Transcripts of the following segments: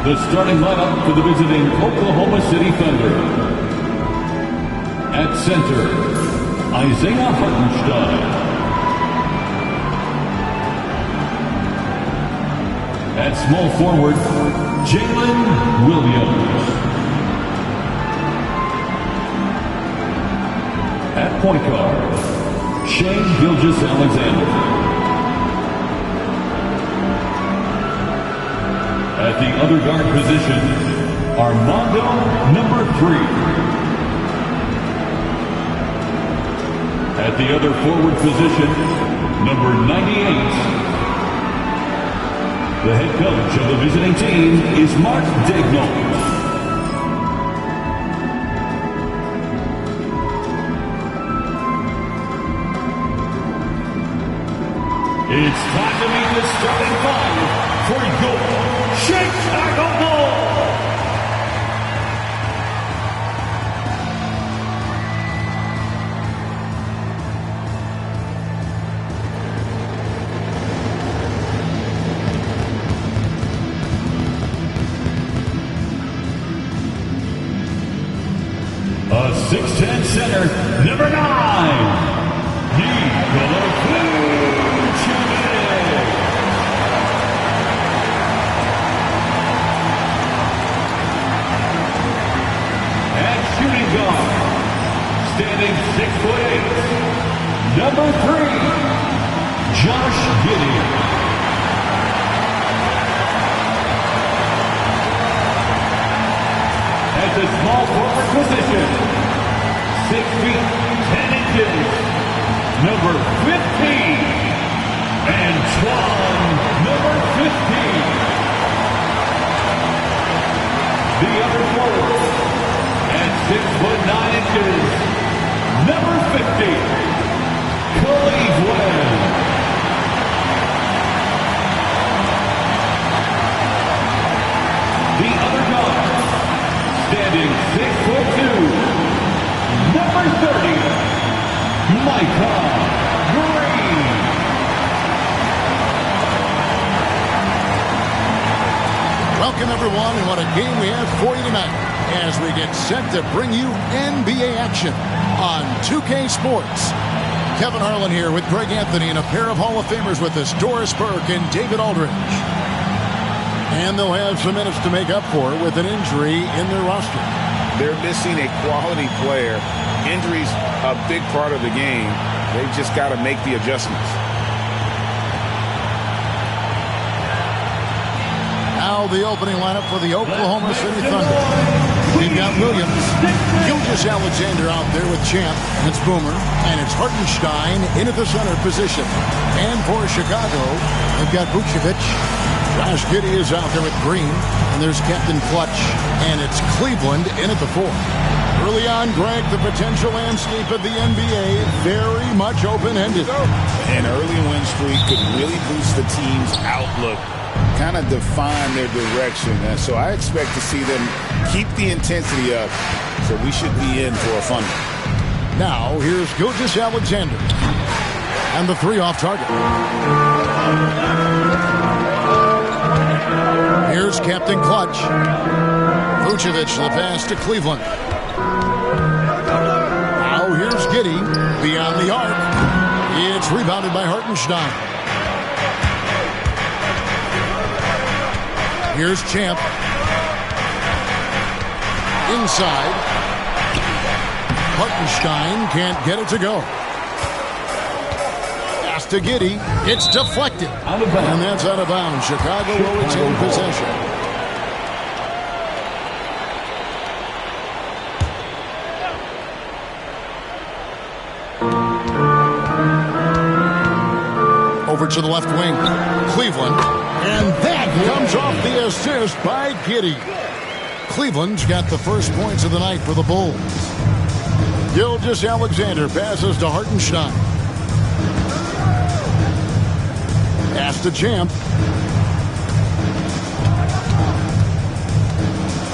The starting lineup for the visiting Oklahoma City Thunder. At center, Isaiah Hartenstein. At small forward, Jalen Williams. At point guard, Shane Gilgeous-Alexander. At the other guard position, Armando number 3. At the other forward position, number 98. The head coach of the visiting team is Mark Daigneault. It's time to meet the starting five for your Chicago Bulls. A 6'10" center, number 9, Nikola Vucevic. Shooting guard, standing 6'8", number 3, Josh Giddey. At the small forward position, 6 feet 10 inches, number 15, Antoine, number 15. The other forward, at 6'9", number 50, Cleveland. The other guard, standing 6'2", number 30, Micah Green. Welcome, everyone, and what a game we have for you tonight as we get set to bring you NBA action on 2K Sports. Kevin Harlan here with Greg Anthony and a pair of Hall of Famers with us, Doris Burke and David Aldridge. And they'll have some minutes to make up for with an injury in their roster. They're missing a quality player. Injuries a big part of the game. They've just got to make the adjustments. Now the opening lineup for the Oklahoma City Thunder. We've got Williams, Gilgeous-Alexander out there with Champ, and it's Boomer, and it's Hartenstein in at the center position. And for Chicago, they've got Vucevic. Josh Giddey is out there with Green, and there's Captain Clutch, and it's Cleveland in at the 4. Early on, Greg, the potential landscape of the NBA very much open-ended. An early win streak could really boost the team's outlook, kind of define their direction. And so I expect to see them keep the intensity up. So we should be in for a fun one. Now, here's Gilgeous-Alexander. And the 3 off target. Here's Captain Clutch. Vucevic, the pass to Cleveland. Now here's Giddey beyond the arc. It's rebounded by Hartenstein. Here's Champ. Inside. Hartenstein can't get it to go. Pass to Giddey. It's deflected. And that's out of bounds. Chicago will retain possession. Over to the left wing. Cleveland. And that comes off the assist by Giddey. Cleveland's got the first points of the night for the Bulls. Gilgeous-Alexander passes to Hartenstein. Pass to Champ.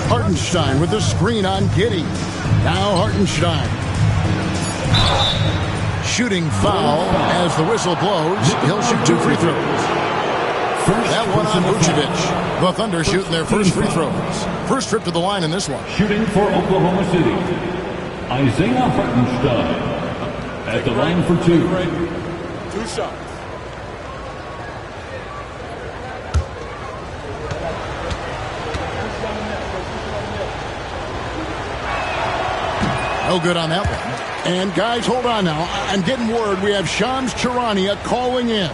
Hartenstein with the screen on Giddey. Now Hartenstein. Shooting foul as the whistle blows. He'll shoot 2 free throws. That one on Vucevic. The Thunder shooting their first free throws. First trip to the line in this one. Shooting for Oklahoma City, Isaiah Hartenstein at the line for 2. 2 shots. No good on that one. And guys, hold on now. I'm getting word we have Shams Charania calling in.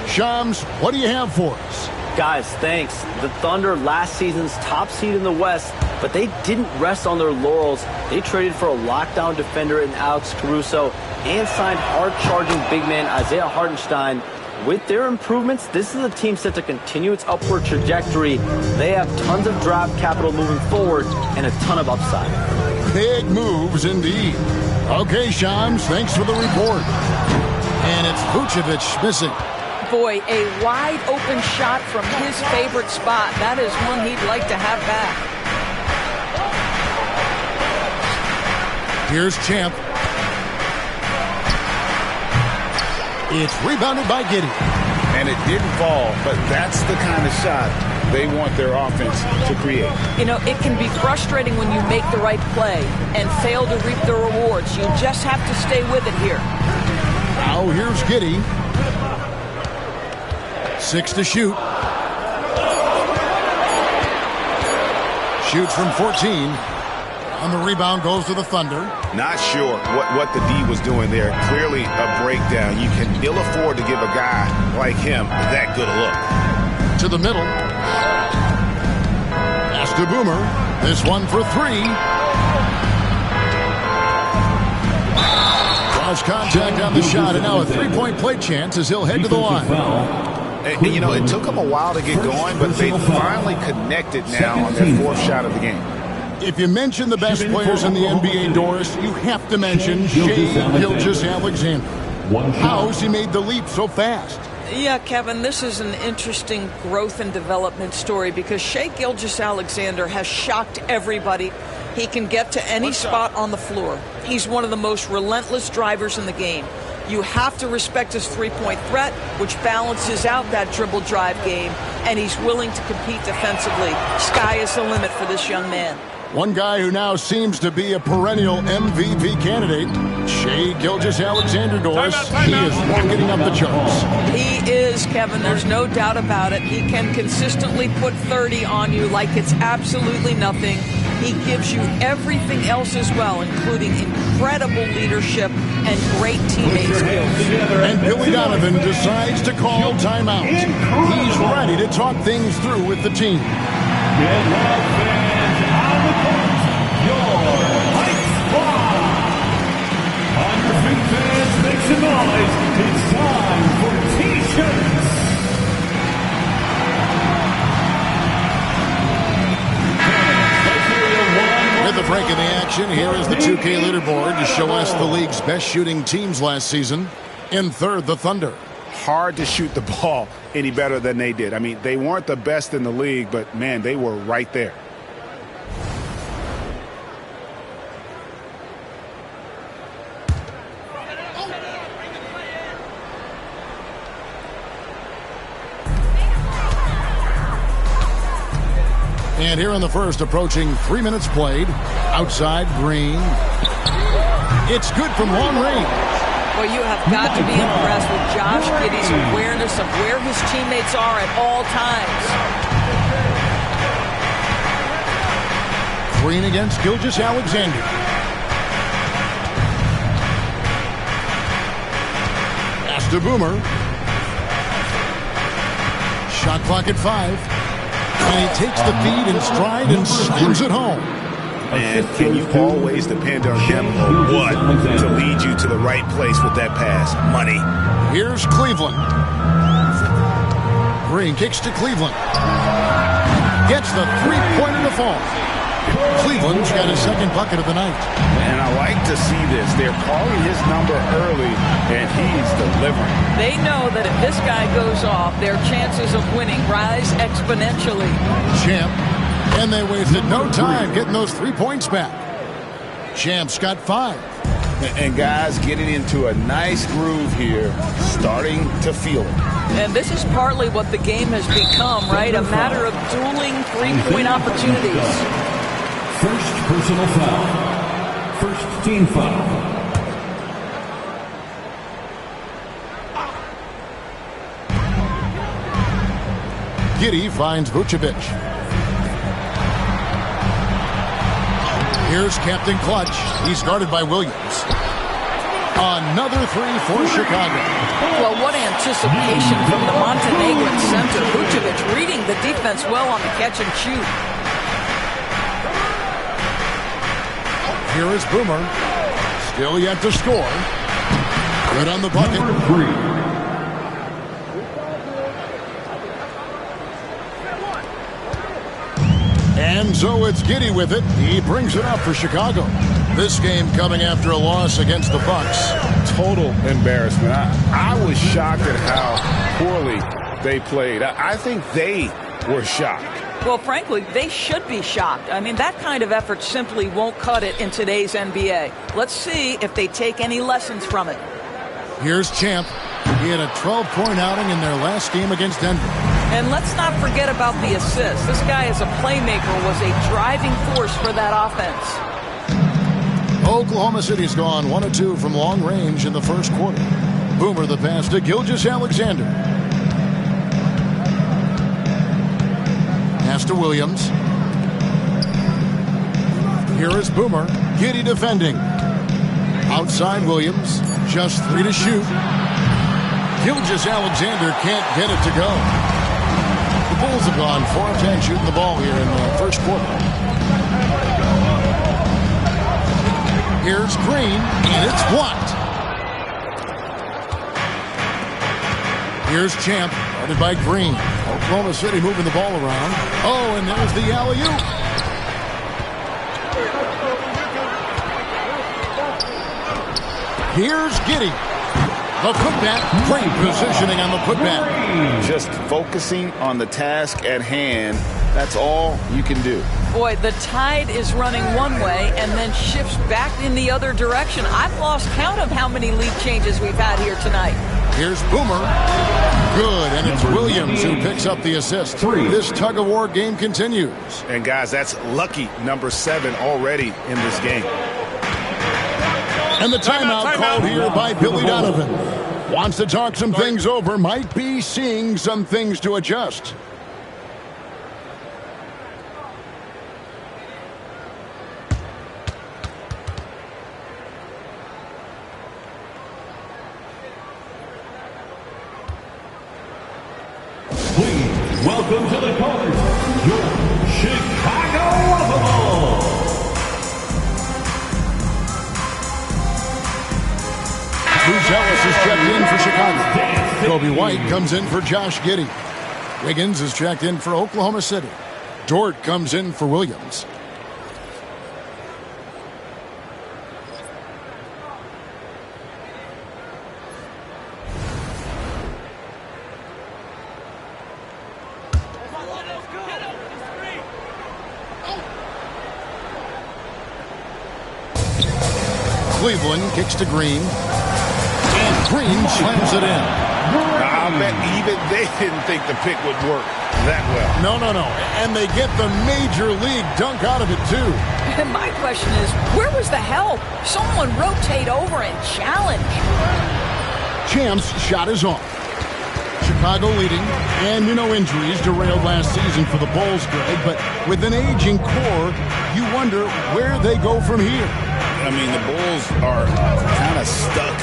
Shams, what do you have for us? Guys, thanks. The Thunder, last season's top seed in the West, but they didn't rest on their laurels. They traded for a lockdown defender in Alex Caruso and signed hard-charging big man Isaiah Hartenstein. With their improvements, this is a team set to continue its upward trajectory. They have tons of draft capital moving forward and a ton of upside. Big moves indeed. Okay, Shams, thanks for the report. And it's Vucevic missing. Boy, a wide open shot from his favorite spot. That is one he'd like to have back. Here's Champ. It's rebounded by Giddey. And it didn't fall, but that's the kind of shot they want their offense to create. You know, it can be frustrating when you make the right play and fail to reap the rewards. You just have to stay with it here. Now here's Giddey. 6 to shoot. Shoots from 14. And the rebound goes to the Thunder. Not sure what the D was doing there. Clearly a breakdown. You can ill afford to give a guy like him that good a look. To the middle. Pass to Boomer. This one for 3. Draws contact on the shot, and now a three-point play chance as he'll head to the line. And, you know, it took them a while to get going, but they finally connected now on their 4th shot of the game. If you mention the best players in the NBA, Doris, you have to mention Shai Gilgeous-Alexander. How's he made the leap so fast? Yeah, Kevin, this is an interesting growth and development story because Shai Gilgeous-Alexander has shocked everybody. He can get to any spot on the floor. He's one of the most relentless drivers in the game. You have to respect his three-point threat, which balances out that dribble drive game, and he's willing to compete defensively. Sky is the limit for this young man. One guy who now seems to be a perennial MVP candidate, Shai Gilgeous-Alexander, Doris. He is rocketing up the charts. He is, Kevin. There's no doubt about it. He can consistently put 30 on you like it's absolutely nothing. He gives you everything else as well, including incredible leadership and great teammate skills. And Billy Donovan decides to call timeout. He's ready to talk things through with the team. Get loud, fans, on the court, your Hype Squad. On your feet, fans, make some noise. It's time for T-shirts. With the break in the action, here is the 2K leaderboard to show us the league's best shooting teams last season. In third, the Thunder. Hard to shoot the ball any better than they did. I mean, they weren't the best in the league, but, man, they were right there. And here in the first, approaching 3 minutes played. Outside, Green. It's good from long range. Well, you have got to be impressed with Josh Giddey's awareness of where his teammates are at all times. Green against Gilgeous-Alexander. Pass to Boomer. Shot clock at 5. And he takes the feed in stride and slams it home. And can you always depend on him or what to lead you to the right place with that pass? Money. Here's Cleveland. Green kicks to Cleveland. Gets the three-pointer to fall. Cleveland's got his second bucket of the night. And I like to see this. They're calling his number early, and he's delivering. They know that if this guy goes off, their chances of winning rise exponentially. Champ. And they wasted no time getting those 3 points back. Champ's got 5. And guys getting into a nice groove here, starting to feel it. And this is partly what the game has become, right? A matter of dueling three-point opportunities. First personal foul. First team foul. Giddey finds Vucevic. Here's Captain Clutch. He's guarded by Williams. Another three for Chicago. Well, what anticipation from the Montenegrin center. Vucevic reading the defense well on the catch and shoot. Here is Boomer. Still yet to score. Good on the bucket. Number 3. And so it's Giddey with it. He brings it up for Chicago. This game coming after a loss against the Bucks. Total embarrassment. I was shocked at how poorly they played. I think they were shocked. Well, frankly, they should be shocked. I mean, that kind of effort simply won't cut it in today's NBA. Let's see if they take any lessons from it. Here's Champ. He had a 12-point outing in their last game against Denver. And let's not forget about the assist. This guy as a playmaker was a driving force for that offense. Oklahoma City's gone 1-2 from long range in the first quarter. Boomer the pass to Gilgeous-Alexander. Pass to Williams. Here is Boomer. Giddey defending. Outside Williams. Just 3 to shoot. Gilgeous-Alexander can't get it to go. The Bulls have gone 4 of 10 shooting the ball here in the first quarter. Here's Green, and it's blocked. Here's Champ, guarded by Green. Oklahoma City moving the ball around. Oh, and there's the alley-oop. Here's Giddey. The putback, great positioning on the putback. Just focusing on the task at hand, that's all you can do. Boy, the tide is running one way and then shifts back in the other direction. I've lost count of how many lead changes we've had here tonight. Here's Boomer. Good, and it's Williams who picks up the assist. This tug-of-war game continues. And guys, that's lucky number 7 already in this game. And the timeout called here by Billy Donovan. Wants to talk some things over, might be seeing some things to adjust. Please welcome to the court, your Chicago Bulls. Bruce Ellis is checked in for Chicago. Kobe White comes in for Josh Giddey. Wiggins is checked in for Oklahoma City. Dort comes in for Williams. Cleveland kicks to Green. And Green slams it in. I bet even they didn't think the pick would work that well. No. And they get the major league dunk out of it, too. And my question is, where was the help? Someone rotate over and challenge. Champ's shot is off. Chicago leading, and injuries derailed last season for the Bulls, Greg, but with an aging core, you wonder where they go from here. I mean, the Bulls are kind of stuck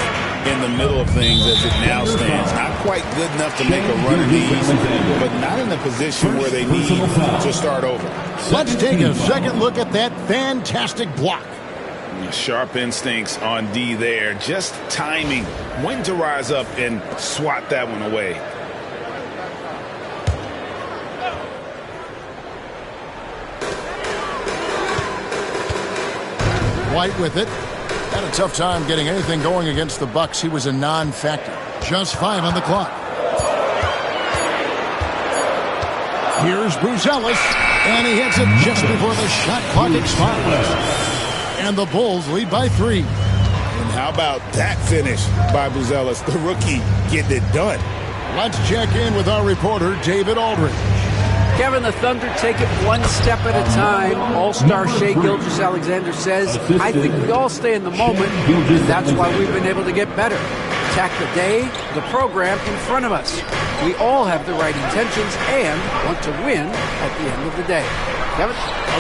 in the middle of things as it now stands. Not quite good enough to make a run of these, but not in a position where they need to start over. Let's take a second look at that fantastic block. Sharp instincts on D there. Just timing when to rise up and swat that one away. White with it. Had a tough time getting anything going against the Bucks. He was a non-factor. Just 5 on the clock. Here's Bruce Ellis, and he hits it just before the shot clock expires. And the Bulls lead by 3. And how about that finish by Buzelis, the rookie, getting it done. Let's check in with our reporter, David Aldridge. Kevin, the Thunder take it one step at a time. All-star Shai Gilgeous-Alexander says, I think we all stay in the moment, and that's why we've been able to get better. Attack the day, the program in front of us. We all have the right intentions and want to win at the end of the day. Kevin?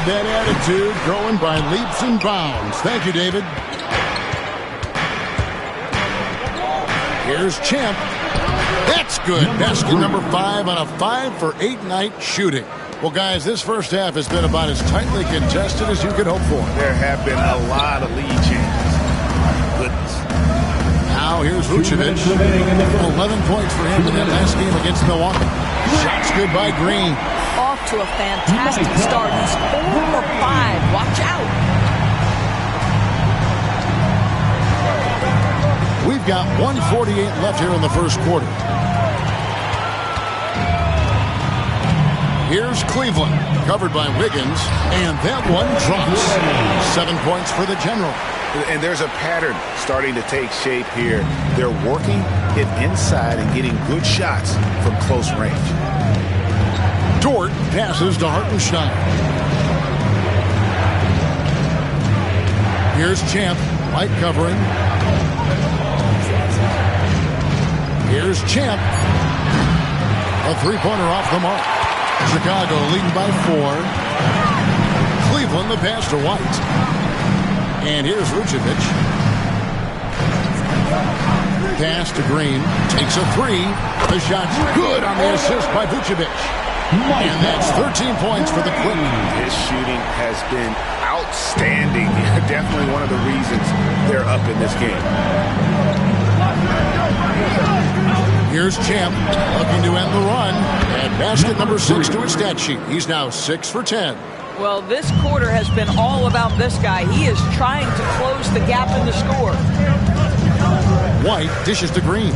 That attitude growing by leaps and bounds. Thank you, David. Here's Champ. That's good. Basket number 5 on a 5-for-8 night shooting. Well, guys, this first half has been about as tightly contested as you could hope for. There have been a lot of lead changes. Goodness. Now here's Vucevic. 11 points for him in that last game against Milwaukee. Shots good by Green. Off to a fantastic start. He's 4 for 5. Watch out. We've got 1:48 left here in the first quarter. Here's Cleveland, covered by Wiggins, and that one drops. 7 points for the General. And there's a pattern starting to take shape here. They're working it inside and getting good shots from close range. Dort passes to Hartenstein. Here's Champ, light covering. Here's Champ. A three-pointer off the mark. Chicago leading by 4. Cleveland the pass to White. And here's Vucevic. Pass to Green. Takes a 3. The shot's good on the assist by Vucevic. And that's 13 points for the Quick. His shooting has been outstanding. Definitely one of the reasons they're up in this game. Here's Champ looking to end the run. And basket number 6 to his stat sheet. He's now 6 for 10. Well, this quarter has been all about this guy. He is trying to close the gap in the score. White dishes to Green.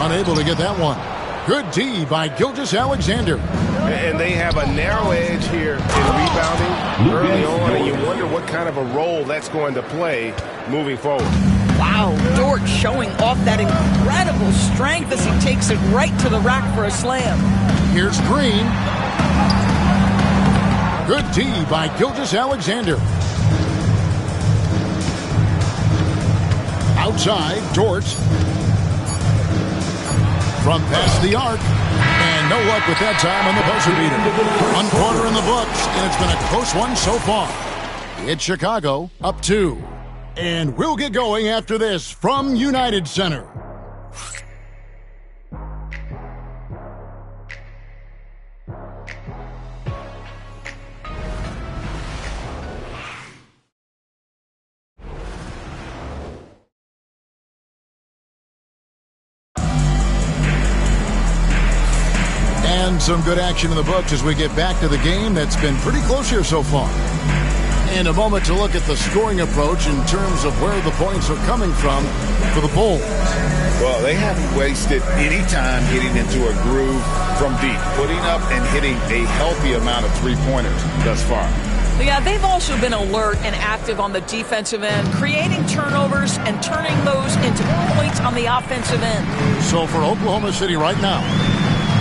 Unable to get that one. Good D by Gilgeous-Alexander. And they have a narrow edge here in rebounding early on, and you wonder what kind of a role that's going to play moving forward. Wow, Dort showing off that incredible strength as he takes it right to the rack for a slam. Here's Green. Good D by Gilgeous-Alexander. Outside, Dort. From past the arc. And no luck with that time on the buzzer beater. 1 quarter in the books, and it's been a close one so far. It's Chicago up 2. And we'll get going after this from United Center. And some good action in the books as we get back to the game that's been pretty close here so far. And a moment to look at the scoring approach in terms of where the points are coming from for the Bulls. Well, they haven't wasted any time getting into a groove from deep, putting up and hitting a healthy amount of three-pointers thus far. Yeah, they've also been alert and active on the defensive end, creating turnovers and turning those into points on the offensive end. So for Oklahoma City right now,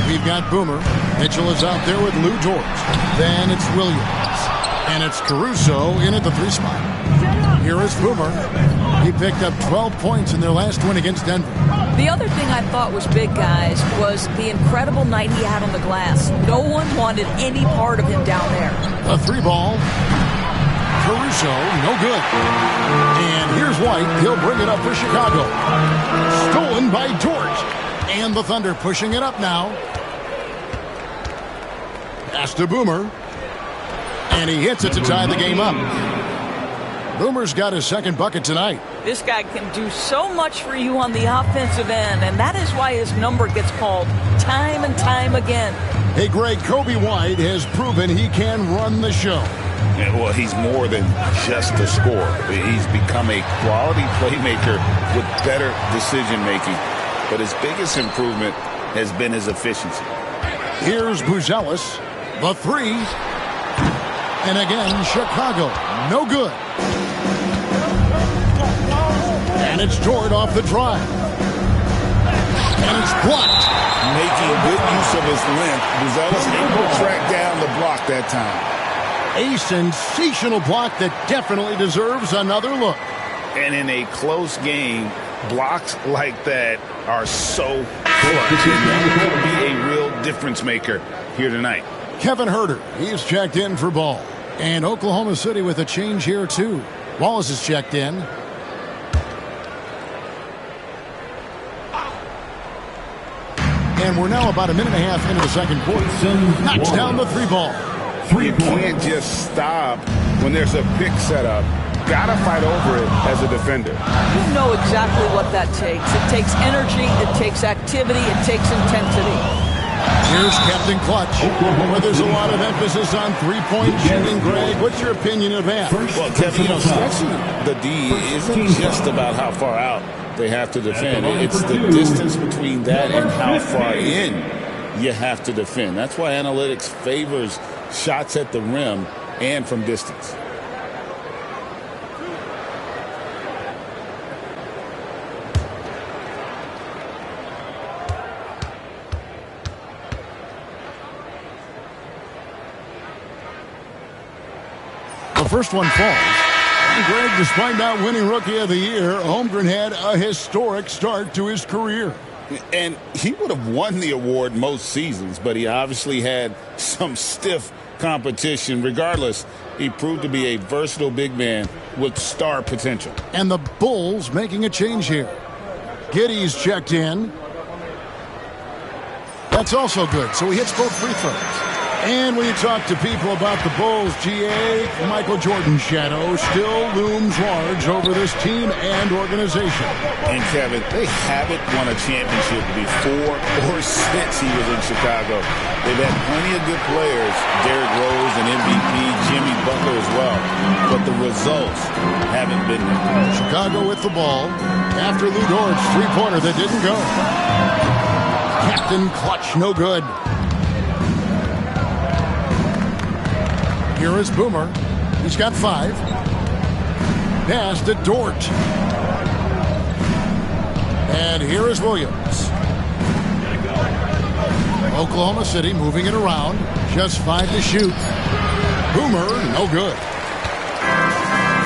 we've got Boomer. Mitchell is out there with Lou Dort. Then it's Williams. And it's Caruso in at the 3 spot. Here is Boomer. He picked up 12 points in their last win against Denver. The other thing I thought was big, guys, was the incredible night he had on the glass. No one wanted any part of him down there. A 3-ball. Caruso, no good. And here's White. He'll bring it up for Chicago. Stolen by Dort. And the Thunder pushing it up now. Pass to Boomer. And he hits it to tie the game up. Boomer's got his second bucket tonight. This guy can do so much for you on the offensive end, and that is why his number gets called time and time again. Hey, Greg, Kobe White has proven he can run the show. Yeah, well, he's more than just a scorer. He's become a quality playmaker with better decision-making. But his biggest improvement has been his efficiency. Here's Buzelis. The three. And again, Chicago. No good. And it's Dort off the drive. And it's blocked. Making good use of his length. Buzelis able to track down the block that time. A sensational block that definitely deserves another look. And in a close game, blocks like that are so clutch. And that could be a real difference maker here tonight. Kevin Herter, he's checked in for Ball. And Oklahoma City with a change here, too. Wallace is checked in. And we're now about a minute and a half into the second quarter. Knocks down the three ball. You can't just stop when there's a pick set up. Gotta fight over it as a defender. You know exactly what that takes. It takes energy, it takes activity, it takes intensity. Here's Captain Clutch. Where there's a lot of emphasis on three-point shooting, Greg. What's your opinion of that? Well, Kevin, stretching the D isn't just about how far out they have to defend. It's the distance between that and how far in you have to defend. That's why analytics favors shots at the rim and from distance. The first one falls. And Greg, despite not winning Rookie of the Year, Holmgren had a historic start to his career. And he would have won the award most seasons, but he obviously had some stiff competition. Regardless, he proved to be a versatile big man with star potential. And the Bulls making a change here. Giddey's checked in. That's also good, so he hits both free throws. And when you talk to people about the Bulls, GA, Michael Jordan's shadow still looms large over this team and organization. And Kevin, they haven't won a championship before or since he was in Chicago. They've had plenty of good players, Derrick Rose and MVP, Jimmy Butler as well. But the results haven't been there. Chicago with the ball after Lou Dort's three-pointer that didn't go. Captain Clutch, no good. Here is Boomer. He's got 5. Pass to Dort. And here is Williams. Oklahoma City moving it around. Just 5 to shoot. Boomer, no good.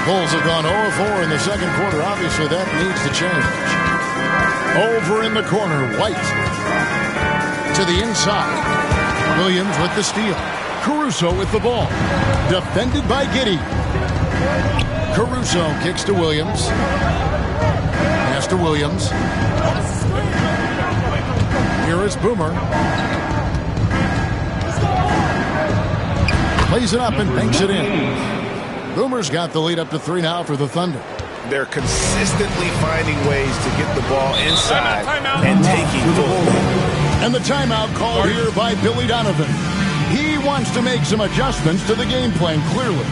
Bulls have gone 0-4 in the second quarter. Obviously, that needs to change. Over in the corner, White. To the inside. Williams with the steal. Caruso with the ball. Defended by Giddey. Caruso kicks to Williams. Pass to Williams. Here is Boomer. Plays it up and banks it in. Boomer's got the lead up to 3 now for the Thunder. They're consistently finding ways to get the ball inside and taking full. And the timeout called here by Billy Donovan. He wants to make some adjustments to the game plan, clearly.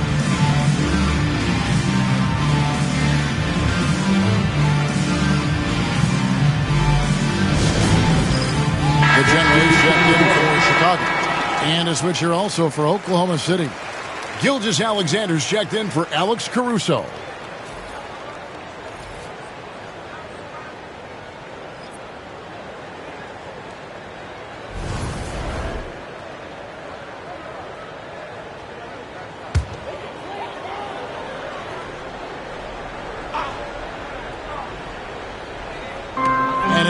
The general is checked in for Chicago. And a switcher also for Oklahoma City. Gilgeous-Alexander's checked in for Alex Caruso.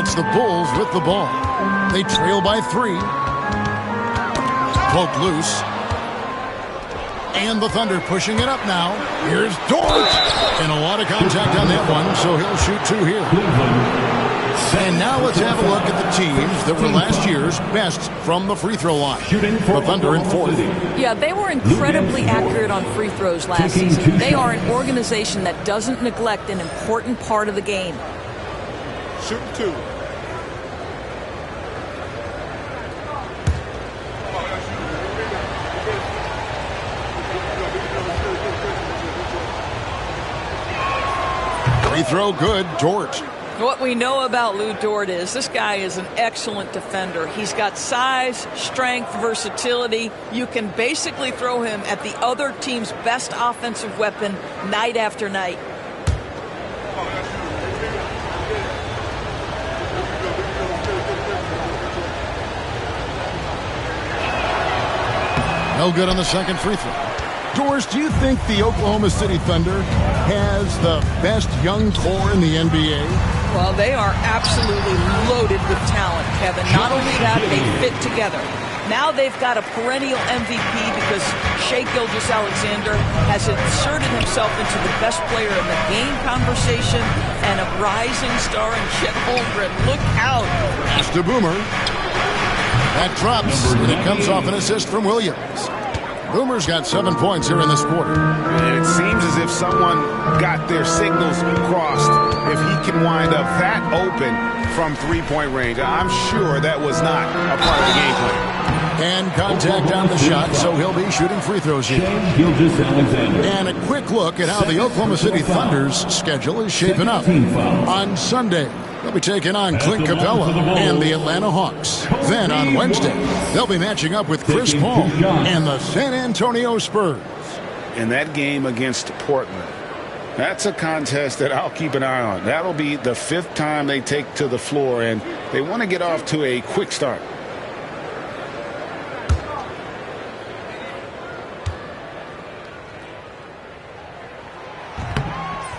It's the Bulls with the ball. They trail by 3. Poked loose. And the Thunder pushing it up now. Here's Dort. And a lot of contact on that one, so he'll shoot 2 here. And now let's have a look at the teams that were last year's best from the free throw line. The Thunder in 4th. Yeah, they were incredibly accurate on free throws last season. They are an organization that doesn't neglect an important part of the game. Shoot 2. Free throw good. Dort. What we know about Lou Dort is this guy is an excellent defender. He's got size, strength, versatility. You can basically throw him at the other team's best offensive weapon night after night. No good on the second free throw. Doris, do you think the Oklahoma City Thunder has the best young core in the NBA? Well, they are absolutely loaded with talent, Kevin. Not only that, they fit together. Now they've got a perennial MVP because Shai Gilgeous-Alexander has inserted himself into the best player in the game conversation and a rising star in Chet Holmgren. Look out. Pass to Boomer. That drops, and it comes off an assist from Williams. Boomer's got 7 points here in this quarter. And it seems as if someone got their signals crossed. If he can wind up that open from three-point range, I'm sure that was not a part of the game plan. And contact on the shot, so he'll be shooting free throws here. And a quick look at how the Oklahoma City Thunder's schedule is shaping up. On Sunday, they'll be taking on Clint Capella and the Atlanta Hawks. Then on Wednesday, they'll be matching up with Chris Paul and the San Antonio Spurs. In that game against Portland, that's a contest that I'll keep an eye on. That'll be the 5th time they take to the floor, and they want to get off to a quick start.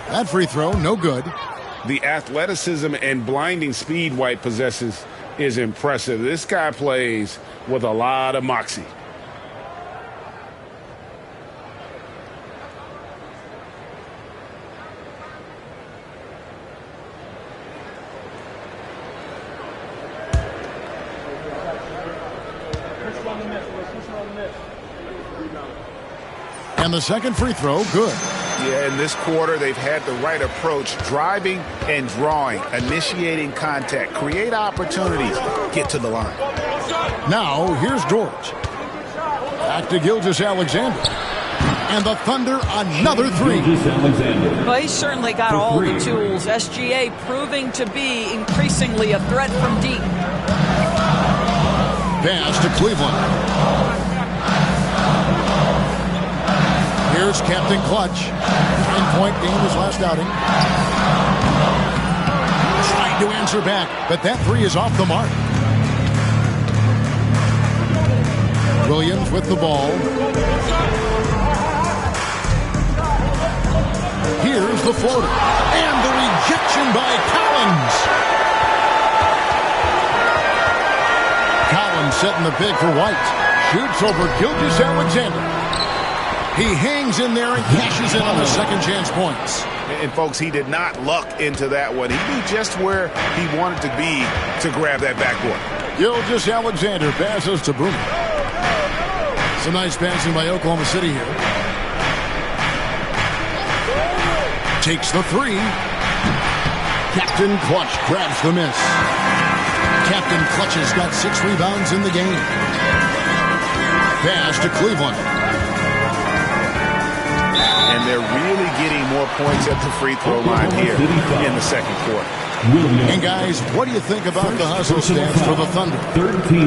That free throw, no good. The athleticism and blinding speed White possesses is impressive. This guy plays with a lot of moxie. And the second free throw, good. Yeah, in this quarter, they've had the right approach, driving and drawing, initiating contact, create opportunities, get to the line. Now, here's George. Back to Gilgeous-Alexander. And the Thunder, another three. Well, he's certainly got all the tools. SGA proving to be increasingly a threat from deep. Pass to Cleveland. Here's Captain Clutch. 9-point game his last outing. Trying to answer back, but that three is off the mark. Williams with the ball. Here's the floater. And the rejection by Collins. Collins setting the big for White. Shoots over Gilgeous-Alexander. He hangs in there and cashes in on the second chance points. And, folks, he did not luck into that one. He knew just where he wanted to be to grab that backboard. Gilgeous-Alexander passes to Boomer. Some nice passing by Oklahoma City here. Takes the three. Captain Clutch grabs the miss. Captain Clutch has got 6 rebounds in the game. Pass to Cleveland. And they're really getting more points at the free throw line here in the second quarter. And guys, what do you think about the hustle stance for the Thunder?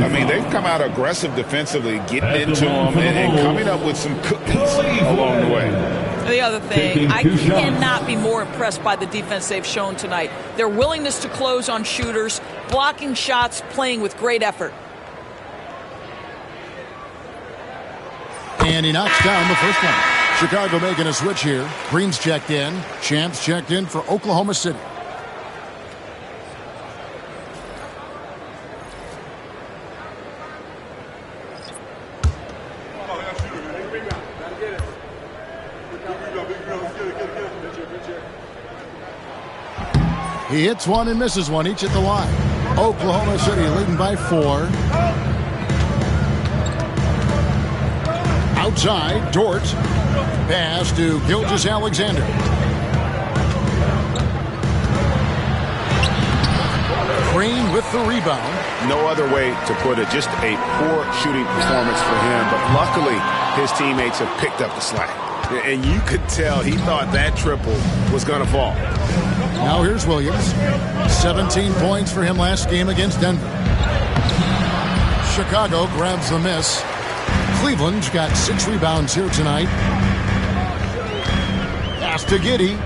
I mean, they've come out aggressive defensively, getting into them and coming up with some cookies along the way. The other thing, I cannot be more impressed by the defense they've shown tonight. Their willingness to close on shooters, blocking shots, playing with great effort. And he knocks down the first one. Chicago making a switch here. Green's checked in. Champs checked in for Oklahoma City. He hits one and misses one, each at the line. Oklahoma City leading by 4. Outside, Dort. Pass to Gilgeous-Alexander. Green with the rebound. No other way to put it. Just a poor shooting performance for him. But luckily, his teammates have picked up the slack. And you could tell he thought that triple was going to fall. Now here's Williams. 17 points for him last game against Denver. Chicago grabs the miss. Cleveland's got 6 rebounds here tonight. Pass to Giddey.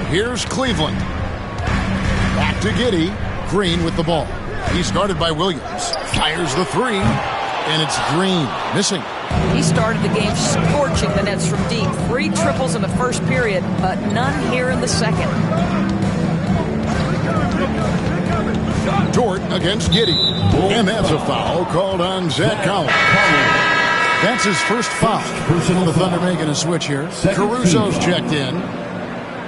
Here's Cleveland. Back to Giddey. Green with the ball. He's guarded by Williams. Fires the 3. And it's Green. Missing. He started the game scorching the Nets from deep. 3 triples in the first period, but none here in the second. Dort against Giddey. And that's a foul called on Zach Collins. That's his first foul. The Thunder making a switch here. Caruso's checked in.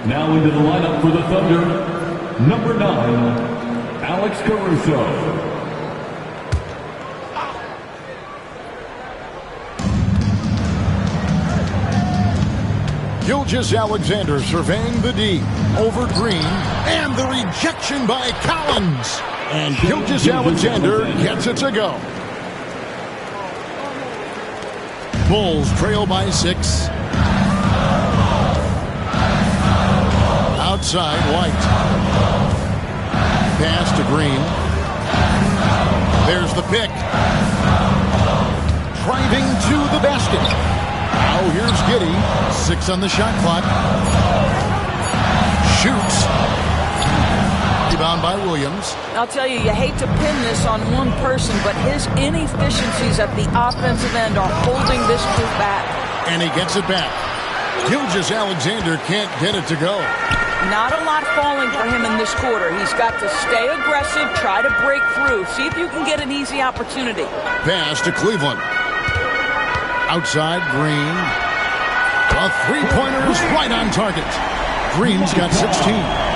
Now into the lineup for the Thunder, number 9, Alex Caruso. Gilgeous-Alexander surveying the D over Green, and the rejection by Collins. And Gilgeous-Alexander gets it to go. Bulls trail by 6. Outside, White. Pass to Green. There's the pick. Driving to the basket. Now here's Giddey. 6 on the shot clock. Shoots. Rebound by Williams. I'll tell you, you hate to pin this on one person, but his inefficiencies at the offensive end are holding this group back. And he gets it back. Gilgeous-Alexander can't get it to go. Not a lot falling for him in this quarter. He's got to stay aggressive, try to break through. See if you can get an easy opportunity. Pass to Cleveland. Outside, Green. A 3-pointer is right on target. Green's got 16.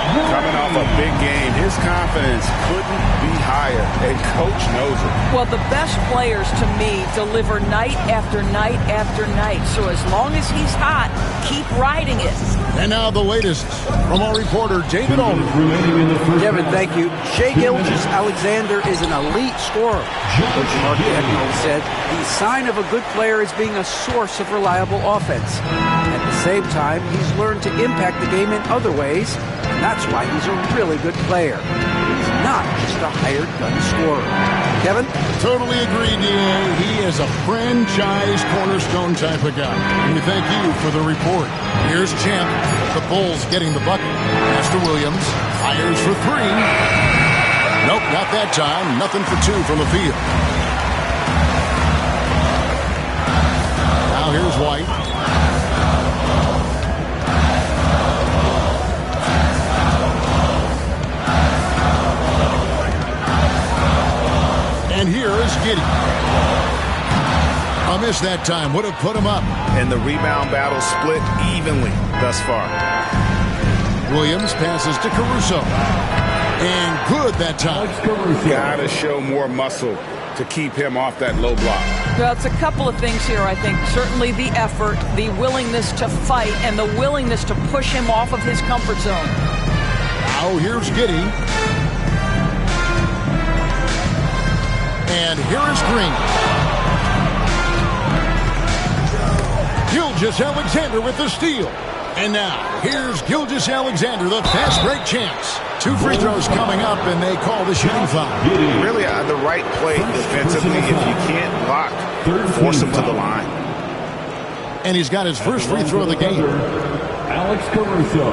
Coming off a big game, his confidence couldn't be higher, and Coach knows it. Well, the best players, to me, deliver night after night after night. So as long as he's hot, keep riding it. And now the latest from our reporter, David Olney. Kevin, thank you. Shai Gilgeous-Alexander is an elite scorer. Coach Mark Ecknold said the sign of a good player is being a source of reliable offense. At the same time, he's learned to impact the game in other ways, and that's why he's a really good player. He's not just a hired gun scorer. Kevin? Totally agree, D.A. He is a franchise cornerstone type of guy. And we thank you for the report. Here's Champ. The Bulls getting the bucket. Pass to Williams. Fires for 3. Nope, not that time. Nothing for 2 from the field. Now here's White. And here is Giddey. A miss that time. Would have put him up. And the rebound battle split evenly thus far. Williams passes to Caruso. And good that time. Got to show more muscle to keep him off that low block. Well, it's a couple of things here, I think. Certainly the effort, the willingness to fight, and the willingness to push him off of his comfort zone. Now here's Giddey. And here is Green. Gilgeous-Alexander with the steal. And now, here's Gilgeous-Alexander, the fast break chance. 2 free throws coming up, and they call the shooting foul. Really the right play defensively. If you can't block, force him to the line. And he's got his first free throw of the game. Alex Caruso,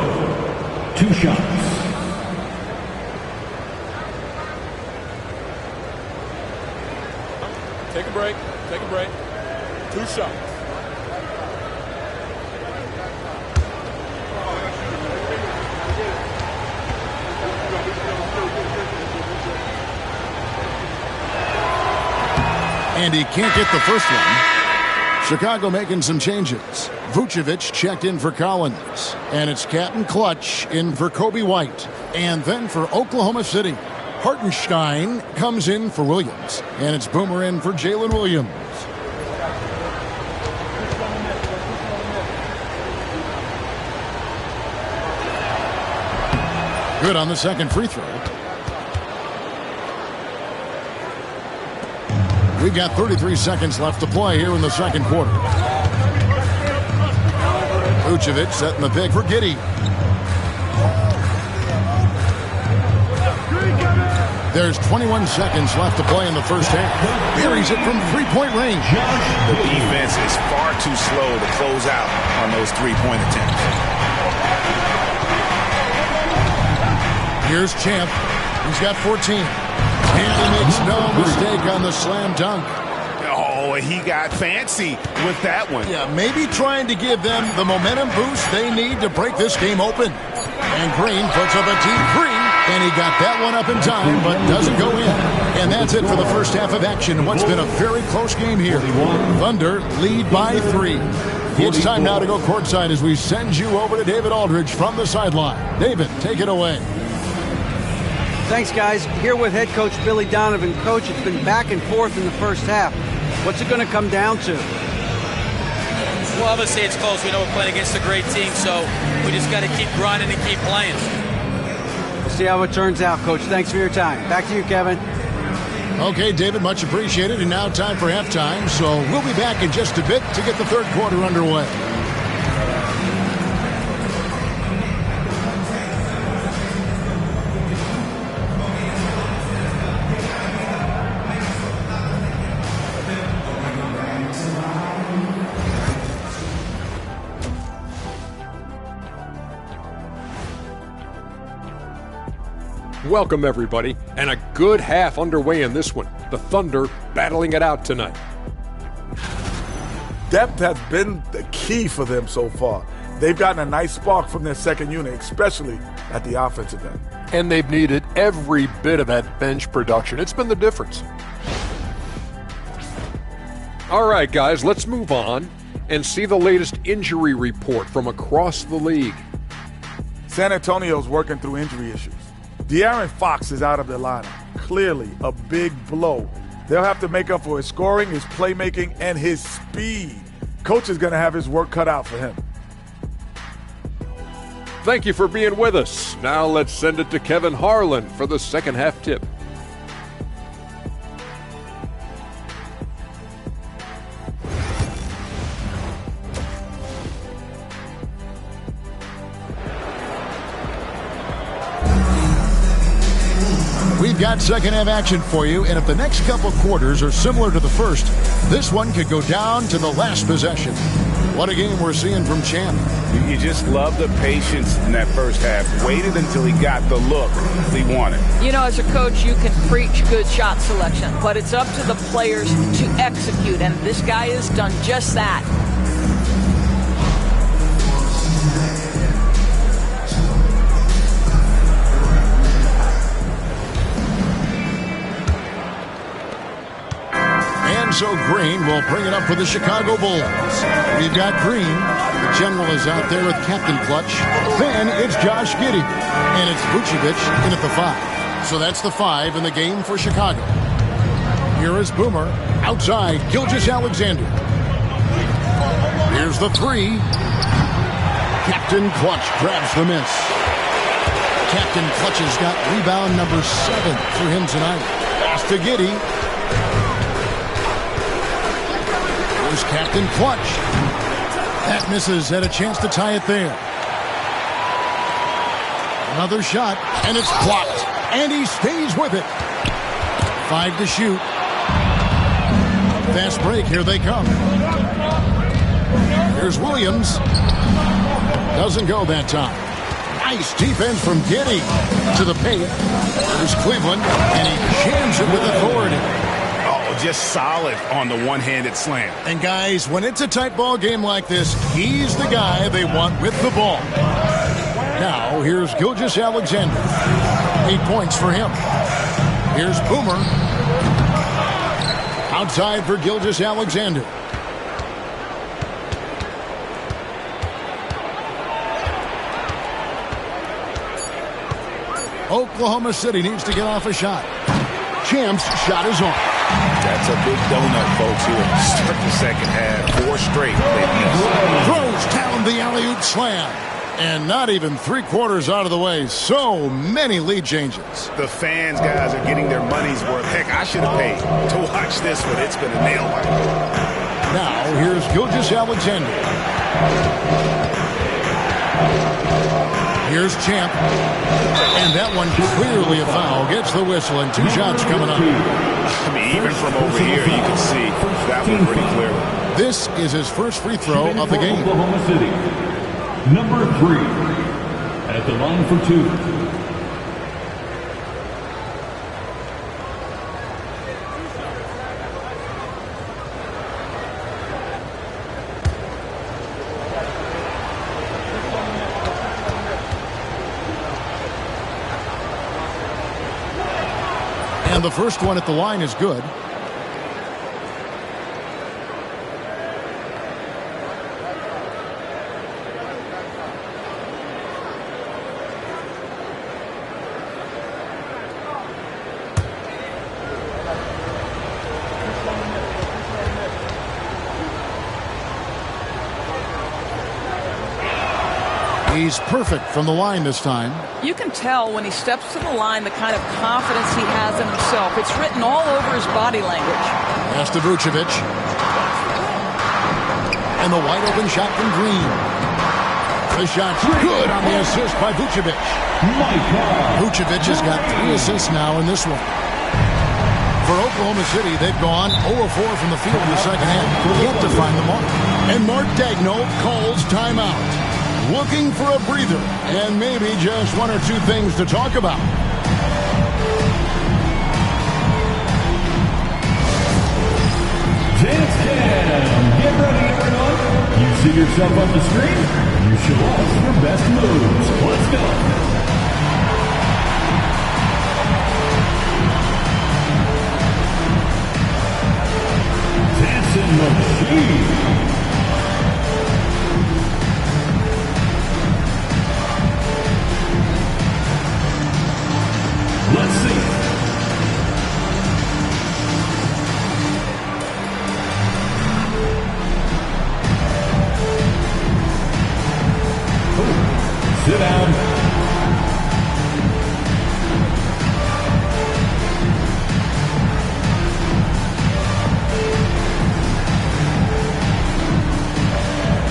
2 shots. Take a break. Take a break. 2 shots. And he can't get the first one. Chicago making some changes. Vucevic checked in for Collins. And it's Captain Clutch in for Kobe White. And then for Oklahoma City, Hartenstein comes in for Williams. And it's Boomer in for Jalen Williams. Good on the second free throw. We've got 33 seconds left to play here in the second quarter. Vucevic setting the pick for Giddey. There's 21 seconds left to play in the first half. Buries it from three-point range. The defense is far too slow to close out on those three-point attempts. Here's Champ. He's got 14. And he makes no mistake on the slam dunk. Oh, he got fancy with that one. Yeah, maybe trying to give them the momentum boost they need to break this game open. And Green puts up a deep three. And he got that one up in time, but doesn't go in. And that's it for the first half of action. What's been a very close game here. Thunder lead by 3. It's time now to go courtside as we send you over to David Aldridge from the sideline. David, take it away. Thanks, guys. Here with head coach Billy Donovan. Coach, it's been back and forth in the first half. What's it going to come down to? Well, obviously it's close. We know we're playing against a great team, so we just got to keep grinding and keep playing. See how it turns out, Coach. Thanks for your time. Back to you, Kevin. Okay, David, much appreciated. And now time for halftime. So we'll be back in just a bit to get the third quarter underway. Welcome, everybody, and a good half underway in this one. The Thunder battling it out tonight. Depth has been the key for them so far. They've gotten a nice spark from their second unit, especially at the offensive end. And they've needed every bit of that bench production. It's been the difference. All right, guys, let's move on and see the latest injury report from across the league. San Antonio's working through injury issues. De'Aaron Fox is out of their lineup. Clearly a big blow. They'll have to make up for his scoring, his playmaking, and his speed. Coach is going to have his work cut out for him. Thank you for being with us. Now let's send it to Kevin Harlan for the second half tip. We've got second half action for you, and if the next couple quarters are similar to the first, this one could go down to the last possession. What a game we're seeing from Champ. You just love the patience in that first half. Waited until he got the look he wanted. You know, as a coach, you can preach good shot selection, but it's up to the players to execute, and this guy has done just that. So Green will bring it up for the Chicago Bulls. We've got Green. The general is out there with Captain Clutch. Then it's Josh Giddey. And it's Vucevic in at the 5. So that's the 5 in the game for Chicago. Here is Boomer. Outside, Gilgeous-Alexander. Here's the 3. Captain Clutch grabs the miss. Captain Clutch has got rebound number 7 for him tonight. Pass to Giddey. Captain Clutch. That misses. Had a chance to tie it there. Another shot, and it's blocked. And he stays with it. 5 to shoot. Fast break. Here they come. Here's Williams. Doesn't go that time. Nice defense from Giddey to the paint. There's Cleveland, and he jams it with authority. Just solid on the one-handed slam. And guys, when it's a tight ball game like this, he's the guy they want with the ball. Now, here's Gilgeous-Alexander. 8 points for him. Here's Boomer. Outside for Gilgeous-Alexander. Oklahoma City needs to get off a shot. Champ's shot is on. That's a big donut, folks, here. Start the second half. 4 straight. Throws down the alley-oop slam. And not even 3/4 out of the way. So many lead changes. The fans, guys, are getting their money's worth. Heck, I should have paid to watch this one. It's been a nail biter. Now, here's Gilgeous-Alexander. Here's Champ. And that one clearly a foul. Gets the whistle and 2 shots coming up. I mean, even from over here, you can see that one pretty clearly. This is his first free throw of the game. Oklahoma City, number 3, at the line for 2. And the first one at the line is good. He's perfect from the line this time. You can tell when he steps to the line the kind of confidence he has in himself. It's written all over his body language. Pass to Vucevic. And the wide open shot from Green. The shot's good on the assist by Vucevic. Vucevic has got 3 assists now in this one. For Oklahoma City, they've gone 0-4 from the field in the second half. Yet to find the mark. And Mark Daigneault calls timeout. Looking for a breather and maybe just 1 or 2 things to talk about. Dance Cam. Get ready, everyone. You see yourself on the screen? You show us your best moves. Let's go. Dancing machine. Let's see. Sit down.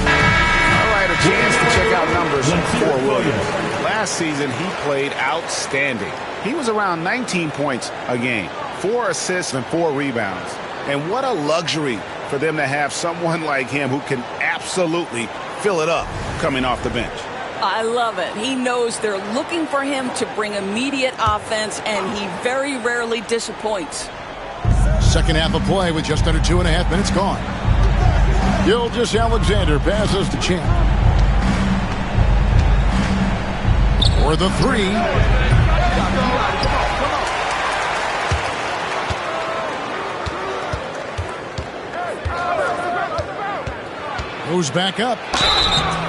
All right, a chance to check out numbers for Williams. Last season, he played outstanding. He was around 19 points a game, 4 assists and 4 rebounds. And what a luxury for them to have someone like him who can absolutely fill it up coming off the bench. I love it. He knows they're looking for him to bring immediate offense, and he very rarely disappoints. Second half of play with just under 2.5 minutes gone. Gilgeous-Alexander passes to Champ. For the 3. Goes back up.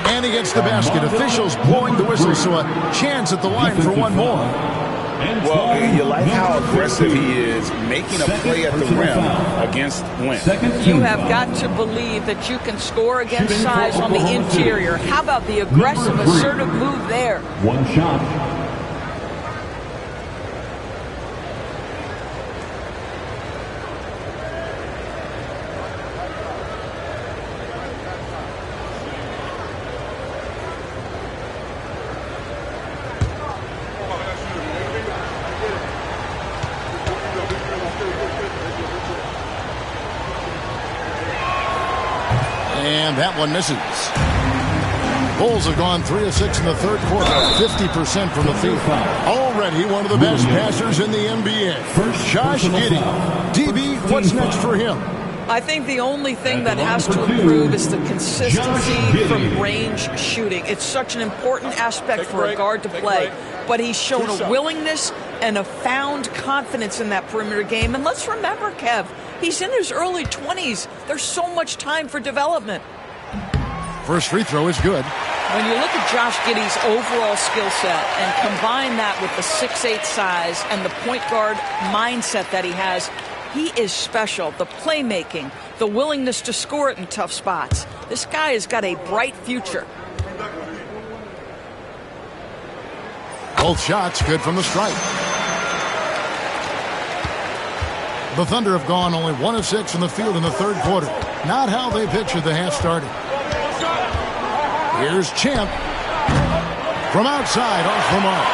And he gets the basket. Officials blowing the whistle, so a chance at the line for one more. Well, you like how aggressive he is making a play at the rim against Wentz. You have got to believe that you can score against size on the interior. How about the aggressive, assertive move there? 1 shot. And that one misses. Bulls have gone 3 of 6 in the third quarter, 50% from the field. Already one of the best passers in the NBA. Josh Giddey. DB, what's next for him? I think the only thing that has to improve is the consistency from range shooting. It's such an important aspect for a guard to play. But he's shown a willingness and a found confidence in that perimeter game. And let's remember, Kev, he's in his early 20s. There's so much time for development. First free throw is good. When you look at Josh Giddey's overall skill set and combine that with the 6'8" size and the point guard mindset that he has, he is special. The playmaking, the willingness to score it in tough spots. This guy has got a bright future. Both shots good from the stripe. The Thunder have gone only 1 of 6 in the field in the third quarter. Not how they pictured the half started. Here's Champ. From outside, off the mark.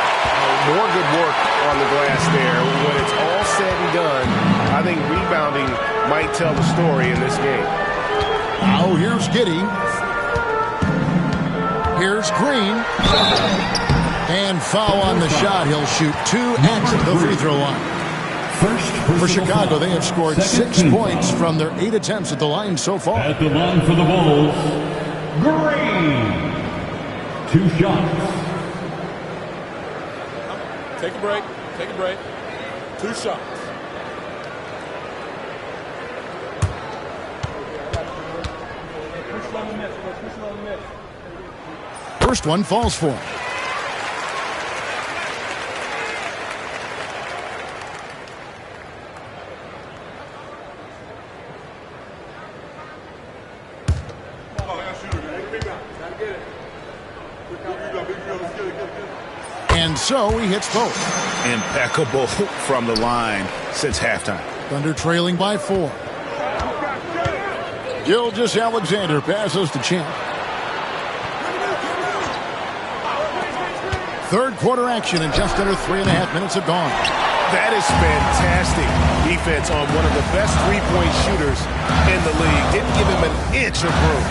More good work on the glass there. When it's all said and done, I think rebounding might tell the story in this game. Now here's Giddey. Here's Green. And foul on the shot. He'll shoot 2 at the free throw line. For Chicago, they have scored 6 points from their 8 attempts at the line so far. At the line for the Bulls, Green. 2 shots. Take a break. Take a break. 2 shots. First one falls for him. And so he hits both. Impeccable from the line since halftime. Thunder trailing by 4. Gilgeous-Alexander passes to Champ. Third quarter action and just under 3.5 minutes have gone. That is fantastic defense on one of the best three-point shooters in the league. Didn't give him an inch of room.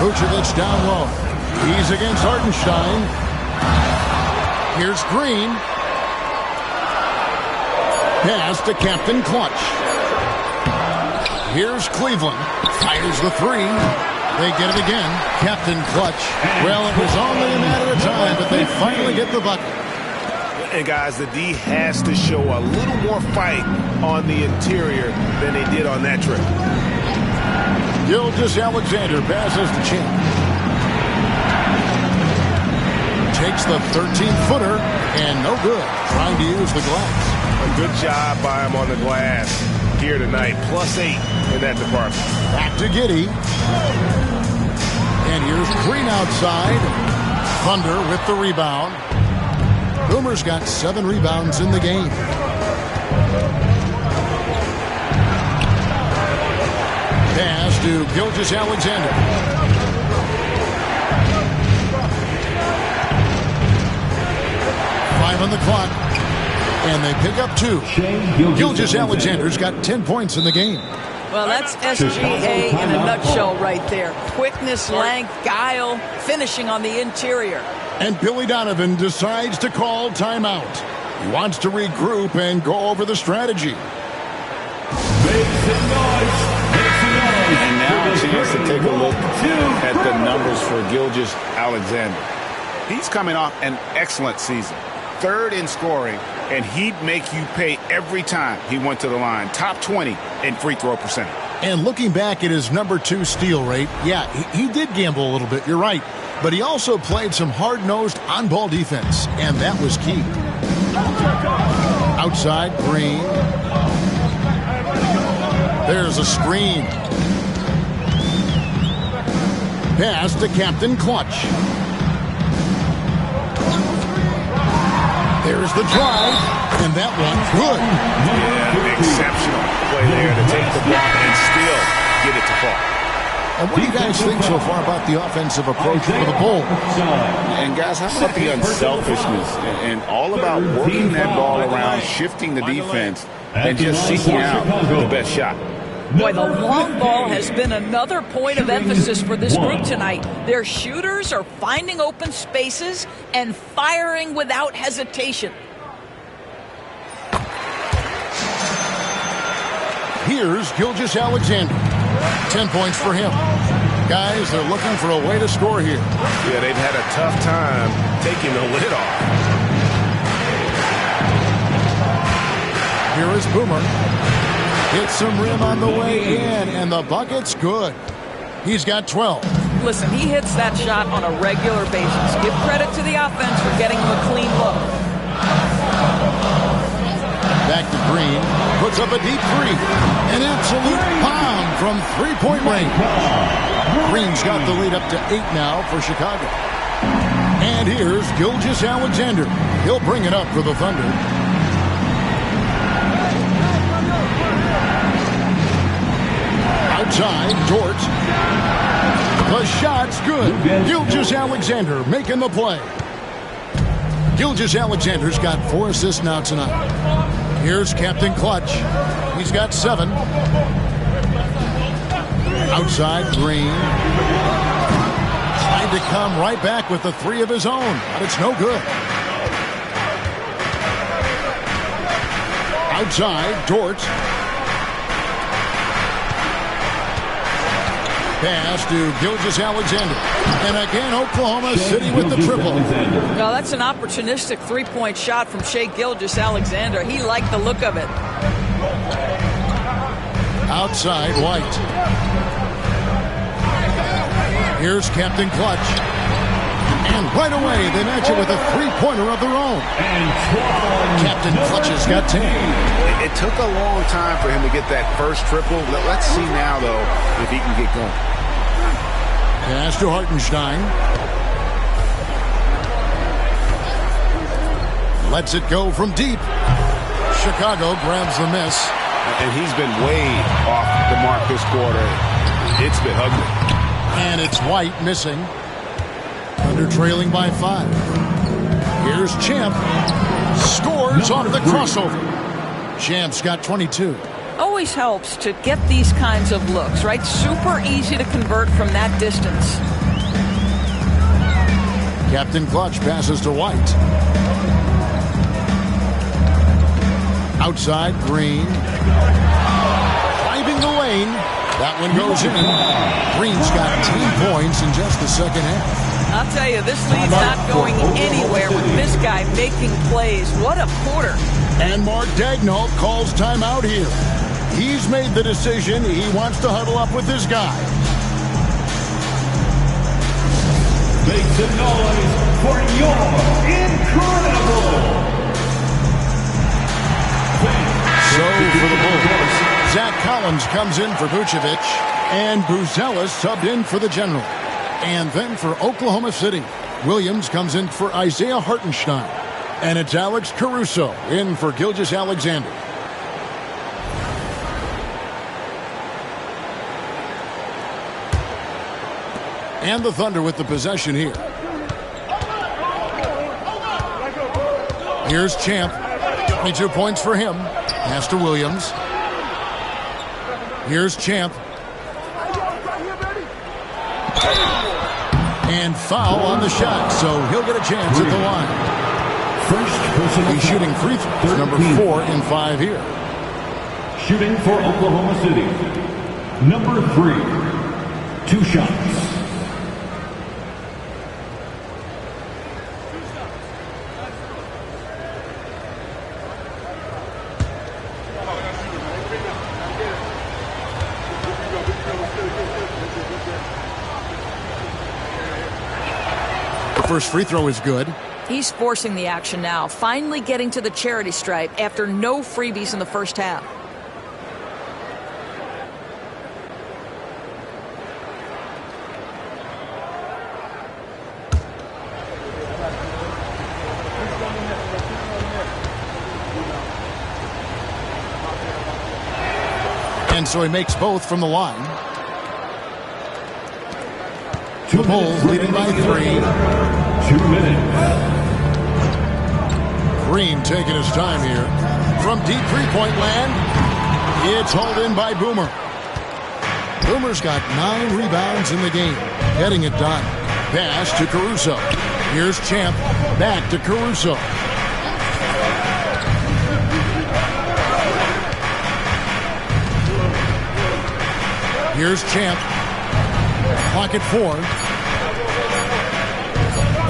Vucevic down low. He's against Hartenstein. Here's Green. Pass to Captain Clutch. Here's Cleveland. Fires the 3. They get it again. Captain Clutch. Well, it was only a matter of time, but they finally get the bucket. And guys, the D has to show a little more fight on the interior than they did on that trip. Gilgeous-Alexander passes to Champ. Takes the 13-footer and no good. Trying to use the glass. A good job by him on the glass here tonight. +8 in that department. Back to Giddey. And here's Green outside. Thunder with the rebound. Boomer's got 7 rebounds in the game. Pass to Gilgeous-Alexander. On the clock, and they pick up 2. Gilgeous-Alexander's got 10 points in the game. Well, that's SGA in a nutshell right there. Quickness, length, guile, finishing on the interior. And Billy Donovan decides to call timeout. He wants to regroup and go over the strategy. And now a chance to take a look at the numbers for Gilgeous-Alexander. He's coming off an excellent season. 3rd in scoring, and he'd make you pay every time he went to the line. Top 20 in free throw percentage. And looking back at his number 2 steal rate, yeah, he did gamble a little bit, you're right. But he also played some hard-nosed on-ball defense, and that was key. Outside, Green. There's a screen. Pass to Captain Clutch. There's the drive, and that one's good. Yeah, exceptional play there to take the ball and still get it to fall. And what do you guys think so far about the offensive approach for the Bulls? And guys, how about the unselfishness and all about working that ball around, shifting the defense, and just seeking out the best shot? Boy, the long ball has been another point of emphasis for this group tonight. Their shooters are finding open spaces and firing without hesitation. Here's Gilgeous-Alexander. 10 points for him. Guys, they're looking for a way to score here. Yeah, they've had a tough time taking the lid off. Here is Boomer. Hits some rim on the way in, and the bucket's good. He's got 12. Listen, he hits that shot on a regular basis. Give credit to the offense for getting him a clean look. Back to Green. Puts up a deep 3. An absolute bomb from three-point range. Green's got the lead up to 8 now for Chicago. And here's Gilgeous-Alexander. He'll bring it up for the Thunder. Outside, Dort. The shot's good. Gilgeous-Alexander making the play. Gilgeous-Alexander's got 4 assists now tonight. Here's Captain Clutch. He's got 7. Outside, Green. Tried to come right back with the 3 of his own, but it's no good. Outside, Dort. Pass to Gilgeous-Alexander. And again, Oklahoma City with the triple. No, that's an opportunistic three-point shot from Shai Gilgeous-Alexander. He liked the look of it. Outside, White. Here's Captain Clutch. And right away, they match it with a three-pointer of their own. Captain Clutch has got 10. It took a long time for him to get that first triple. Let's see now, though, if he can get going. Pass to Hartenstein. Lets it go from deep. Chicago grabs the miss. And he's been way off the mark this quarter. It's been ugly. And it's White missing. Under trailing by 5. Here's Champ. Scores off the crossover. Champ's got 22. Always helps to get these kinds of looks, right? Super easy to convert from that distance. Captain Clutch passes to White. Outside, Green. Driving the lane. That one goes in. Green's got 10 points in just the second half. I'll tell you, this lead's not going anywhere with this guy making plays. What a quarter. And Mark Daigneault calls timeout here. He's made the decision. He wants to huddle up with his guy. Make some noise for your incredible. So for the Bulls, Zach Collins comes in for Vucevic, and Buzelis subbed in for the General. And then for Oklahoma City, Williams comes in for Isaiah Hartenstein. And it's Alex Caruso in for Gilgeous-Alexander. And the Thunder with the possession here. Here's Champ. 22 points for him. Pass to Williams. Here's Champ. And foul on the shot, so he'll get a chance at the line. He's shooting free throws, number 4 in 5 here. Shooting for Oklahoma City, number 3. 2 shots. First free throw is good. He's forcing the action now, finally getting to the charity stripe after no freebies in the first half. And so he makes both from the line. The Bulls leading by 3. 2 minutes. Green taking his time here. From deep three-point land, it's hauled in by Boomer. Boomer's got 9 rebounds in the game, getting it done. Pass to Caruso. Here's Champ. Back to Caruso. Here's Champ. Clock at 4.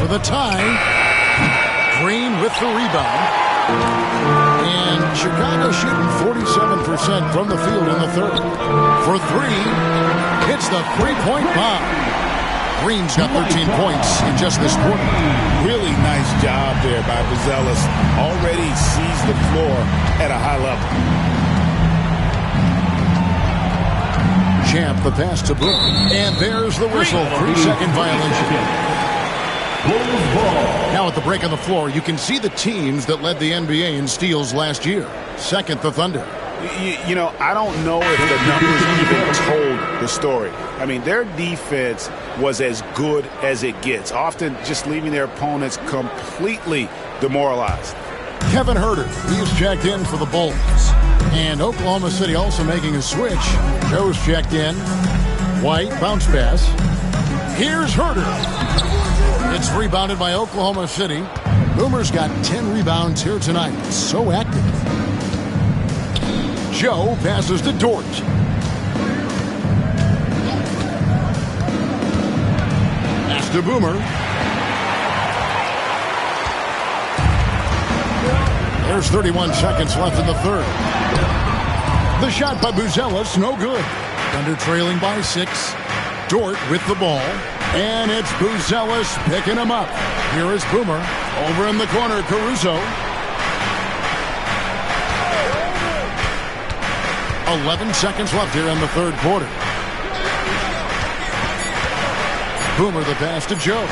For the tie. Green with the rebound. And Chicago shooting 47% from the field in the third. For 3, hits the three-point bomb. Green's got 13 points in just this quarter. Really nice job there by Buzelis. Already sees the floor at a high level. Champ, the pass to Boone. And there's the whistle. 3-second violation. Now at the break on the floor, you can see the teams that led the NBA in steals last year. Second, the Thunder. You know, I don't know if the numbers even told the story. I mean, their defense was as good as it gets, often just leaving their opponents completely demoralized. Kevin Herter, he's checked in for the Bulls. And Oklahoma City also making a switch. Joe's checked in. White, bounce pass. Here's Herter. It's rebounded by Oklahoma City. Boomer's got 10 rebounds here tonight. So active. Joe passes to Dort. Pass to Boomer. There's 31 seconds left in the third. The shot by Buzelis, no good. Thunder trailing by 6. Dort with the ball. And it's Buzelis picking him up. Here is Boomer. Over in the corner, Caruso. 11 seconds left here in the third quarter. Boomer the pass to Joe.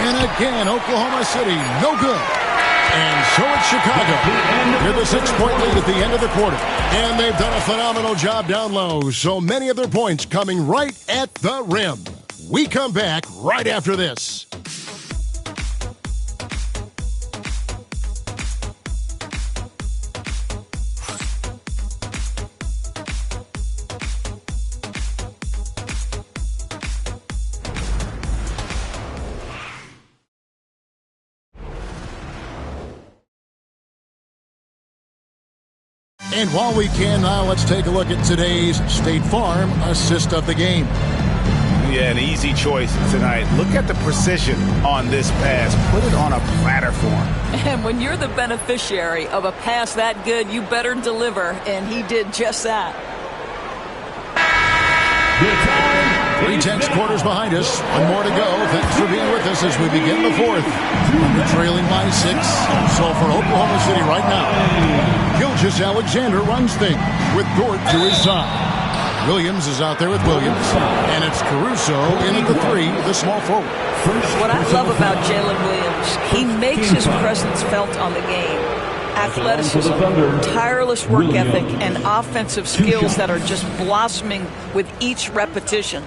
And again, Oklahoma City, no good. And so it's Chicago with a 6-point lead at the end of the quarter. And they've done a phenomenal job down low. So many of their points coming right at the rim. We come back right after this. And while we can now, let's take a look at today's State Farm assist of the game. Yeah, an easy choice tonight. Look at the precision on this pass. Put it on a platter for him. And when you're the beneficiary of a pass that good, you better deliver. And he did just that. 3 tenths quarters behind us. One more to go. Thanks for being with us as we begin the fourth. We're trailing by 6. So for Oklahoma City right now, Gilgeous-Alexander runs things with Dort to his side. Williams is out there with Williams. And it's Caruso in at the 3, the small forward. What I love about Jalen Williams, he makes his presence felt on the game. Athleticism, tireless work ethic, and offensive skills that are just blossoming with each repetition.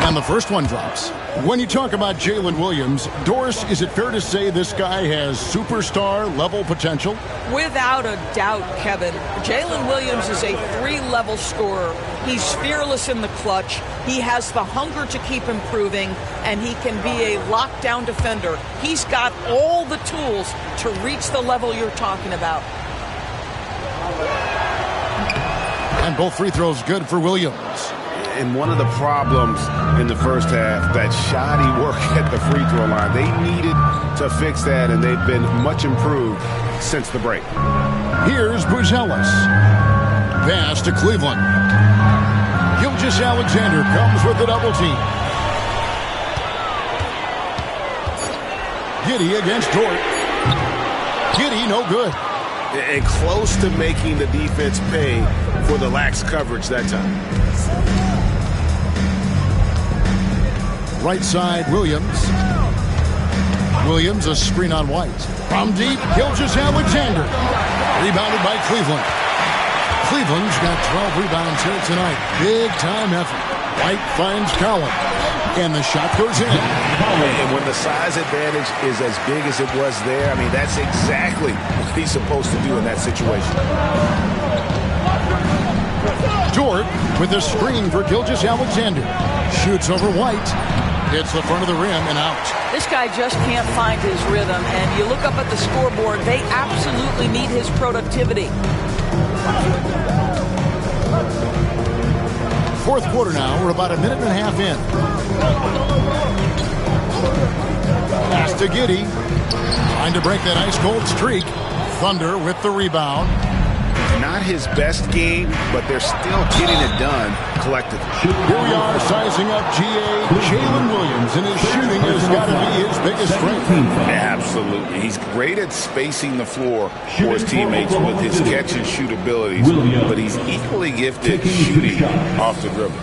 And the first one drops. When you talk about Jalen Williams, Doris, is it fair to say this guy has superstar-level potential? Without a doubt, Kevin. Jalen Williams is a 3-level scorer. He's fearless in the clutch. He has the hunger to keep improving, and he can be a lockdown defender. He's got all the tools to reach the level you're talking about. And both free throws good for Williams. And one of the problems in the first half, that shoddy work at the free throw line. They needed to fix that, and they've been much improved since the break. Here's Buzelis. Pass to Cleveland. Gilgeous-Alexander comes with the double team. Giddey against Dort. Giddey, no good. And close to making the defense pay for the lax coverage that time. Right side, Williams. Williams, a screen on White. From deep, Gilgeous-Alexander. Rebounded by Cleveland. Cleveland's got 12 rebounds here tonight. Big time effort. White finds Collins. And the shot goes in. And when the size advantage is as big as it was there, I mean, that's exactly what he's supposed to do in that situation. Dort with a screen for Gilgeous-Alexander. Shoots over White. Hits the front of the rim and out. This guy just can't find his rhythm. And you look up at the scoreboard, they absolutely need his productivity. Fourth quarter now. We're about a minute and a half in. Pass to Giddey. Trying to break that ice-cold streak. Thunder with the rebound. Not his best game, but they're still getting it done collectively. Here we are sizing up GA Jalen Williams, and his shooting has got to be his biggest strength. Absolutely. He's great at spacing the floor for his teammates with his catch and shoot abilities, but he's equally gifted shooting off the dribble.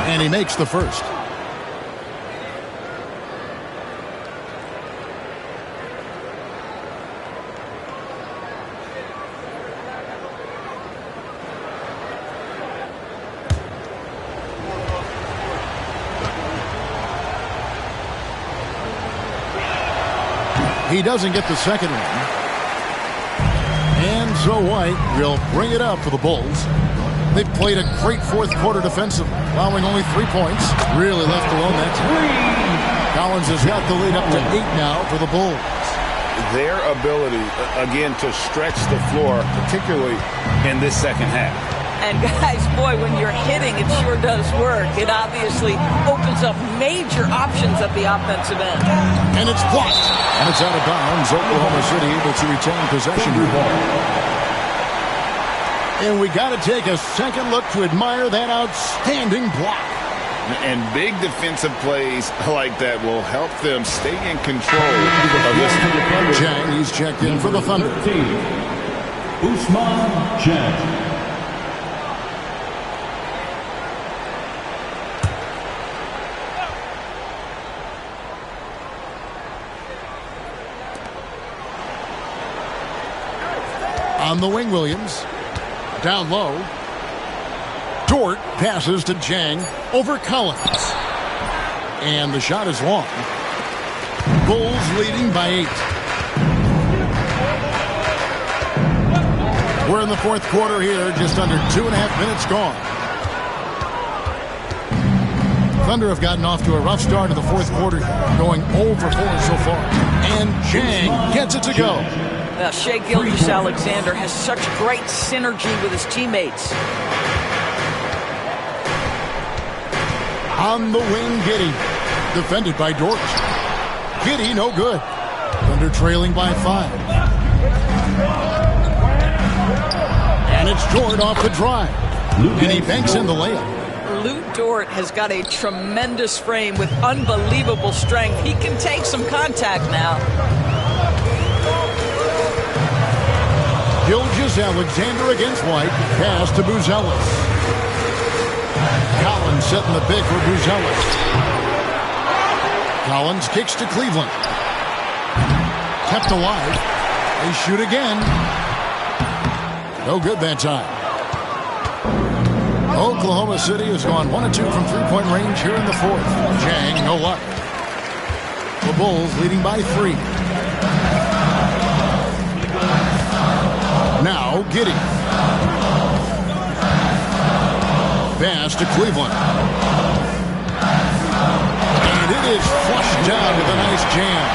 And he makes the first. He doesn't get the second one. And so White will bring it up for the Bulls. They've played a great fourth quarter defensively, allowing only 3 points. Really left alone that time. Collins has got the lead up to 8 now for the Bulls. Their ability, again, to stretch the floor, particularly in this second half. And guys, boy, when you're hitting, it sure does work. It obviously opens up major options at the offensive end. And it's blocked. And it's out of bounds. Oklahoma City able to retain possession of the ball. And we got to take a second look to admire that outstanding block. And big defensive plays like that will help them stay in control of this. Jang, he's checked in for the Thunder. Usman Jang. On the wing, Williams. Down low. Dort passes to Jang over Collins. And the shot is long. Bulls leading by 8. We're in the fourth quarter here, just under 2.5 minutes gone. Thunder have gotten off to a rough start in the fourth quarter, going 0 for 4 so far. And Jang gets it to go. Shai Gilgeous-Alexander has such great synergy with his teammates. On the wing, Giddey. Defended by Dort. Giddey, no good. Thunder trailing by 5. And it's Dort off the drive. And he banks in the layup. Lou Dort has got a tremendous frame with unbelievable strength. He can take some contact now. Gilgeous-Alexander against White. Pass to Buzelis. Collins setting the pick for Buzelis. Collins kicks to Cleveland. Kept alive. They shoot again. No good that time. Oklahoma City has gone 1 of 2 from three-point range here in the fourth. Jang, no luck. The Bulls leading by 3. Now, Giddey. Pass to Cleveland. And it is flushed down with a nice jam.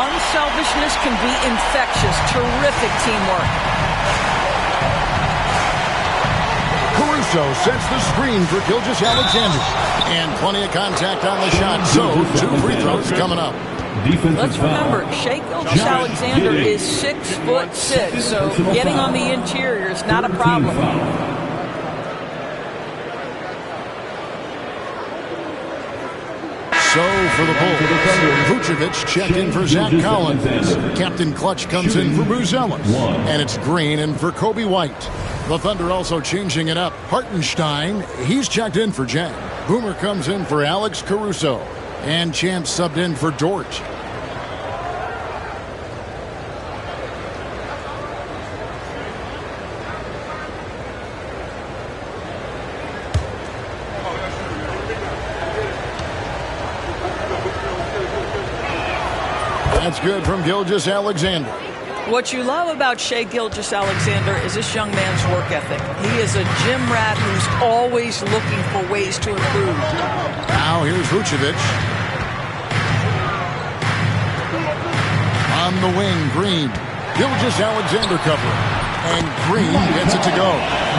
Unselfishness can be infectious. Terrific teamwork. Caruso sets the screen for Gilgeous-Alexander. And plenty of contact on the shot. So, 2 free throws coming up. Let's remember, Shai Gilgeous-Alexander is 6'6", so getting on the interior is not a problem. So for the Bulls, Vucevic checked in for Zach Collins. Captain Clutch comes in for Buzelis. And it's Green in for Kobe White. The Thunder also changing it up. Hartenstein, he's checked in for Jang. Boomer comes in for Alex Caruso. And Champ subbed in for Dort. That's good from Gilgeous-Alexander. What you love about Shai Gilgeous-Alexander is this young man's work ethic. He is a gym rat who's always looking for ways to improve. Now here's Vucevic. On the wing, Green. Gilgeous-Alexander covering. And Green gets it to go.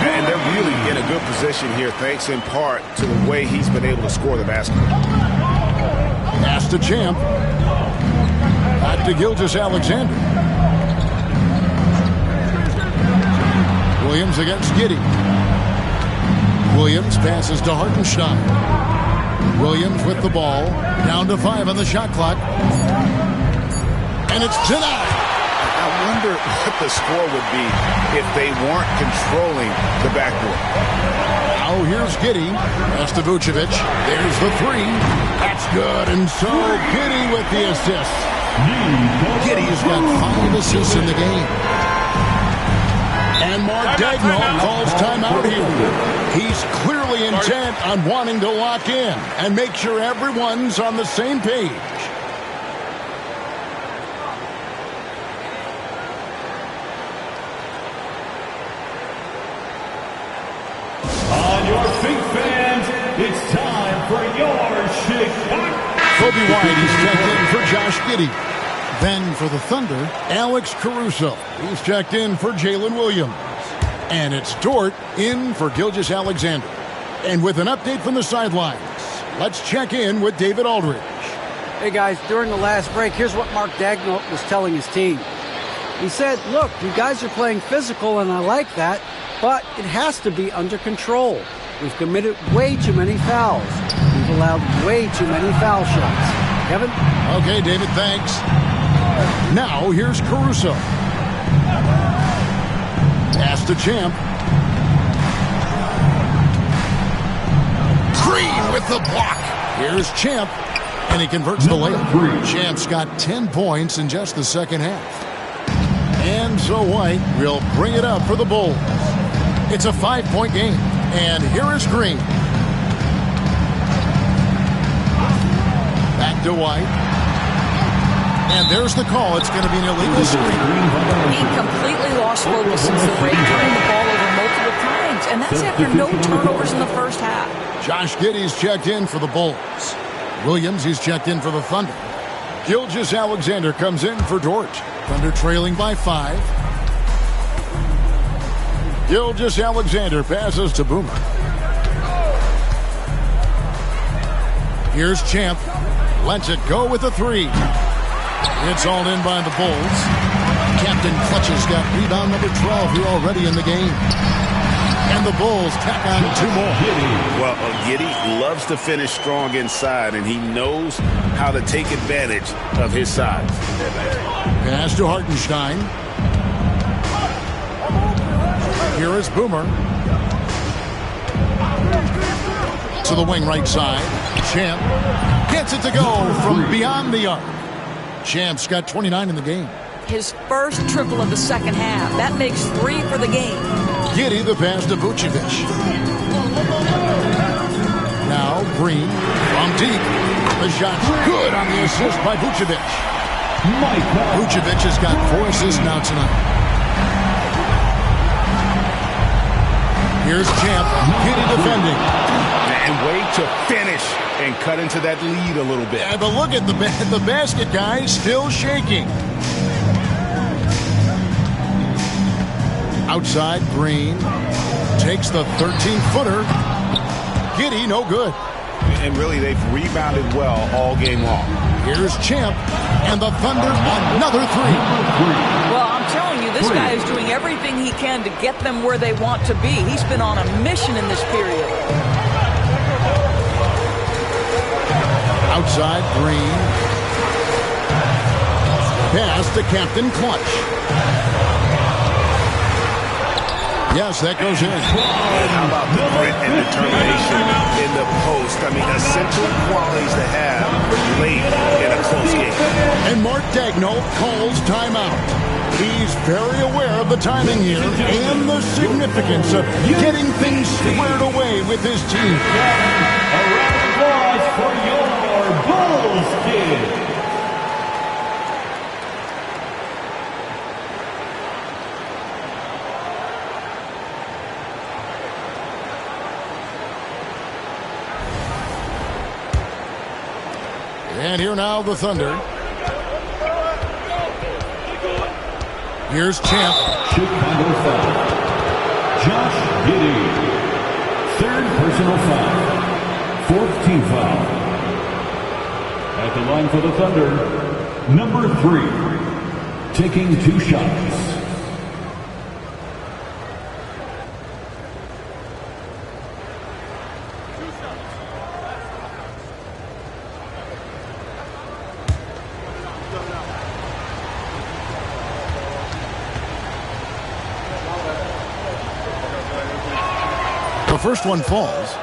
And they're really in a good position here, thanks in part to the way he's been able to score the basketball. Pass to Champ. Back to Gilgeous-Alexander. Williams against Giddey. Williams passes to Hartenstein. Williams with the ball. Down to 5 on the shot clock. And it's denied. I wonder what the score would be if they weren't controlling the backboard. Now here's Giddey. Pass to Vucevic. There's the 3. That's good. And so Giddey with the assist. Giddey's got 5 assists in the game. And Mark Daigneault calls timeout here. He's clearly intent on wanting to lock in and make sure everyone's on the same page. On your feet, fans, it's time for your Chicago. Kobe White is checked in for Josh Giddey. Then for the Thunder, Alex Caruso. He's checked in for Jalen Williams. And it's Dort in for Gilgeous-Alexander. And with an update from the sidelines, let's check in with David Aldridge. Hey guys, during the last break, here's what Mark Daigneault was telling his team. He said, look, you guys are playing physical and I like that, but it has to be under control. We've committed way too many fouls. We've allowed way too many foul shots. Kevin? Okay, David, thanks. Now, here's Caruso. Pass to Champ. Green with the block. Here's Champ, and he converts the layup. Champ's got 10 points in just the second half. And so White will bring it up for the Bulls. It's a 5-point game, and here is Green. Back to White. And there's the call. It's going to be an illegal screen. He completely lost focus since the break, turning the ball over multiple times. And that's after no turnovers in the first half. Josh Giddey's checked in for the Bulls. Williams, he's checked in for the Thunder. Gilgeous-Alexander comes in for Dort. Thunder trailing by 5. Gilgeous-Alexander passes to Boomer. Here's Champ. Lets it go with a 3. It's all in by the Bulls. Captain Clutch's got rebound number 12 here already in the game. And the Bulls tack on 2 more. Well, Giddey loves to finish strong inside, and he knows how to take advantage of his size. Pass to Hartenstein. Here is Boomer. To the wing right side. Champ gets it to go from beyond the arc. Champ's got 29 in the game. His first triple of the second half. That makes 3 for the game. Giddey the pass to Vucevic. Now Green from deep. The shot's good on the assist by Vucevic. Vucevic has got 4 assists now tonight. Here's Champ. Giddey defending. And wait to finish and cut into that lead a little bit. Yeah, but look at the basket, guys, still shaking. Outside, Green takes the 13-footer. Giddey, no good. And really, they've rebounded well all game long. Here's Champ, and the Thunder another 3. Well, I'm telling you, this guy is doing everything he can to get them where they want to be. He's been on a mission in this period. Outside, Green. Pass to Captain Clutch. Yes, that goes in. How about the grit and determination in the post? I mean, essential qualities to have late in a close game. And Mark Daigneault calls timeout. He's very aware of the timing here and the significance of getting things squared away with his team. A round of applause for your Bulls kid. And here now the Thunder. Here's Champ. Chicago foul. Josh Giddey. Third personal foul. Fourth team foul. At the line for the Thunder, number 3. Taking 2 shots. The first one falls.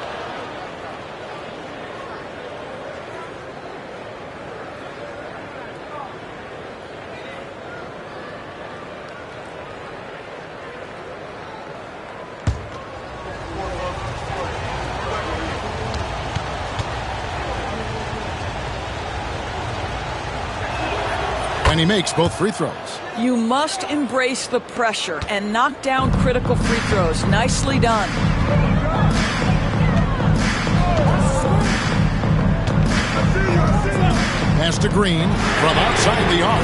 And he makes both free throws. You must embrace the pressure and knock down critical free throws. Nicely done. Pass to Green from outside the arc.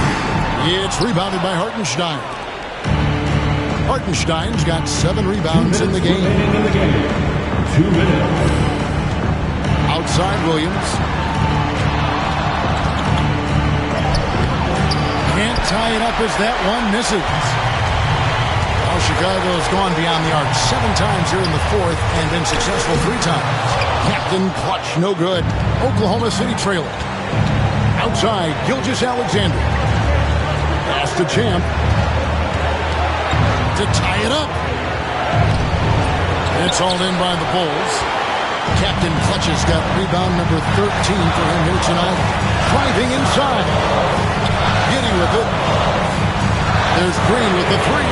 It's rebounded by Hartenstein. Hartenstein's got 7 rebounds in the game. 2 minutes. Outside Williams. Can't tie it up as that one misses. Well, Chicago's gone beyond the arc 7 times here in the fourth and been successful 3 times. Captain Clutch, no good. Oklahoma City trailing. Outside, Gilgeous-Alexander. Pass to Champ. To tie it up. It's hauled in by the Bulls. Captain Clutch has got rebound number 13 for him here tonight. Driving inside. Giddy with it. There's Green with the 3.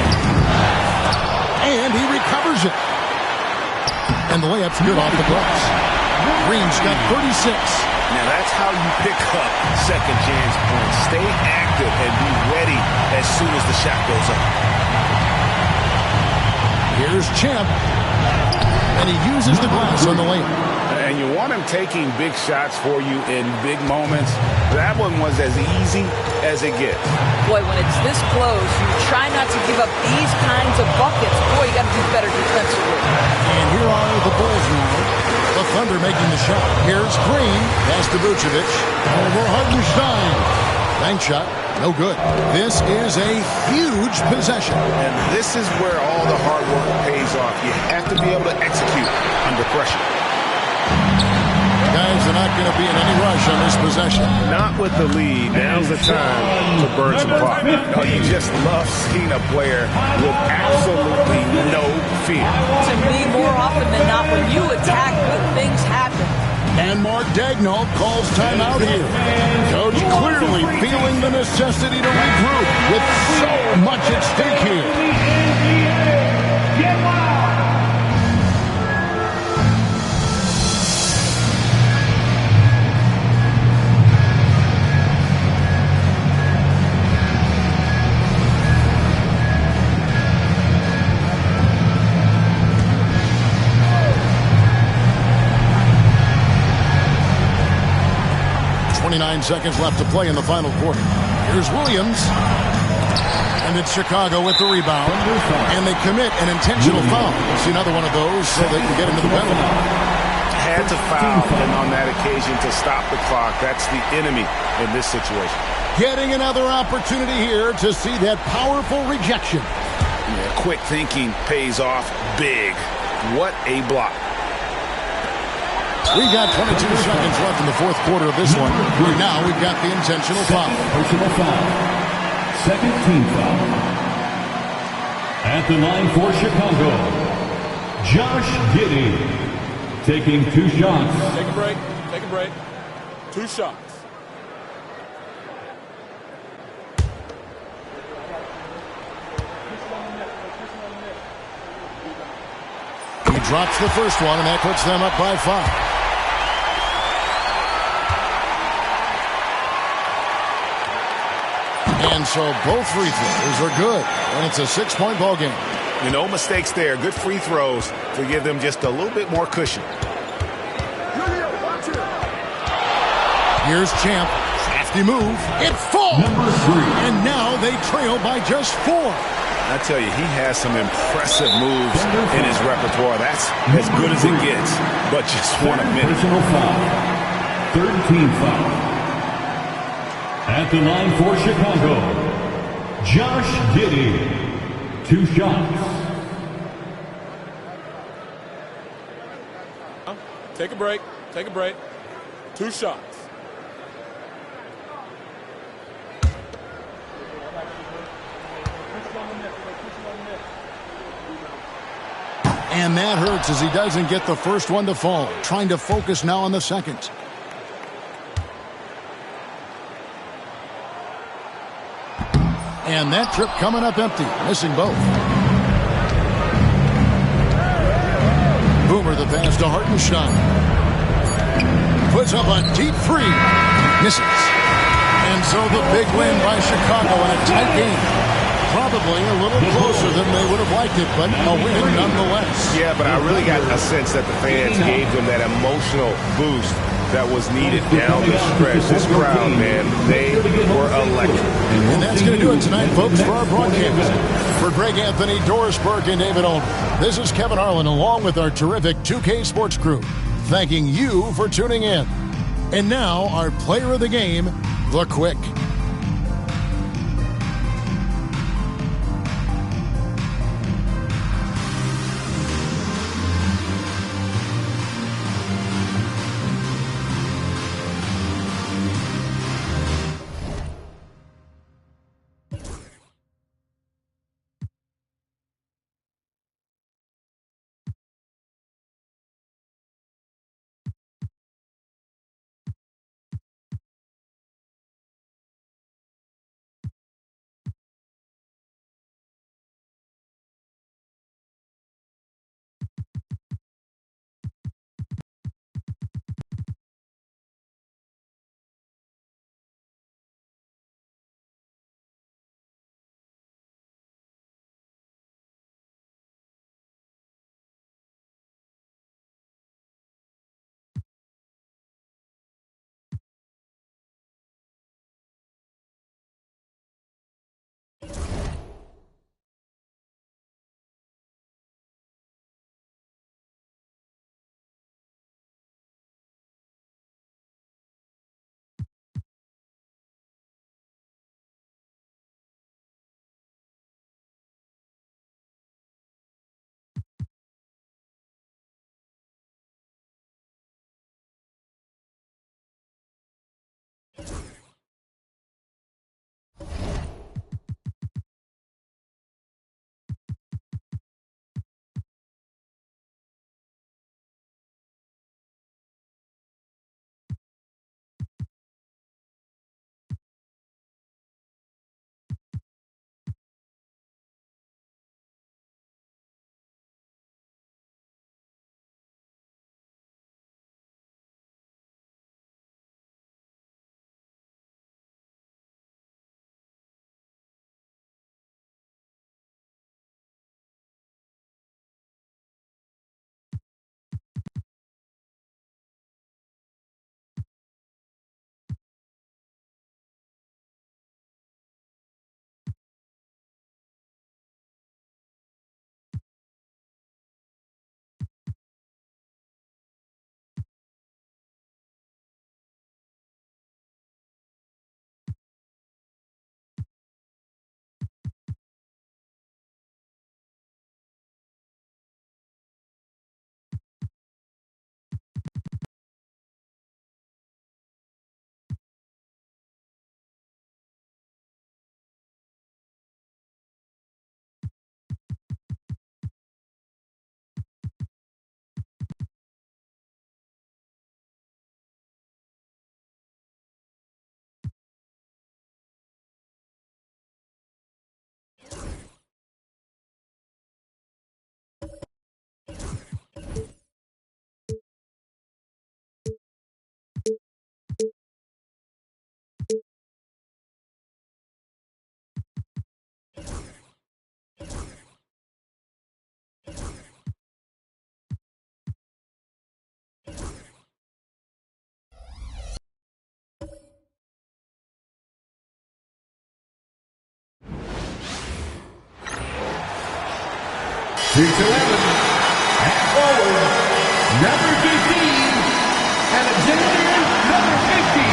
And he recovers it. And the layup's good off the glass. Green's got 36. Now that's how you pick up second chance points. Stay active and be ready as soon as the shot goes up. Here's Champ. And he uses the glass on the layup. And you want him taking big shots for you in big moments. That one was as easy as it gets. Boy, when it's this close, you try not to give up these kinds of buckets. Boy, you got to do better defensively. And here are the Bulls now. The Thunder making the shot. Here's Green. Pass to Vucevic. Over Hartenstein. Bank shot. No good. This is a huge possession. And this is where all the hard work pays off. You have to be able to execute under pressure. Guys are not going to be in any rush on this possession. Not with the lead. Now's the time to burn some clock. No, you just love seeing a player with absolutely no fear. To me, more often than not, when you attack, good things happen. And Mark Daigneault calls timeout here. Coach clearly feeling the necessity to regroup with so much at stake here. Get wild! 29 seconds left to play in the final quarter. Here's Williams. And it's Chicago with the rebound. And they commit an intentional foul. See another one of those so they can get into the penalty. Had to foul, and on that occasion to stop the clock. That's the enemy in this situation. Getting another opportunity here to see that powerful rejection. Yeah, quick thinking pays off big. What a block. We've got 22 seconds left in the fourth quarter of this one. Right now, we've got the intentional foul. Personal foul. Second team foul. At the line for Chicago, Josh Giddey. Taking 2 shots. Take a break. Take a break. 2 shots. He drops the first one, and that puts them up by 5. And so both free throws are good. And it's a 6-point ball game. No mistakes there. Good free throws to give them just a little bit more cushion. Here's Champ. Crafty move. It falls. And now they trail by just 4. I tell you, he has some impressive moves in his repertoire. That's as good as it gets, but just 1 a minute. Personal foul. 13 foul. At the line for Chicago, Josh Giddey. 2 shots. Take a break. Take a break. 2 shots. And that hurts as he doesn't get the first one to fall. Trying to focus now on the second. And that trip coming up empty. Missing both. Boomer the pass to Hartenstein. Puts up a deep 3. Misses. And so the big win by Chicago in a tight game. Probably a little closer than they would have liked it, but a win nonetheless. Yeah, but I really got a sense that the fans gave them that emotional boost that was needed down the stretch. This crowd, man, they were electric. And that's going to do it tonight, folks, for our broadcast. For Greg Anthony, Doris Burke, and David Olden, this is Kevin Harlan along with our terrific 2K Sports crew, thanking you for tuning in. And now, our player of the game, The Quick. 6'11", at forward, number 15, Alexander, number 50.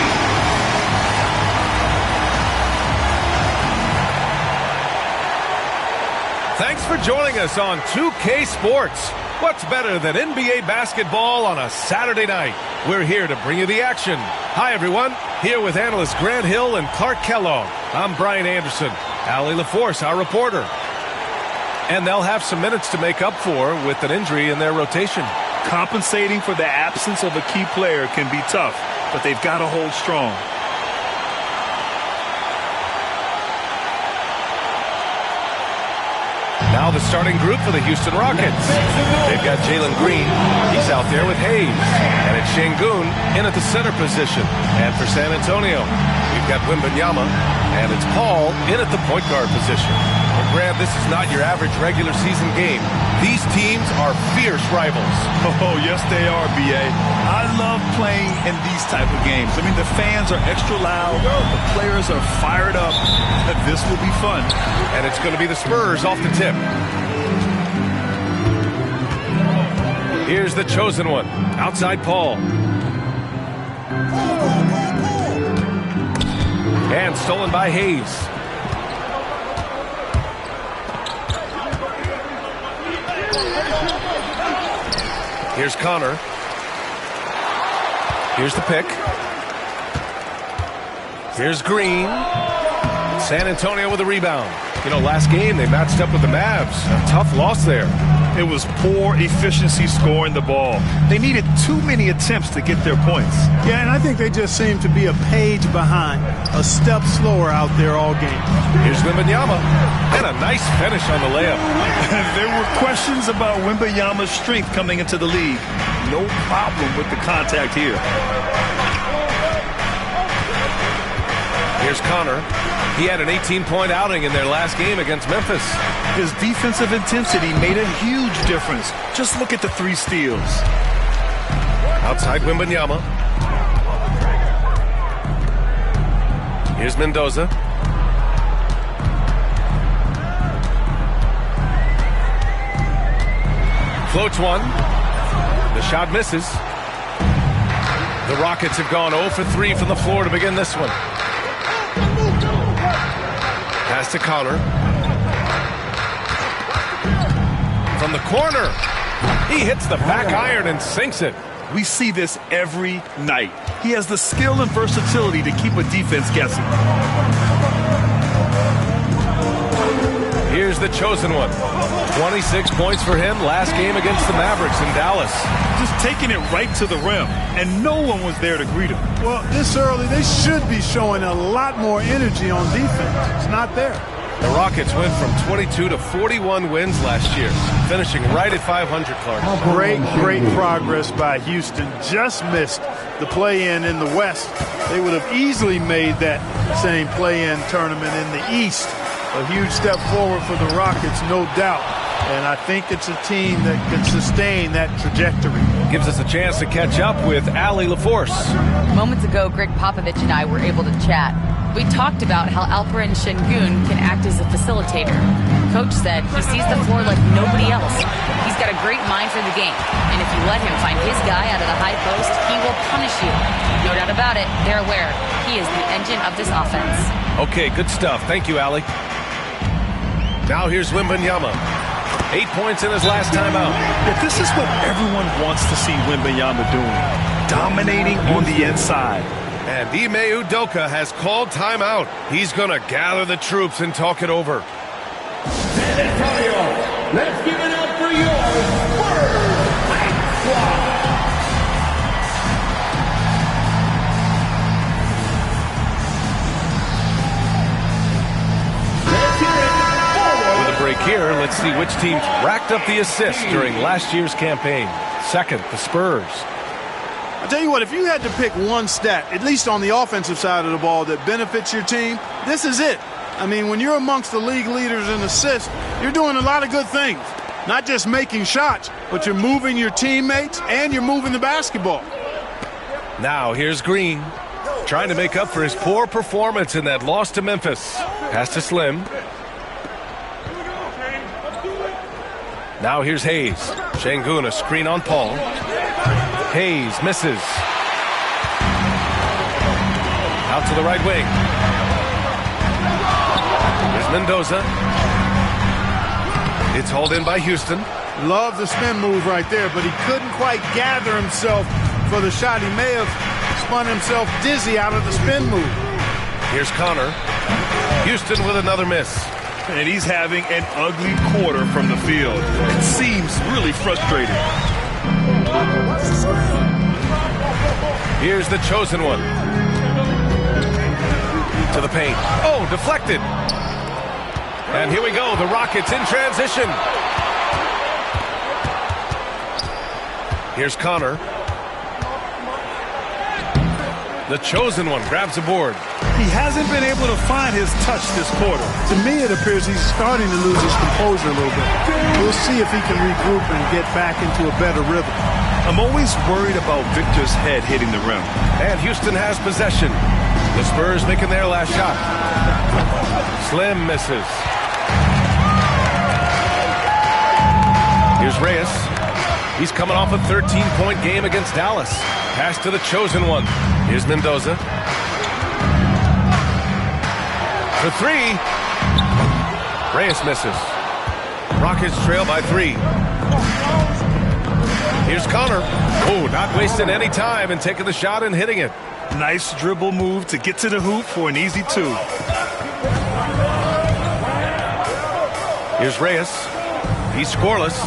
Thanks for joining us on 2K Sports. What's better than NBA basketball on a Saturday night? We're here to bring you the action. Hi, everyone. Here with analysts Grant Hill and Clark Kellogg. I'm Brian Anderson. Allie LaForce, our reporter. And they'll have some minutes to make up for with an injury in their rotation. Compensating for the absence of a key player can be tough, but they've got to hold strong. Now the starting group for the Houston Rockets. They've got Jalen Green. He's out there with Hayes. And it's Şengün in at the center position. And for San Antonio, we've got Wembanyama. And it's Paul in at the point guard position. And Grant, this is not your average regular season game. These teams are fierce rivals. Oh, yes, they are, B.A. I love playing in these type of games. I mean, the fans are extra loud. The players are fired up. This will be fun. And it's going to be the Spurs off the tip. Here's the chosen one. Outside Paul. And stolen by Hayes. Here's Connor. Here's the pick. Here's Green. San Antonio with a rebound. You know, last game they matched up with the Mavs. A tough loss there. It was poor efficiency scoring the ball. They needed too many attempts to get their points. Yeah, and I think they just seem to be a page behind, a step slower out there all game. Here's Wembanyama. And a nice finish on the layup. There were questions about Wembanyama's strength coming into the league. No problem with the contact here. Here's Connor. He had an 18-point outing in their last game against Memphis. His defensive intensity made a huge difference. Just look at the 3 steals. Outside Wembanyama. Here's Mendoza. Floats one. The shot misses. The Rockets have gone 0 for 3 from the floor to begin this one. Pass to Connor. From the corner. He hits the back iron and sinks it. We see this every night. He has the skill and versatility to keep a defense guessing. Here's the chosen one. 26 points for him last game against the Mavericks in Dallas. Just taking it right to the rim, and no one was there to greet him. Well, this early, they should be showing a lot more energy on defense. It's not there. The Rockets went from 22 to 41 wins last year, finishing right at 500, Clark. Great progress by Houston. Just missed the play-in the West. They would have easily made that same play-in tournament in the East. A huge step forward for the Rockets, no doubt. And I think it's a team that can sustain that trajectory. Gives us a chance to catch up with Allie LaForce. Moments ago, Greg Popovich and I were able to chat. We talked about how Alperen Şengün can act as a facilitator. Coach said he sees the floor like nobody else. He's got a great mind for the game. And if you let him find his guy out of the high post, he will punish you. No doubt about it, they're aware. He is the engine of this offense. Okay, good stuff. Thank you, Allie. Now here's Wembanyama. 8 points in his last time out. But this is what everyone wants to see Wembanyama doing. Dominating on the inside. And Ime Udoka has called timeout. He's going to gather the troops and talk it over. San Antonio, let's give it up for your Spurs squad. Break here. Let's see which teams racked up the assists during last year's campaign. Second, the Spurs. I'll tell you what, if you had to pick one stat, at least on the offensive side of the ball, that benefits your team, this is it. I mean, when you're amongst the league leaders in assists, you're doing a lot of good things. Not just making shots, but you're moving your teammates and you're moving the basketball. Now here's Green, trying to make up for his poor performance in that loss to Memphis. Pass to Slim. Now here's Hayes. Şengün, a screen on Paul. Hayes misses. Out to the right wing. Here's Mendoza. It's hauled in by Houston. Love the spin move right there, but he couldn't quite gather himself for the shot. He may have spun himself dizzy out of the spin move. Here's Connor. Houston with another miss. And he's having an ugly quarter from the field. It seems really frustrating. Here's the chosen one. To the paint. Oh, deflected. And here we go. The Rockets in transition. Here's Connor. The chosen one grabs a board. He hasn't been able to find his touch this quarter. To me, it appears he's starting to lose his composure a little bit. We'll see if he can regroup and get back into a better rhythm. I'm always worried about Victor's head hitting the rim. And Houston has possession. The Spurs making their last shot. Slim misses. Here's Reyes. He's coming off a 13-point game against Dallas. Pass to the chosen one. Here's Mendoza. For three. Reyes misses. Rockets trail by 3. Here's Connor. Oh, not wasting any time and taking the shot and hitting it. Nice dribble move to get to the hoop for an easy 2. Here's Reyes. He's scoreless.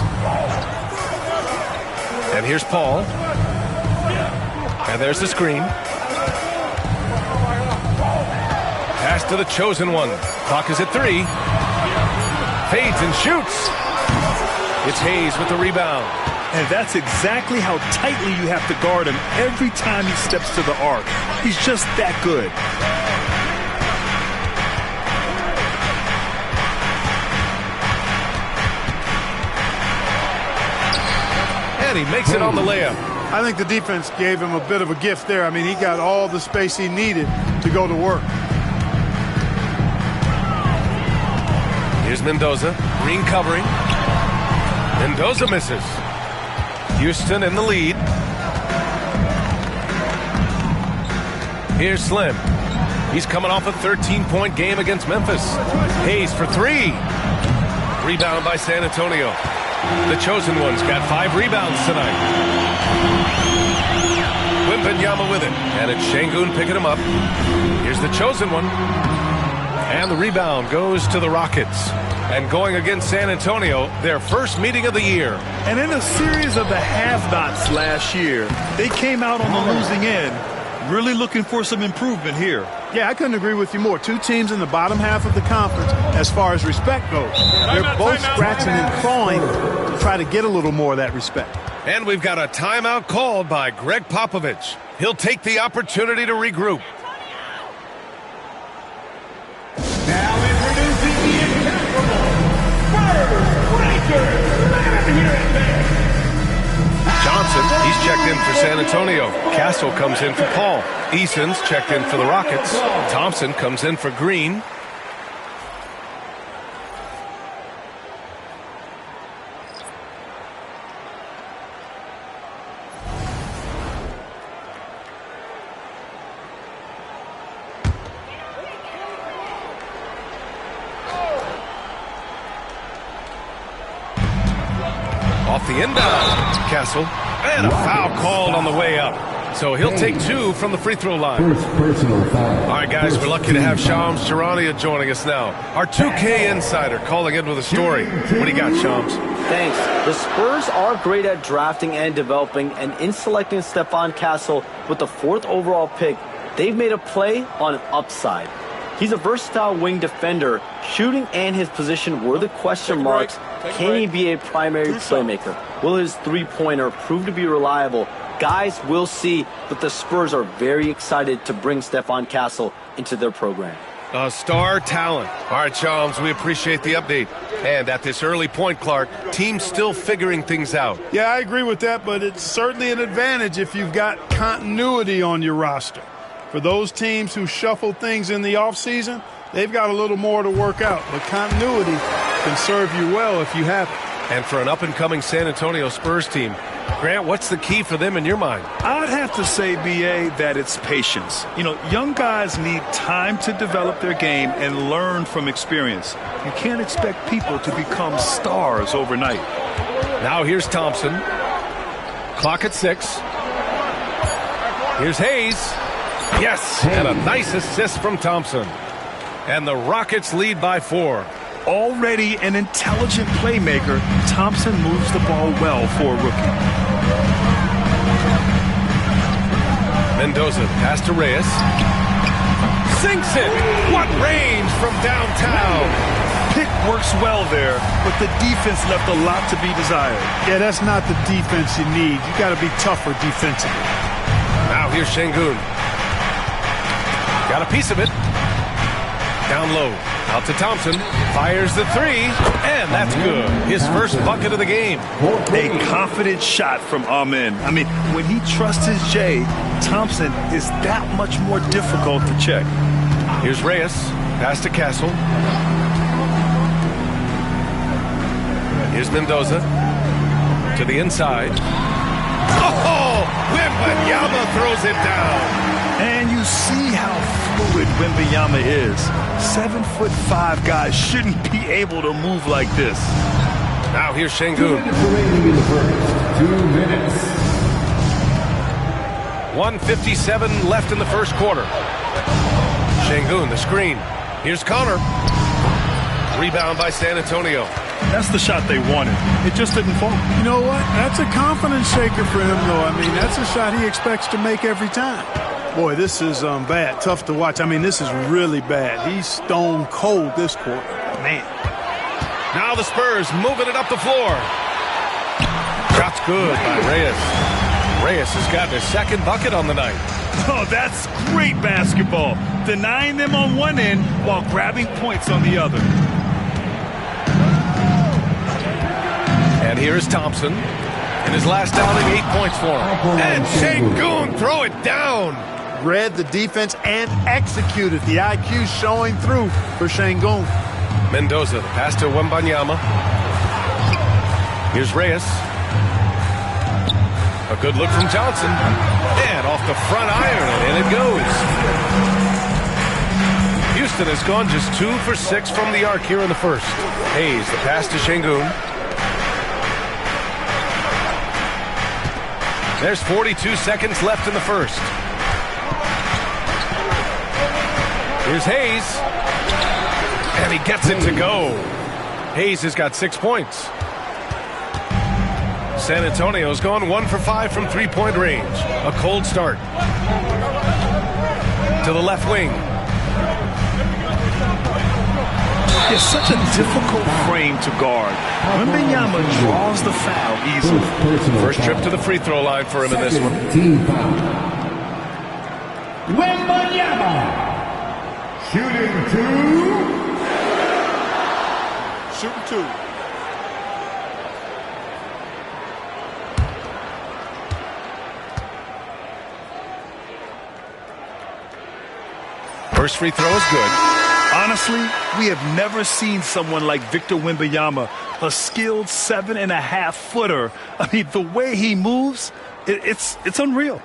And here's Paul. And there's the screen. Pass to the chosen one. Clock is at 3. Fades and shoots. It's Hayes with the rebound. And that's exactly how tightly you have to guard him every time he steps to the arc. He's just that good. And he makes it on the layup. I think the defense gave him a bit of a gift there. I mean, he got all the space he needed to go to work. Here's Mendoza. Green covering. Mendoza misses. Houston in the lead. Here's Slim. He's coming off a 13-point game against Memphis. Hayes for 3. Rebound by San Antonio. The chosen one's got 5 rebounds tonight. Wembanyama with it. And it's Şengün picking him up. Here's the chosen one. And the rebound goes to the Rockets. And going against San Antonio, their first meeting of the year. And in a series of the have-nots last year, they came out on the losing end, really looking for some improvement here. Yeah, I couldn't agree with you more. 2 teams in the bottom half of the conference as far as respect goes. They're both scratching and clawing to try to get a little more of that respect. And we've got a timeout called by Greg Popovich. He'll take the opportunity to regroup. Now introducing the incomparable Spurs Breakers. Johnson, he's checked in for San Antonio. Castle comes in for Paul. Eason's checked in for the Rockets. Thompson comes in for Green. Off the inbound. Castle. And a foul called on the way up. So he'll take 2 from the free throw line. First personal foul. All right, guys, we're lucky to have Shams Charania joining us now. Our 2K insider calling in with a story. What do you got, Shams? Thanks. The Spurs are great at drafting and developing, and in selecting Stephon Castle with the 4th overall pick, they've made a play on upside. He's a versatile wing defender. Shooting and his position were the question marks. Can he be a primary playmaker? Will his three-pointer prove to be reliable? Guys, we'll see, but the Spurs are very excited to bring Stephon Castle into their program. A star talent. All right, Shams, we appreciate the update. And at this early point, Clark, team's still figuring things out. Yeah, I agree with that, but it's certainly an advantage if you've got continuity on your roster. For those teams who shuffle things in the offseason, they've got a little more to work out. But continuity can serve you well if you have it. And for an up-and-coming San Antonio Spurs team, Grant, what's the key for them in your mind? I'd have to say, B.A., that it's patience. You know, young guys need time to develop their game and learn from experience. You can't expect people to become stars overnight. Now here's Thompson. Clock at 6. Here's Hayes. Yes, and a nice assist from Thompson. And the Rockets lead by 4. Already an intelligent playmaker, Thompson moves the ball well for a rookie. Mendoza, pass to Reyes. Sinks it! What range from downtown! Pick works well there, but the defense left a lot to be desired. Yeah, that's not the defense you need. You got to be tougher defensively. Now here's Şengün. Got a piece of it. Down low. Out to Thompson. Fires the 3. And that's good. His first bucket of the game. A confident shot from Amen. I mean, when he trusts his J, Thompson is that much more difficult to check. Here's Reyes. Pass to Castle. Here's Mendoza. To the inside. Oh! Wembanyama throws it down. And you see how fluid Wembanyama is. 7'5" guys shouldn't be able to move like this. Now here's Şengün. 2 minutes remaining in the first. 2 minutes. 1:57 left in the first quarter. Şengün, the screen. Here's Connor. Rebound by San Antonio. That's the shot they wanted. It just didn't fall. You know what? That's a confidence shaker for him, though. I mean, that's a shot he expects to make every time. Boy, this is bad. Tough to watch. I mean, this is really bad. He's stone cold this quarter. Man. Now the Spurs moving it up the floor. Shot's good by Reyes. Reyes has gotten his second bucket on the night. Oh, that's great basketball. Denying them on one end while grabbing points on the other. And here's Thompson. In his last outing, 8 points for him. And Şengün throw it down. Read the defense and executed. The IQ showing through for Şengün. Mendoza, the pass to Wembanyama. Here's Reyes. A good look from Johnson. And off the front iron, and in it goes. Houston has gone just 2 for 6 from the arc here in the first. Hayes, the pass to Şengün. There's 42 seconds left in the first. Here's Hayes. And he gets it to go. Hayes has got 6 points. San Antonio's gone 1 for 5 from three-point range. A cold start. To the left wing. It's such a difficult frame to guard. Wembanyama draws the foul easily. First trip to the free throw line for him in this one. Wembanyama. Shooting 2. Shooting 2. First free throw is good. Honestly, we have never seen someone like Victor Wembanyama, a skilled 7.5-footer. I mean, the way he moves, it's unreal.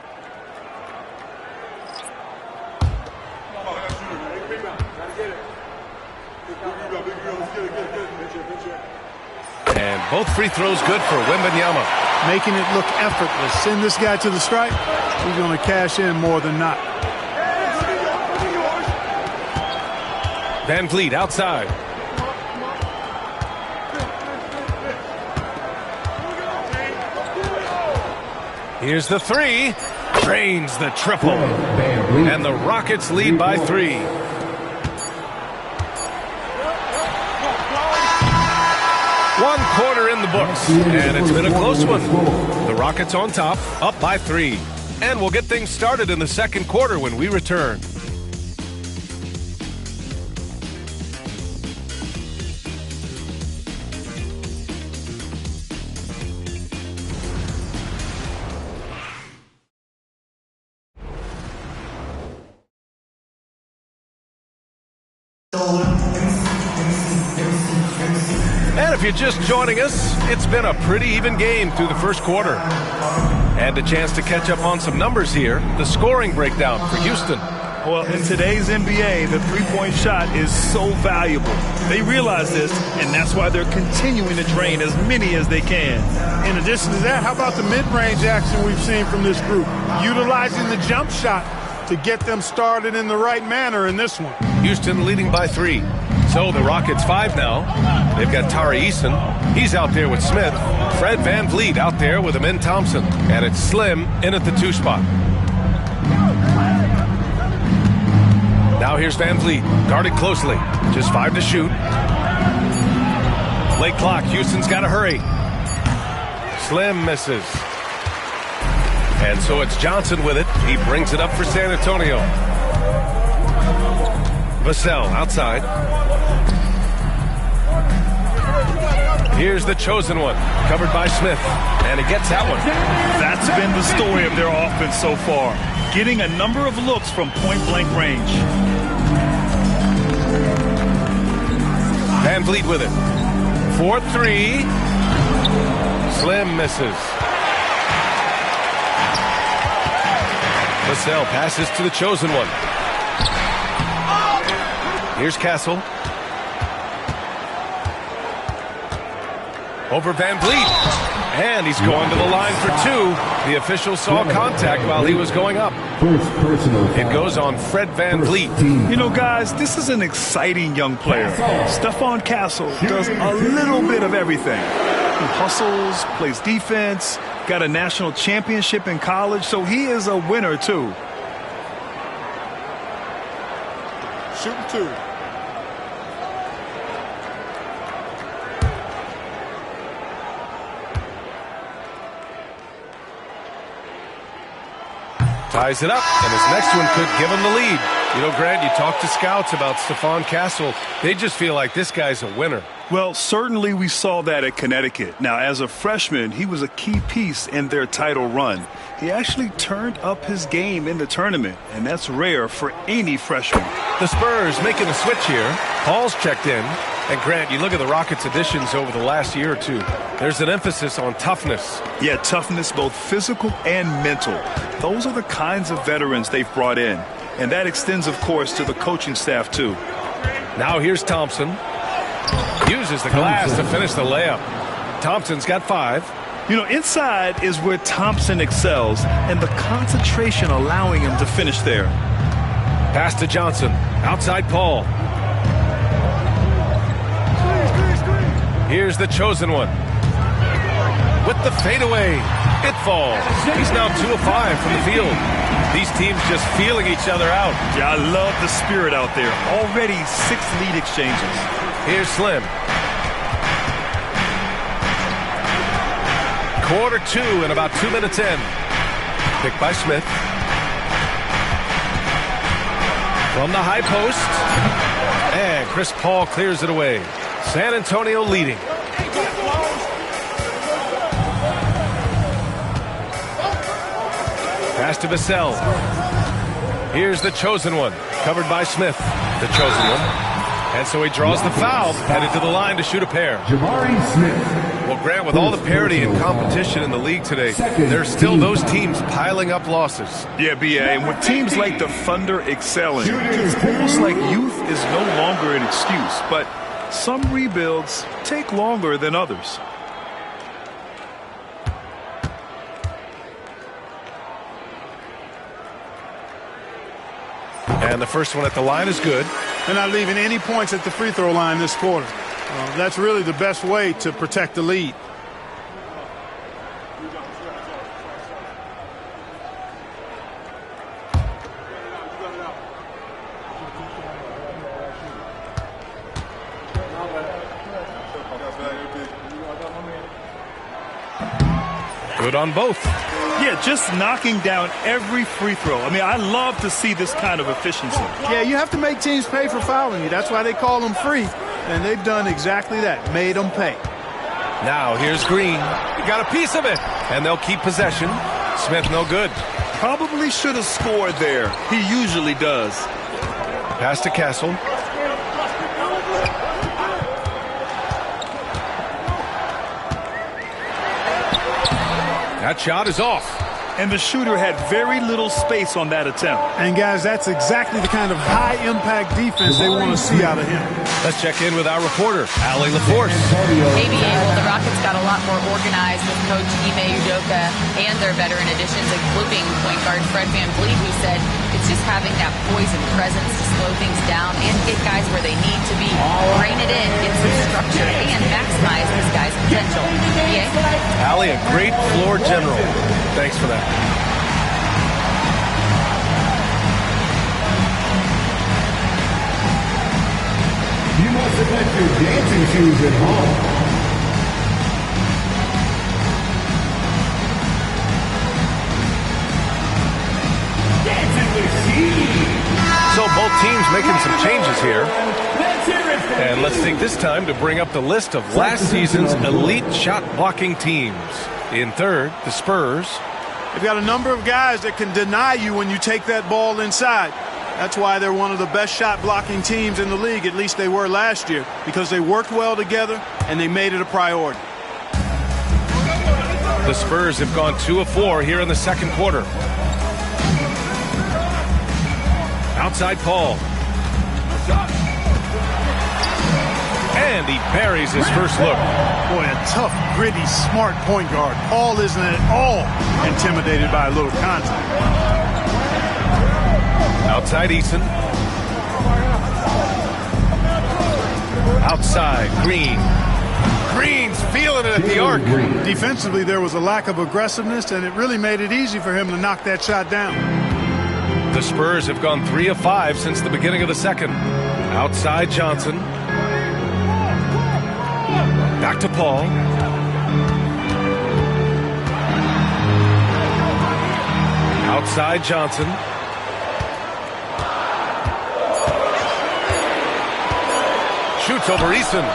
And both free throws good for Wembanyama. Making it look effortless. Send this guy to the stripe. He's going to cash in more than not. Van Vliet outside. Here's the 3. Drains the triple. And the Rockets lead by 3. One quarter in the books, and it's been a close one. The Rockets on top, up by 3. And we'll get things started in the second quarter when we return. And if you're just joining us, it's been a pretty even game through the first quarter. And a chance to catch up on some numbers here. The scoring breakdown for Houston. Well, in today's NBA, the three-point shot is so valuable. They realize this, and that's why they're continuing to drain as many as they can. In addition to that, how about the mid-range action we've seen from this group? Utilizing the jump shot to get them started in the right manner in this one. Houston leading by 3. So the Rockets 5 now. They've got Tari Eason. He's out there with Smith. Fred VanVleet out there with Amin Thompson. And it's Slim in at the 2 spot. Now here's VanVleet, guarded closely. Just 5 to shoot. Late clock, Houston's got to hurry. Slim misses. And so it's Johnson with it. He brings it up for San Antonio. Vassell outside. Here's the chosen one, covered by Smith. And he gets that one. That's been the story of their offense so far. Getting a number of looks from point-blank range. VanVleet with it. 4-3. Slim misses. Vassell passes to the chosen one. Here's Castle. Over VanVleet. And he's going to the line for 2. The official saw contact while he was going up. First personal foul. It goes on Fred VanVleet. You know, guys, this is an exciting young player. Stephon Castle does a little bit of everything. He hustles, plays defense, got a national championship in college, so he is a winner, too. Shooting 2. Ties it up, and his next one could give him the lead. You know, Grant, you talk to scouts about Stephon Castle. They just feel like this guy's a winner. Well, certainly we saw that at Connecticut. Now, as a freshman, he was a key piece in their title run. He actually turned up his game in the tournament, and that's rare for any freshman. The Spurs making a switch here. Paul's checked in. And Grant, you look at the Rockets' additions over the last year or two. There's an emphasis on toughness. Yeah, toughness, both physical and mental. Those are the kinds of veterans they've brought in. And that extends, of course, to the coaching staff, too. Now here's Thompson. Uses the glass to finish the layup. Thompson's got 5. You know, inside is where Thompson excels, and the concentration allowing him to finish there. Pass to Johnson. Outside Paul. Here's the chosen one. With the fadeaway. It falls. He's now 2 of 5 from the field. These teams just feeling each other out. Yeah, I love the spirit out there. Already 6 lead exchanges. Here's Slim. Quarter 2 and about 2 minutes in. Picked by Smith. From the high post. And Chris Paul clears it away. San Antonio leading. Pass to Vassell. Here's the chosen one. Covered by Smith. The chosen one. And so he draws the foul. Headed to the line to shoot a pair. Jabari Smith. Well, Grant, with all the parity and competition in the league today, there's still those teams piling up losses. Yeah, B.A., and with teams like the Thunder excelling, it's almost like youth is no longer an excuse, but some rebuilds take longer than others. And the first one at the line is good. They're not leaving any points at the free throw line this quarter. That's really the best way to protect the lead. Good on both. Yeah, just knocking down every free throw. I mean, I love to see this kind of efficiency. Yeah, you have to make teams pay for fouling you. That's why they call them free. And they've done exactly that, made them pay. Now here's Green. He got a piece of it. And they'll keep possession. Smith no good. Probably should have scored there. He usually does. Pass to Castle. That shot is off. And the shooter had very little space on that attempt. And, guys, that's exactly the kind of high-impact defense they want to see out of him. Let's check in with our reporter, Allie LaForce. Maybe, well, the Rockets got a lot more organized with Coach Ime Udoka and their veteran additions, including point guard Fred VanVleet, who said it's just having that poise and presence to slow things down and get guys where they need to be, rein it in, get some structure, and maximize this guy's potential. Allie, a great floor general. Thanks for that. You must have left your dancing shoes at home. Dancing with Steve. So both teams making some changes here. And let's take this time to bring up the list of last season's elite shot blocking teams. In third, the Spurs. They've got a number of guys that can deny you when you take that ball inside. That's why they're one of the best shot blocking teams in the league, at least they were last year, because they worked well together and they made it a priority. The Spurs have gone 2 of 4 here in the second quarter. Outside Paul. And he buries his first look. Boy, a tough, gritty, smart point guard. Paul isn't at all intimidated by a little contact. Outside Eason. Outside Green. Green's feeling it at the arc. Defensively, there was a lack of aggressiveness, and it really made it easy for him to knock that shot down. The Spurs have gone 3 of 5 since the beginning of the second. Outside Johnson. Back to Paul. Outside Johnson. Shoots over Eason.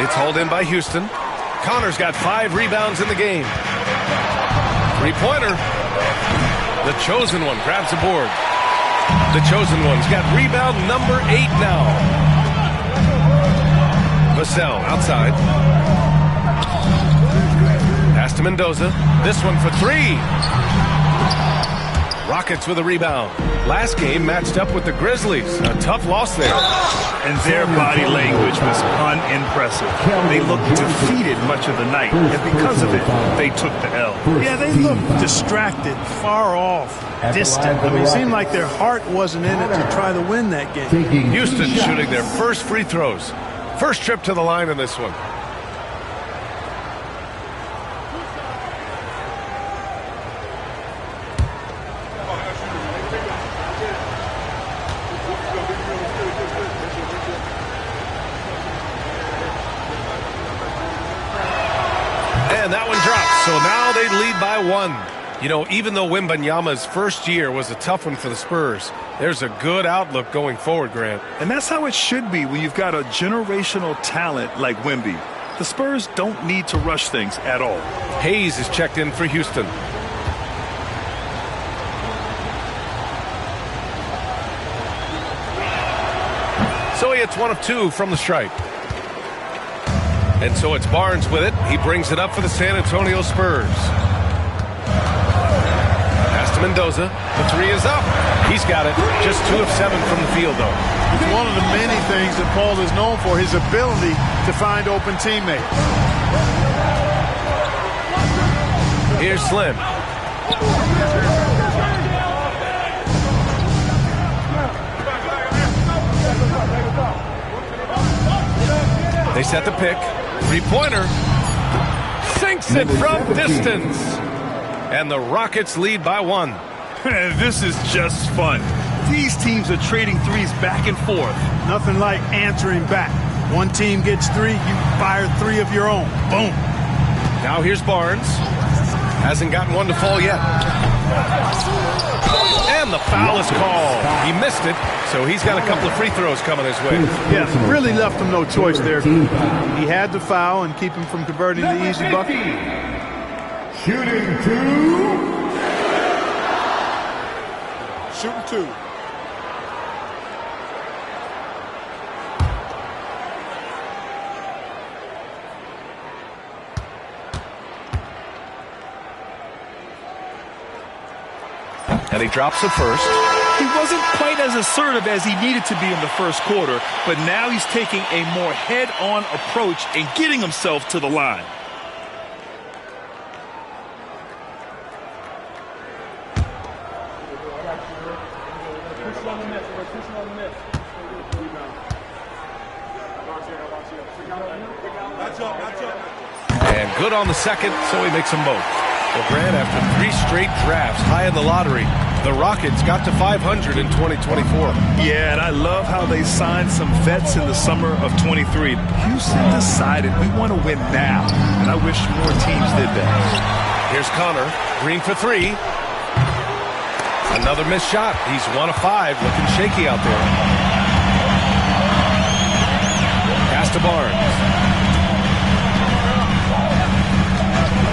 It's hauled in by Houston. Connor's got 5 rebounds in the game. Three-pointer. The chosen one grabs the board. The chosen one's got rebound number 8 now. Vassell outside. Pass to Mendoza. This one for 3. Rockets with a rebound. Last game matched up with the Grizzlies. A tough loss there. And their body language was unimpressive. They looked defeated much of the night, and because of it, they took the L. Yeah, they looked distracted, far off, distant. I mean, it seemed like their heart wasn't in it to try to win that game. Houston shooting their first free throws. First trip to the line in this one. And that one drops. So now they lead by 1. You know, even though Wembanyama's first year was a tough one for the Spurs, there's a good outlook going forward, Grant. And that's how it should be when you've got a generational talent like Wemby. The Spurs don't need to rush things at all. Hayes is checked in for Houston. So he hits 1 of 2 from the stripe. And so it's Barnes with it. He brings it up for the San Antonio Spurs. Pass to Mendoza. The 3 is up. He's got it. Just 2 of 7 from the field, though. It's one of the many things that Paul is known for, his ability to find open teammates. Here's Slim. They set the pick. Three-pointer. Sinks it from distance. And the Rockets lead by 1. This is just fun. These teams are trading threes back and forth. Nothing like answering back. One team gets 3, you fire 3 of your own. Boom. Now here's Barnes. Hasn't gotten one to fall yet. And the foul is called. He missed it, so he's got a couple of free throws coming his way. Yeah, really left him no choice there. He had to foul and keep him from converting the easy bucket. Shooting 2. Shooting 2. And he drops it first. He wasn't quite as assertive as he needed to be in the first quarter, but now he's taking a more head-on approach and getting himself to the line. And good on the second, so he makes them both. Well, Grant, after 3 straight drafts high in the lottery, the Rockets got to 500 in 2024. Yeah, and I love how they signed some vets in the summer of 23. Houston decided we want to win now, and I wish more teams did that. Here's Connor. Green for 3. Another missed shot. He's 1 of 5, looking shaky out there. Pass to Barnes.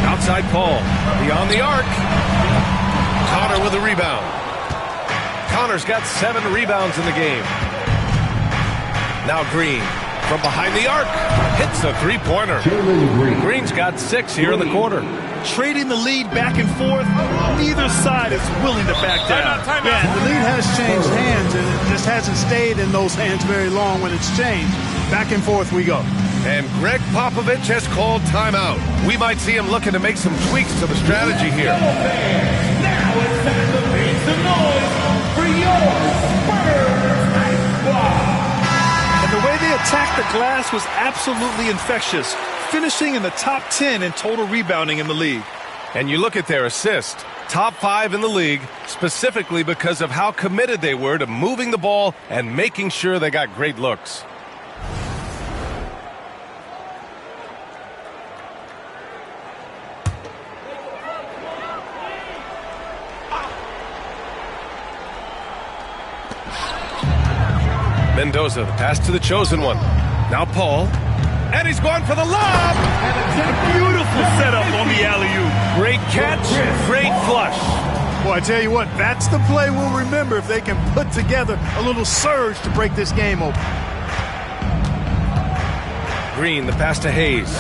Outside Paul. Beyond the arc. Connor with a rebound. Connor's got 7 rebounds in the game. Now Green from behind the arc. Hits a 3-pointer. Green's got 6 here in the quarter. Trading the lead back and forth, neither side is willing to back down. Yeah, the lead has changed hands, and it just hasn't stayed in those hands very long when it's changed. Back and forth we go. And Greg Popovich has called timeout. We might see him looking to make some tweaks to the strategy here. Now it's time to make some noise for your Spurs squad. And the way they attacked the glass was absolutely infectious, finishing in the top 10 in total rebounding in the league. And you look at their assist, top 5 in the league, specifically because of how committed they were to moving the ball and making sure they got great looks. Mendoza, the pass to the chosen one. Now Paul. And he's going for the lob. Beautiful setup on the alley-oop. Great catch, great flush. Well, I tell you what, that's the play we'll remember if they can put together a little surge to break this game open. Green, the pass to Hayes.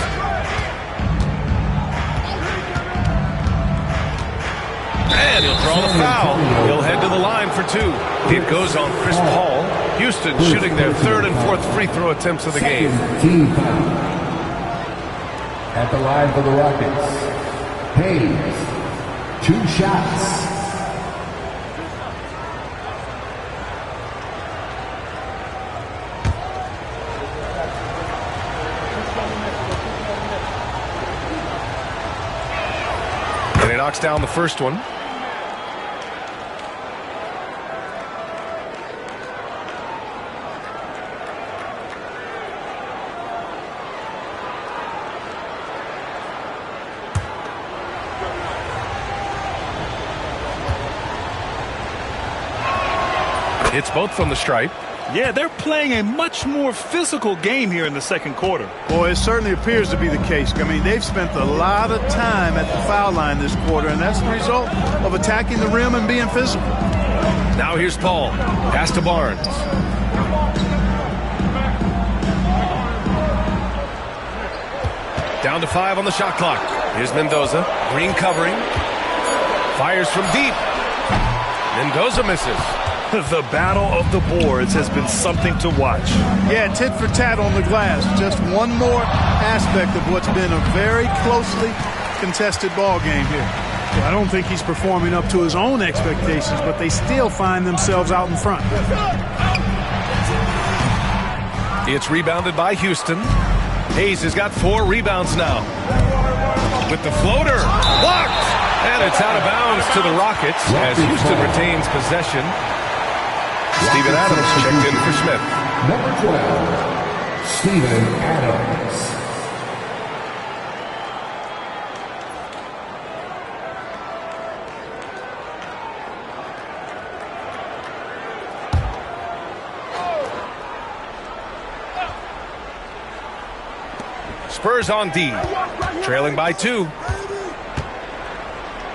And he'll draw the foul. He'll head to the line for 2. It goes on Chris Paul. Houston shooting their 3rd and 4th free throw attempts of the game. Team foul. At the line for the Rockets, Hayes, 2 shots. And he knocks down the first one. It's both from the stripe. Yeah, they're playing a much more physical game here in the second quarter. Boy, it certainly appears to be the case. I mean, they've spent a lot of time at the foul line this quarter, and that's the result of attacking the rim and being physical. Now here's Paul. Pass to Barnes. Down to 5 on the shot clock. Here's Mendoza. Green covering. Fires from deep. Mendoza misses. The battle of the boards has been something to watch. Yeah, tit for tat on the glass. Just one more aspect of what's been a very closely contested ball game here. Well, I don't think he's performing up to his own expectations, but they still find themselves out in front. It's rebounded by Houston. Hayes has got 4 rebounds now. With the floater. Blocked! And it's out of bounds to the Rockets as Houston retains possession. Steven Adams checked in for Smith. Number 12, Steven Adams. Spurs on D. Trailing by 2.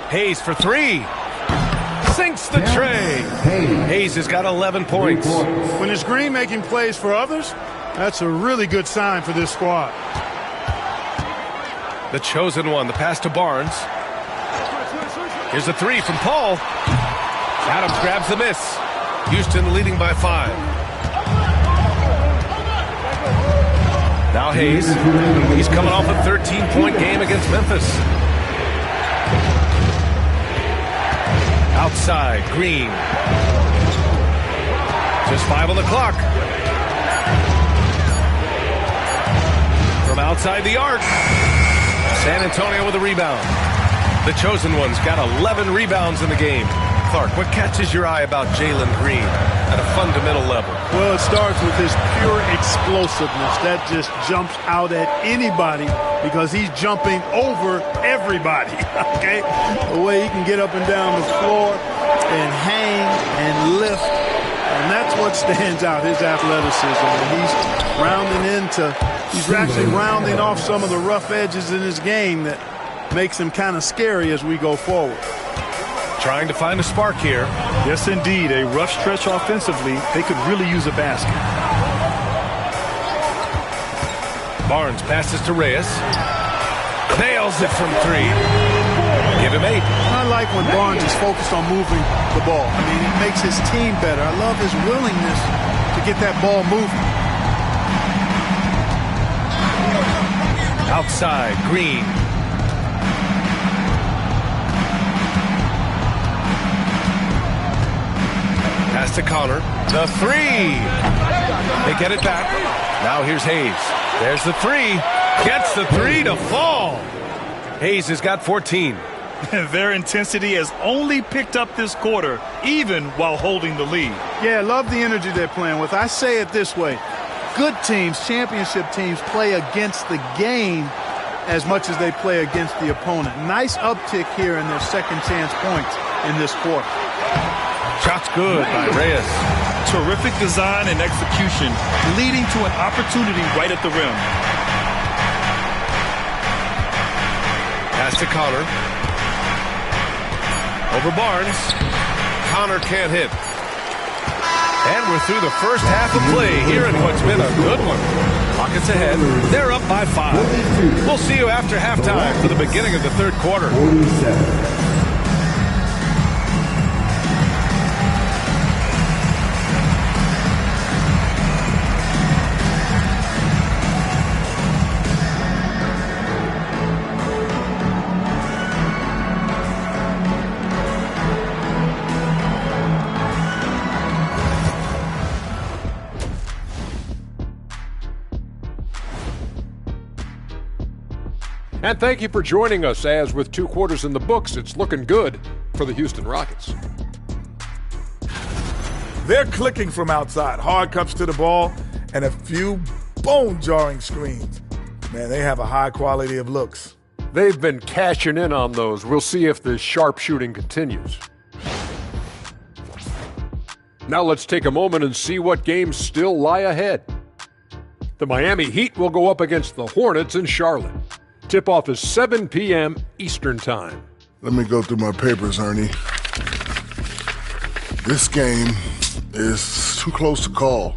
Hayes for 3. Sinks the tray. Hayes has got 11 points. When it's Green making plays for others, that's a really good sign for this squad. The chosen one, the pass to Barnes. Here's a 3 from Paul. Adams grabs the miss. Houston leading by 5. Now Hayes. He's coming off a 13-point game against Memphis. Outside, Green. Just 5 on the clock. From outside the arc. San Antonio with a rebound. The chosen ones got 11 rebounds in the game. Clark, what catches your eye about Jalen Green at a fundamental level? Well, it starts with his pure explosiveness. That just jumps out at anybody because he's jumping over everybody, okay? The way he can get up and down the floor and hang and lift, and that's what stands out, his athleticism. And he's actually rounding off some of the rough edges in his game that makes him kind of scary as we go forward. Trying to find a spark here. Yes, indeed. A rough stretch offensively. They could really use a basket. Barnes passes to Reyes. Nails it from 3. Give him 8. I like when Barnes is focused on moving the ball. I mean, it makes his team better. I love his willingness to get that ball moving. Outside, Green. Pass to Connor. The 3. They get it back. Now here's Hayes. There's the 3. Gets the 3 to fall. Hayes has got 14. Their intensity has only picked up this quarter, even while holding the lead. Yeah, I love the energy they're playing with. I say it this way. Good teams, championship teams, play against the game as much as they play against the opponent. Nice uptick here in their second chance points in this quarter. Shot's good by Reyes. Terrific design and execution, leading to an opportunity right at the rim. Pass to Connor. Over Barnes. Connor can't hit. And we're through the first half of play here in what's been a good one. Rockets ahead. They're up by 5. We'll see you after halftime for the beginning of the third quarter. And thank you for joining us, as with 2 quarters in the books, it's looking good for the Houston Rockets. They're clicking from outside. Hard cuts to the ball and a few bone-jarring screens. Man, they have a high quality of looks. They've been cashing in on those. We'll see if the sharp shooting continues. Now let's take a moment and see what games still lie ahead. The Miami Heat will go up against the Hornets in Charlotte. Tip-off is 7 p.m. Eastern Time. Let me go through my papers, Ernie. This game is too close to call.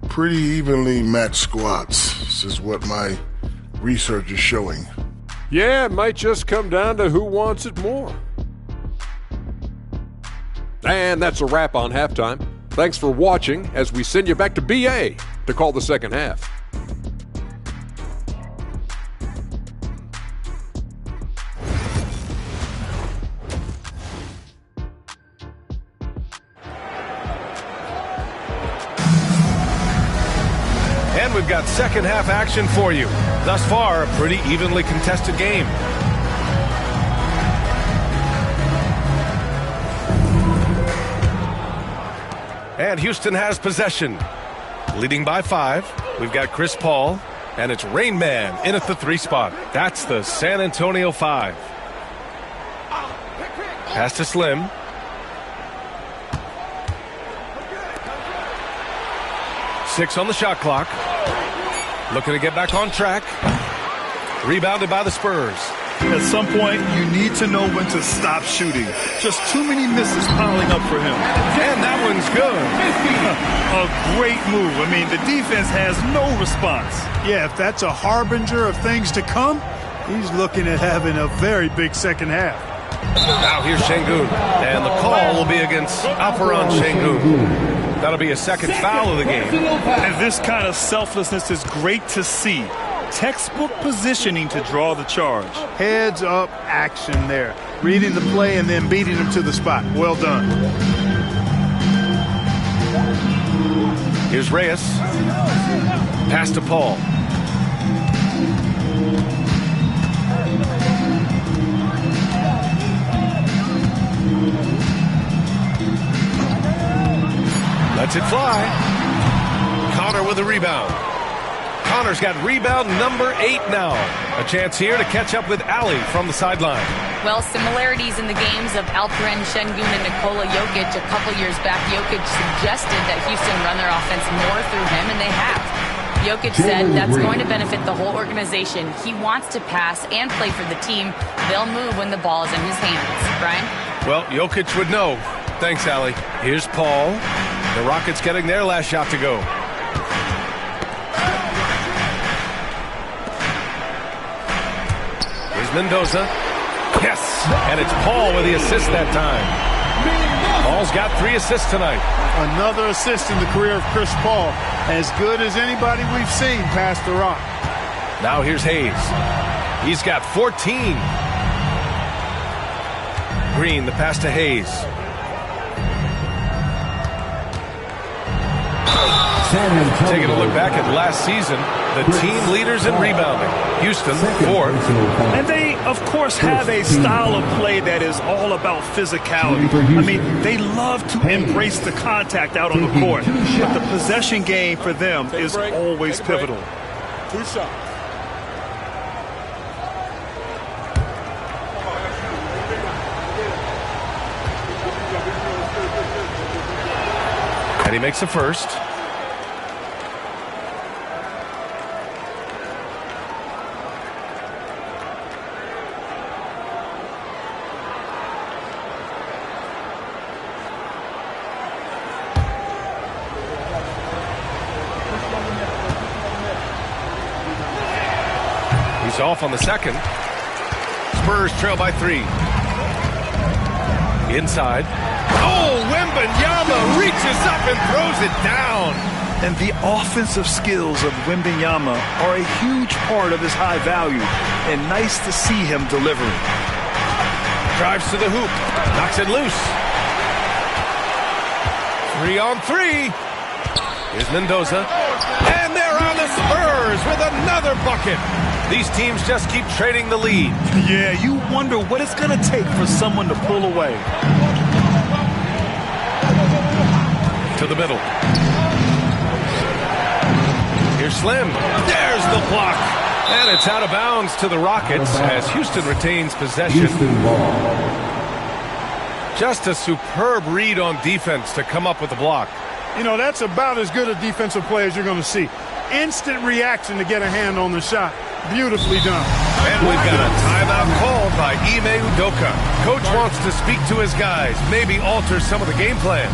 Pretty evenly matched squads. This is what my research is showing. Yeah, it might just come down to who wants it more. And that's a wrap on halftime. Thanks for watching as we send you back to BA to call the second half. And we've got second half action for you. Thus far, a pretty evenly contested game. And Houston has possession. Leading by 5. We've got Chris Paul, and it's Rain Man in at the 3 spot. That's the San Antonio 5. Pass to Slim. Six on the shot clock. Looking to get back on track. Rebounded by the Spurs. At some point, you need to know when to stop shooting. Just too many misses piling up for him. And that one's good. A great move. I mean, the defense has no response. Yeah, if that's a harbinger of things to come, he's looking at having a very big second half. Now here's Şengün, and the call will be against Alperen Şengün. That'll be a second foul of the game. And this kind of selflessness is great to see. Textbook positioning to draw the charge. Heads up action there. Reading the play and then beating him to the spot. Well done. Here's Reyes. Pass to Paul. Lets it fly. Connor with the rebound. Connor's got rebound number 8 now. A chance here to catch up with Ali from the sideline. Well, similarities in the games of Alperen Şengün and Nikola Jokic. A couple years back, Jokic suggested that Houston run their offense more through him, and they have. Jokic said that's going to benefit the whole organization. He wants to pass and play for the team. They'll move when the ball is in his hands. Brian? Well, Jokic would know. Thanks, Ali. Here's Paul. The Rockets getting their last shot to go. Here's Mendoza. Yes! And it's Paul with the assist that time. Paul's got 3 assists tonight. Another assist in the career of Chris Paul. As good as anybody we've seen past the rock. Now here's Hayes. He's got 14. Green, the pass to Hayes. Taking a look back at last season, the team leaders in rebounding. Houston, 4th. And they, of course, have a style of play that is all about physicality. I mean, they love to embrace the contact out on the court. But the possession game for them is always pivotal. 2 shots. And he makes the first. Off on the second. Spurs trail by 3. Inside. Oh, Wembanyama reaches up and throws it down. And the offensive skills of Wembanyama are a huge part of his high value. And nice to see him delivering. Drives to the hoop. Knocks it loose. 3 on 3. Here's Mendoza. And they're on the Spurs with another bucket. These teams just keep trading the lead. Yeah, you wonder what it's going to take for someone to pull away. To the middle. Here's Slim. There's the block. And it's out of bounds to the Rockets as Houston retains possession. Just a superb read on defense to come up with the block. You know, that's about as good a defensive play as you're going to see. Instant reaction to get a hand on the shot. Beautifully done. And we've got a timeout called by Ime Udoka. Coach wants to speak to his guys, maybe alter some of the game plan.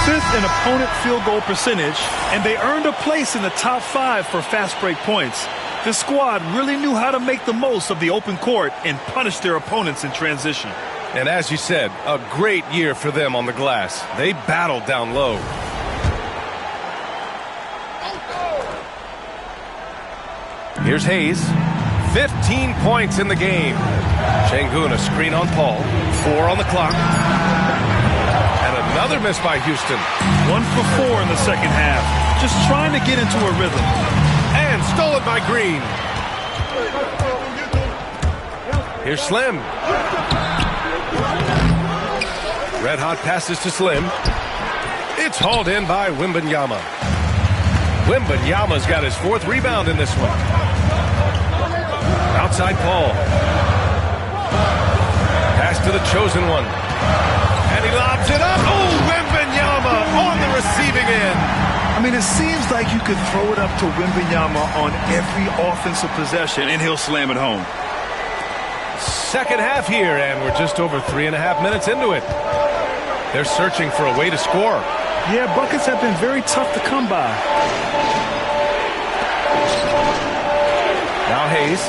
Fifth in opponent field goal percentage, and they earned a place in the top 5 for fast break points. The squad really knew how to make the most of the open court and punish their opponents in transition. And as you said, a great year for them on the glass. They battled down low. Here's Hayes. 15 points in the game. Şengün, a screen on Paul. 4 on the clock. And another miss by Houston. 1 for 4 in the second half. Just trying to get into a rhythm. And stolen by Green. Here's Slim. Red hot passes to Slim. It's hauled in by Wembanyama. Wembanyama's got his 4th rebound in this one. Outside Paul. Pass to the chosen one. And he lobs it up. Oh, Wembanyama on the receiving end. I mean, it seems like you could throw it up to Wembanyama on every offensive possession, and he'll slam it home. Second half here, and we're just over 3.5 minutes into it. They're searching for a way to score. Yeah, buckets have been very tough to come by. Now Hayes.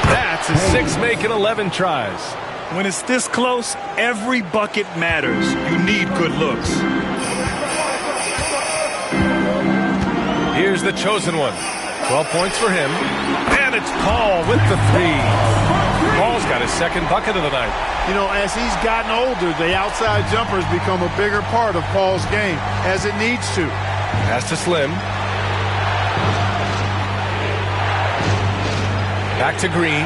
That's his 6 make in 11 tries. When it's this close, every bucket matters. You need good looks. Here's the chosen one. 12 points for him. And it's Paul with the 3. Paul's got his second bucket of the night. You know, as he's gotten older, the outside jumpers become a bigger part of Paul's game, as it needs to. Pass to Slim. Back to Green.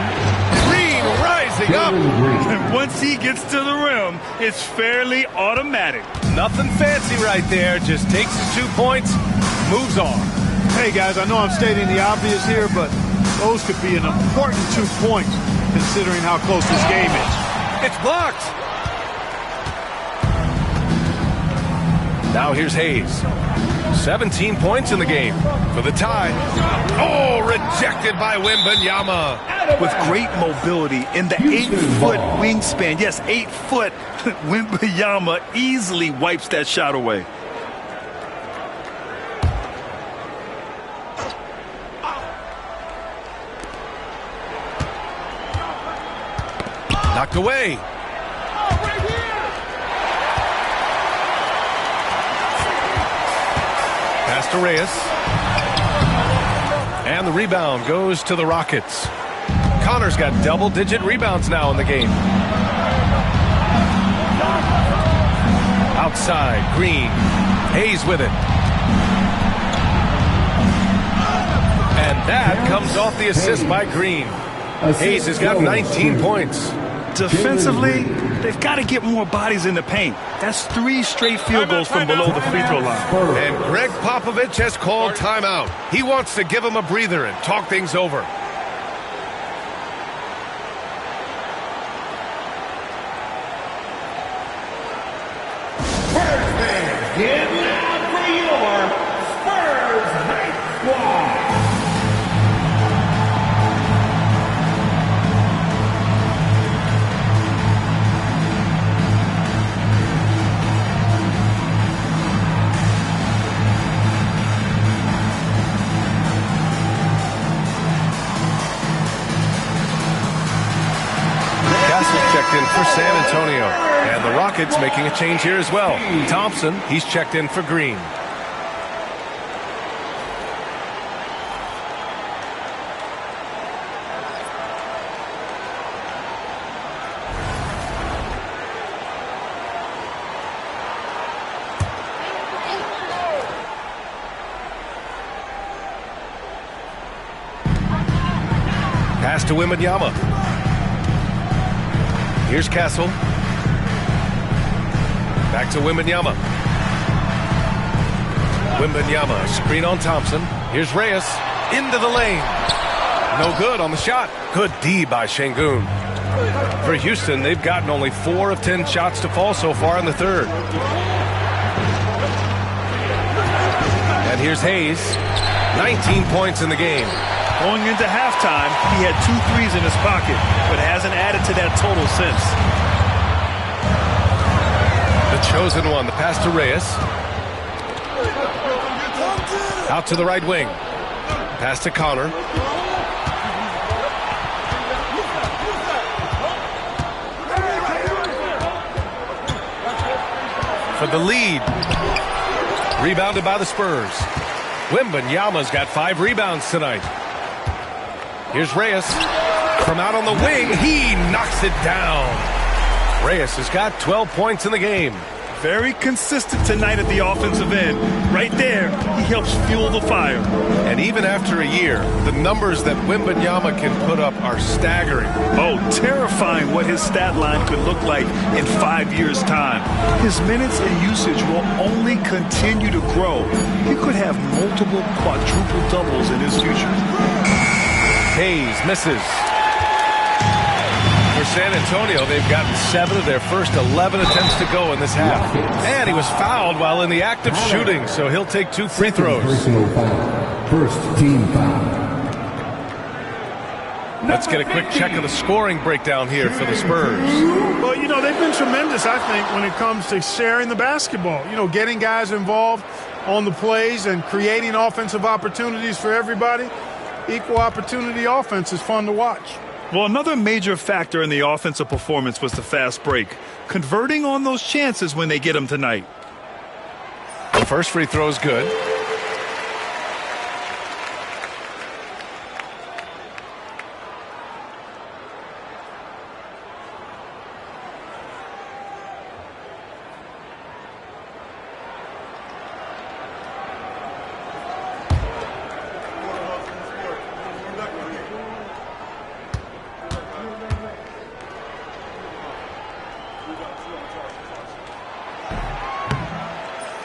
Green rising up. And once he gets to the rim, it's fairly automatic. Nothing fancy right there. Just takes his 2 points, moves on. Hey, guys, I know I'm stating the obvious here, but those could be an important 2 points considering how close this game is. It's blocked. Now here's Hayes. 17 points in the game for the tie. Oh, rejected by Wembanyama. With great mobility in the 8-foot wingspan. Yes, 8 foot. Wembanyama easily wipes that shot away. Knocked away. Pass to Reyes. And the rebound goes to the Rockets. Connor's got double-digit rebounds now in the game. Outside, Green. Hayes with it. And that comes off the assist by Green. Hayes has got 19 points. Defensively, they've got to get more bodies in the paint. That's 3 straight field goals from below the free throw line. And Greg Popovich has called timeout. He wants to give him a breather and talk things over. Spurs fans, get loud for your Spurs Night Squad. Checked in for San Antonio. And the Rockets making a change here as well. Thompson, he's checked in for Green. Pass to Wembanyama. Here's Castle. Back to Wembanyama. Wembanyama, screen on Thompson. Here's Reyes, into the lane. No good on the shot. Good D by Şengün. For Houston, they've gotten only 4 of 10 shots to fall so far in the third. And here's Hayes, 19 points in the game. Going into halftime, he had 2 threes in his pocket, but hasn't added to that total since. The chosen one, the pass to Reyes. Out to the right wing. Pass to Connor. For the lead. Rebounded by the Spurs. Wembanyama's got 5 rebounds tonight. Here's Reyes. From out on the wing, he knocks it down. Reyes has got 12 points in the game. Very consistent tonight at the offensive end. Right there, he helps fuel the fire. And even after a year, the numbers that Wembanyama can put up are staggering. Oh, terrifying what his stat line could look like in 5 years' time. His minutes and usage will only continue to grow. He could have multiple quadruple doubles in his future. Hayes misses. For San Antonio, they've gotten 7 of their first 11 attempts to go in this half. And he was fouled while in the act of shooting, so he'll take 2 free throws. Personal foul. First team foul. Let's get a quick check of the scoring breakdown here for the Spurs. Well, you know, they've been tremendous, I think, when it comes to sharing the basketball. You know, getting guys involved on the plays and creating offensive opportunities for everybody. Equal opportunity offense is fun to watch. Well, another major factor in the offensive performance was the fast break. Converting on those chances when they get them tonight. The first free throw is good.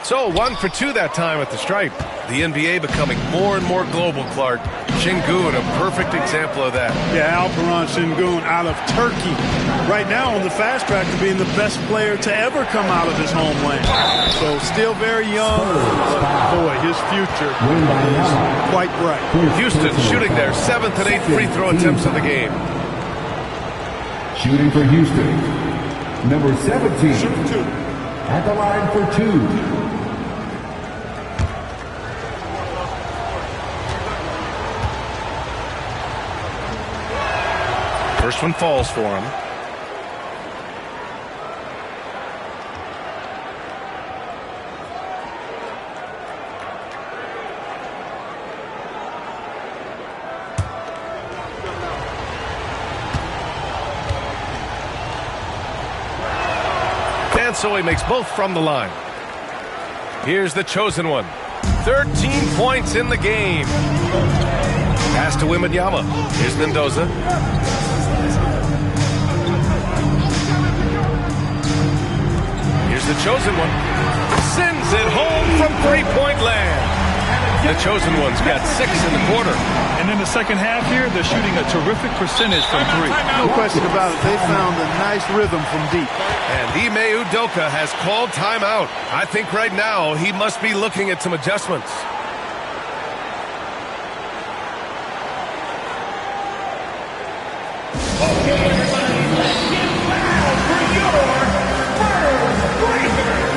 So 1 for 2 that time at the stripe. The NBA becoming more and more global, Clark. Şengün, a perfect example of that. Yeah, Alperen Şengün out of Turkey. Right now on the fast track to being the best player to ever come out of his homeland. So still very young, but boy, his future is quite bright. Houston shooting their 7th and 8th free throw attempts of the game. Shooting for Houston, number 17. At the line for 2. First one falls for him. And so he makes both from the line. Here's the chosen one. 13 points in the game. Pass to Wembanyama. Here's Mendoza. Here's the chosen one. Sends it home from three-point land. The chosen one's got 6 in the quarter. And in the second half here, they're shooting a terrific percentage from 3. No question about it. They found a nice rhythm from deep. And Ime Udoka has called timeout. I think right now he must be looking at some adjustments. Okay, everybody, let's get loud for your Spurs Breakers.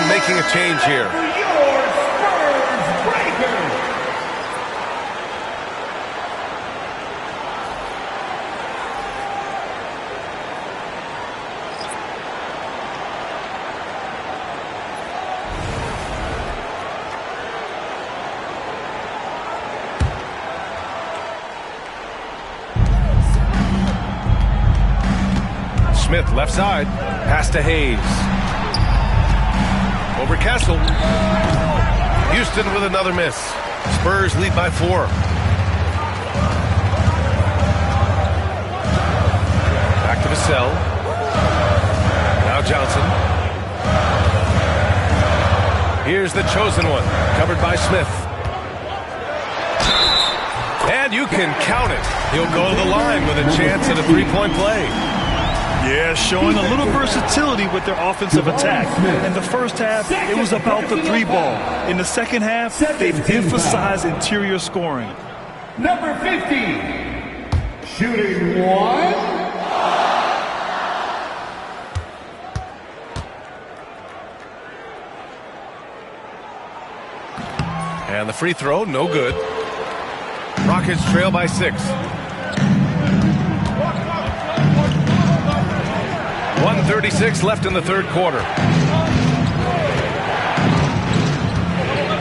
Making a change here. Your Spurs Breakers. Smith left side. Pass to Hayes. Over Kessel. Houston with another miss. Spurs lead by 4. Back to Vassell. Now Johnson. Here's the chosen one. Covered by Smith. And you can count it. He'll go to the line with a chance at a three-point play. Yeah, showing a little versatility with their offensive attack. In the first half, it was about the 3-ball. In the second half, they've emphasized interior scoring. Number 50, shooting 1. And the free throw, no good. Rockets trail by 6. 1:36 left in the third quarter.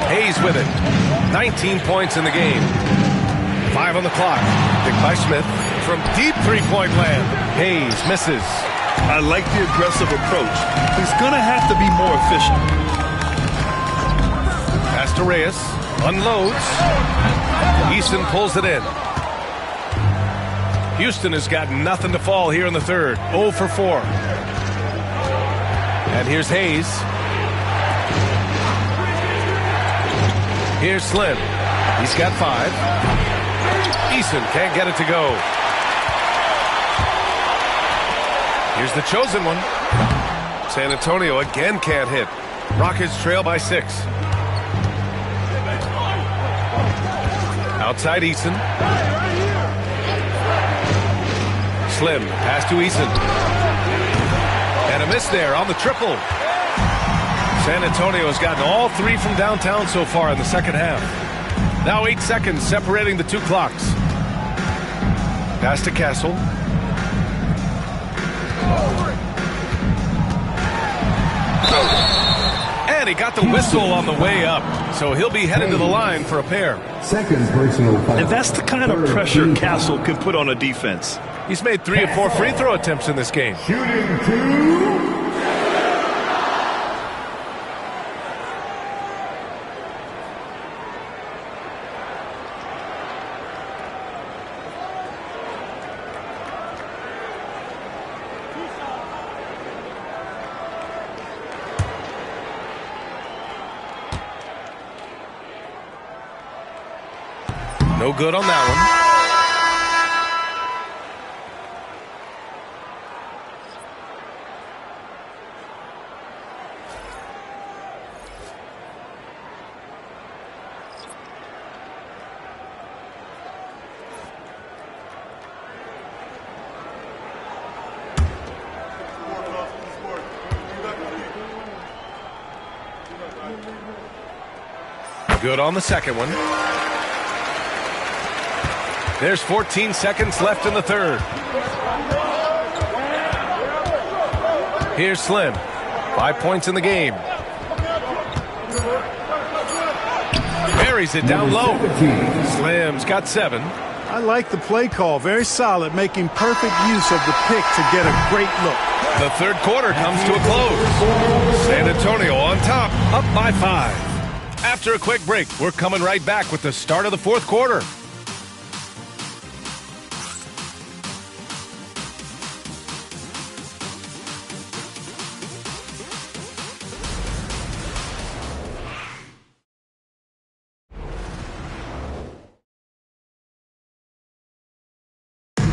Hayes with it. 19 points in the game. 5 on the clock. Picked by Smith from deep three-point land. Hayes misses. I like the aggressive approach. He's going to have to be more efficient. Pass to Reyes. Unloads. Easton pulls it in. Houston has got nothing to fall here in the third. 0 for 4. And here's Hayes. Here's Slim. He's got 5. Easton can't get it to go. Here's the chosen one. San Antonio again can't hit. Rockets trail by 6. Outside Easton. Slim, pass to Easton. And a miss there on the triple. San Antonio has gotten all 3 from downtown so far in the second half. Now 8 seconds separating the 2 clocks. Pass to Castle. And he got the whistle on the way up. So he'll be headed to the line for a pair. Second personal foul. And that's the kind of pressure Castle can put on a defense. He's made 3 or 4 free throw attempts in this game. Shooting 2. No good on that one. Good on the second one. There's 14 seconds left in the third. Here's Slim. 5 points in the game. Buries it down low. Slim's got 7. I like the play call. Very solid, making perfect use of the pick to get a great look. The third quarter comes to a close. San Antonio on top, up by 5. After a quick break, we're coming right back with the start of the fourth quarter.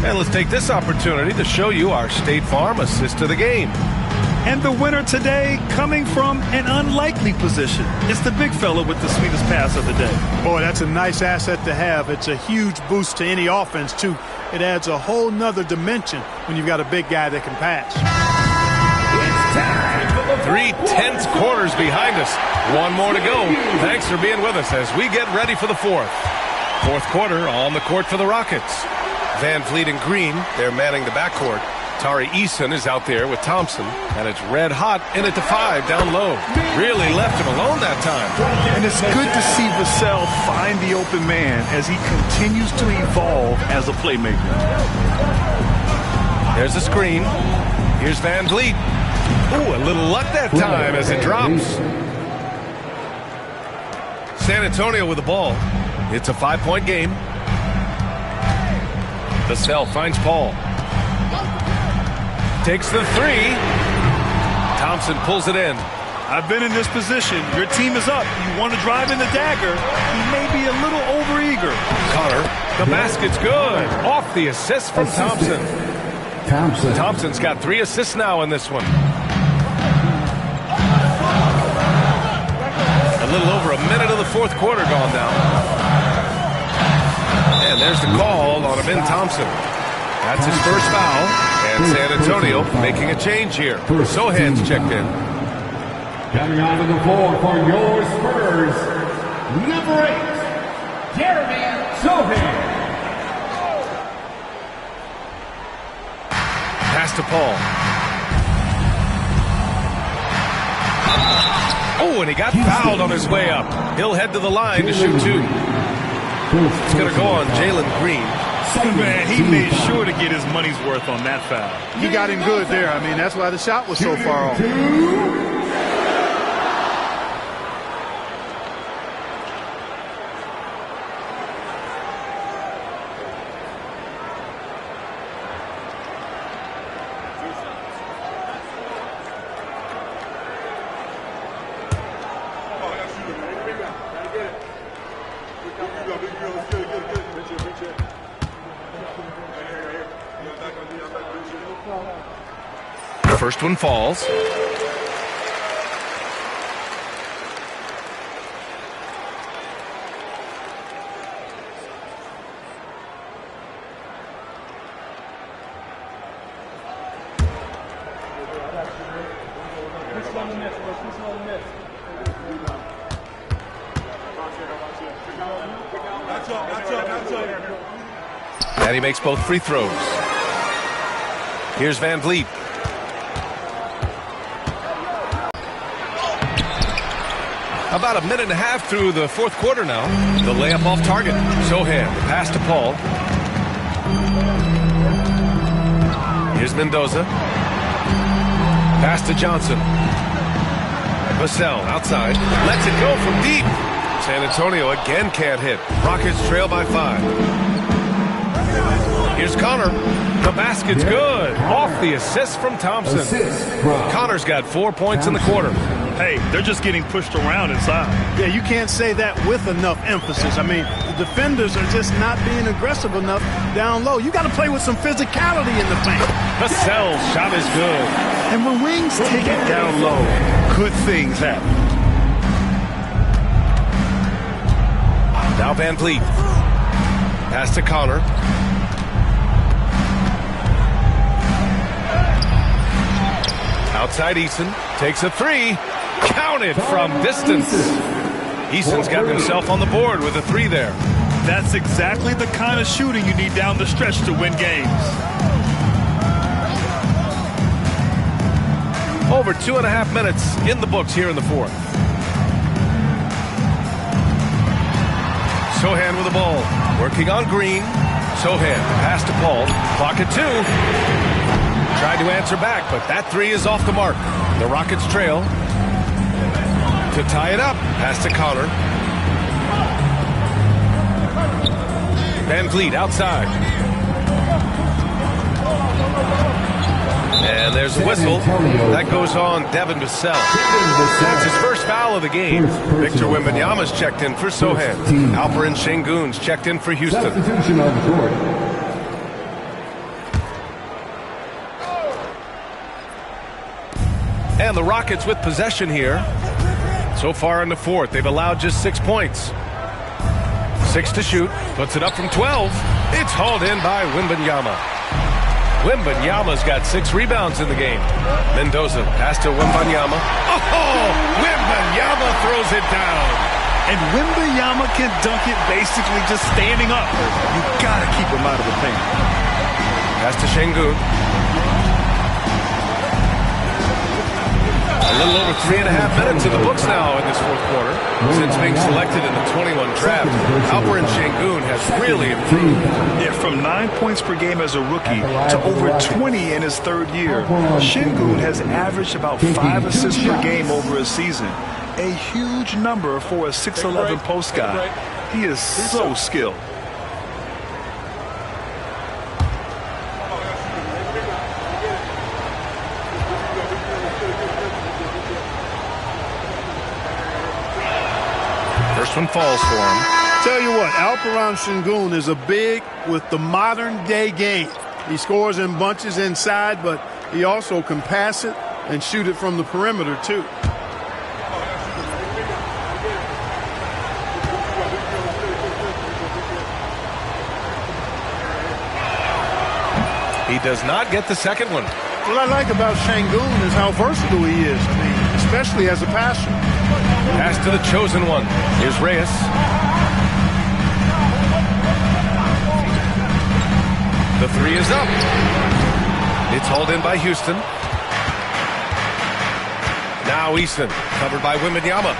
And let's take this opportunity to show you our State Farm assist to the game. And the winner today coming from an unlikely position. It's the big fella with the sweetest pass of the day. Boy, that's a nice asset to have. It's a huge boost to any offense, too. It adds a whole nother dimension when you've got a big guy that can pass. 3 tense quarters behind us. 1 more to go. Thanks for being with us as we get ready for the fourth. Fourth quarter on the court for the Rockets. Van Vliet and Green, they're manning the backcourt. Tari Eason is out there with Thompson, and it's red hot in it to 5 down low. Really left him alone that time. And it's good to see Vassell find the open man as he continues to evolve as a playmaker. There's a screen. Here's Van Vliet. Ooh, a little luck that time as it drops. San Antonio with the ball. It's a 5-point game. Vassell finds Paul. Takes the 3. Thompson pulls it in. I've been in this position. Your team is up. You want to drive in the dagger. He may be a little overeager. Connor, the basket's good. Off the assist from Thompson. Thompson's got 3 assists now in this one. A little over a minute of the fourth quarter gone now. And there's the call on Amin Thompson. That's his first foul. And San Antonio making a change here. Sohan's checked in. Coming onto the floor for your Spurs, number 8, Jeremy Sohan. Pass to Paul. Oh, and he got fouled on his way up. He'll head to the line to shoot 2. It's going to go on Jalen Green. Man, he made sure to get his money's worth on that foul. You got him good there. I mean, that's why the shot was so far off. First one falls. And he makes both free throws. Here's Van Vliet. About a minute and a half through the fourth quarter now. The layup off target. Sohan, the pass to Paul. Here's Mendoza. Pass to Johnson. Vassell outside. Lets it go from deep. San Antonio again can't hit. Rockets trail by 5. Here's Connor. The basket's good. Off the assist from Thompson. Connor's got 4 points in the quarter. Hey, they're just getting pushed around inside. Yeah, you can't say that with enough emphasis. I mean, the defenders are just not being aggressive enough down low. You got to play with some physicality in the paint. Vassell's shot is good. And when wings take it down low, good things happen. Now Van Vliet. Pass to Connor. Outside Eason. Takes a 3. Counted from distance. Eason's got himself on the board with a 3 there. That's exactly the kind of shooting you need down the stretch to win games. Over 2.5 minutes in the books here in the fourth. Sohan with the ball. Working on Green. Sohan, pass to Paul. Clock at 2. Tried to answer back, but that 3 is off the mark. The Rockets trail. To tie it up. Pass to Connor. Van Vliet outside. And there's a whistle. That goes on Devin Vassell. That's his first foul of the game. Victor Wembanyama's checked in for Sohan. Alperen Sengun's checked in for Houston. Substitution on the court. And the Rockets with possession here. So far in the fourth, they've allowed just 6 points. 6 to shoot. Puts it up from 12. It's hauled in by Wembanyama. Wembanyama's got 6 rebounds in the game. Mendoza pass to Wembanyama. Oh, Wembanyama throws it down. And Wembanyama can dunk it basically just standing up. You got to keep him out of the paint. Pass to Sengun. A little over 3.5 minutes in the books now in this fourth quarter. Since being selected in the 21 draft, Alperen Sengun has really improved. Yeah, from 9 points per game as a rookie to over 20 in his third year. Sengun has averaged about 5 assists per game over a season. A huge number for a 6'11 post guy. He is so skilled. First one falls for him. Tell you what, Alperen Sengun is a big with the modern day game. He scores in bunches inside, but he also can pass it and shoot it from the perimeter too. He does not get the second one. What I like about Sengun is how versatile he is. I mean, especially as a passer. Pass to the chosen one. Here's Reyes. The three is up. It's hauled in by Houston. Now Eason, covered by Wembanyama.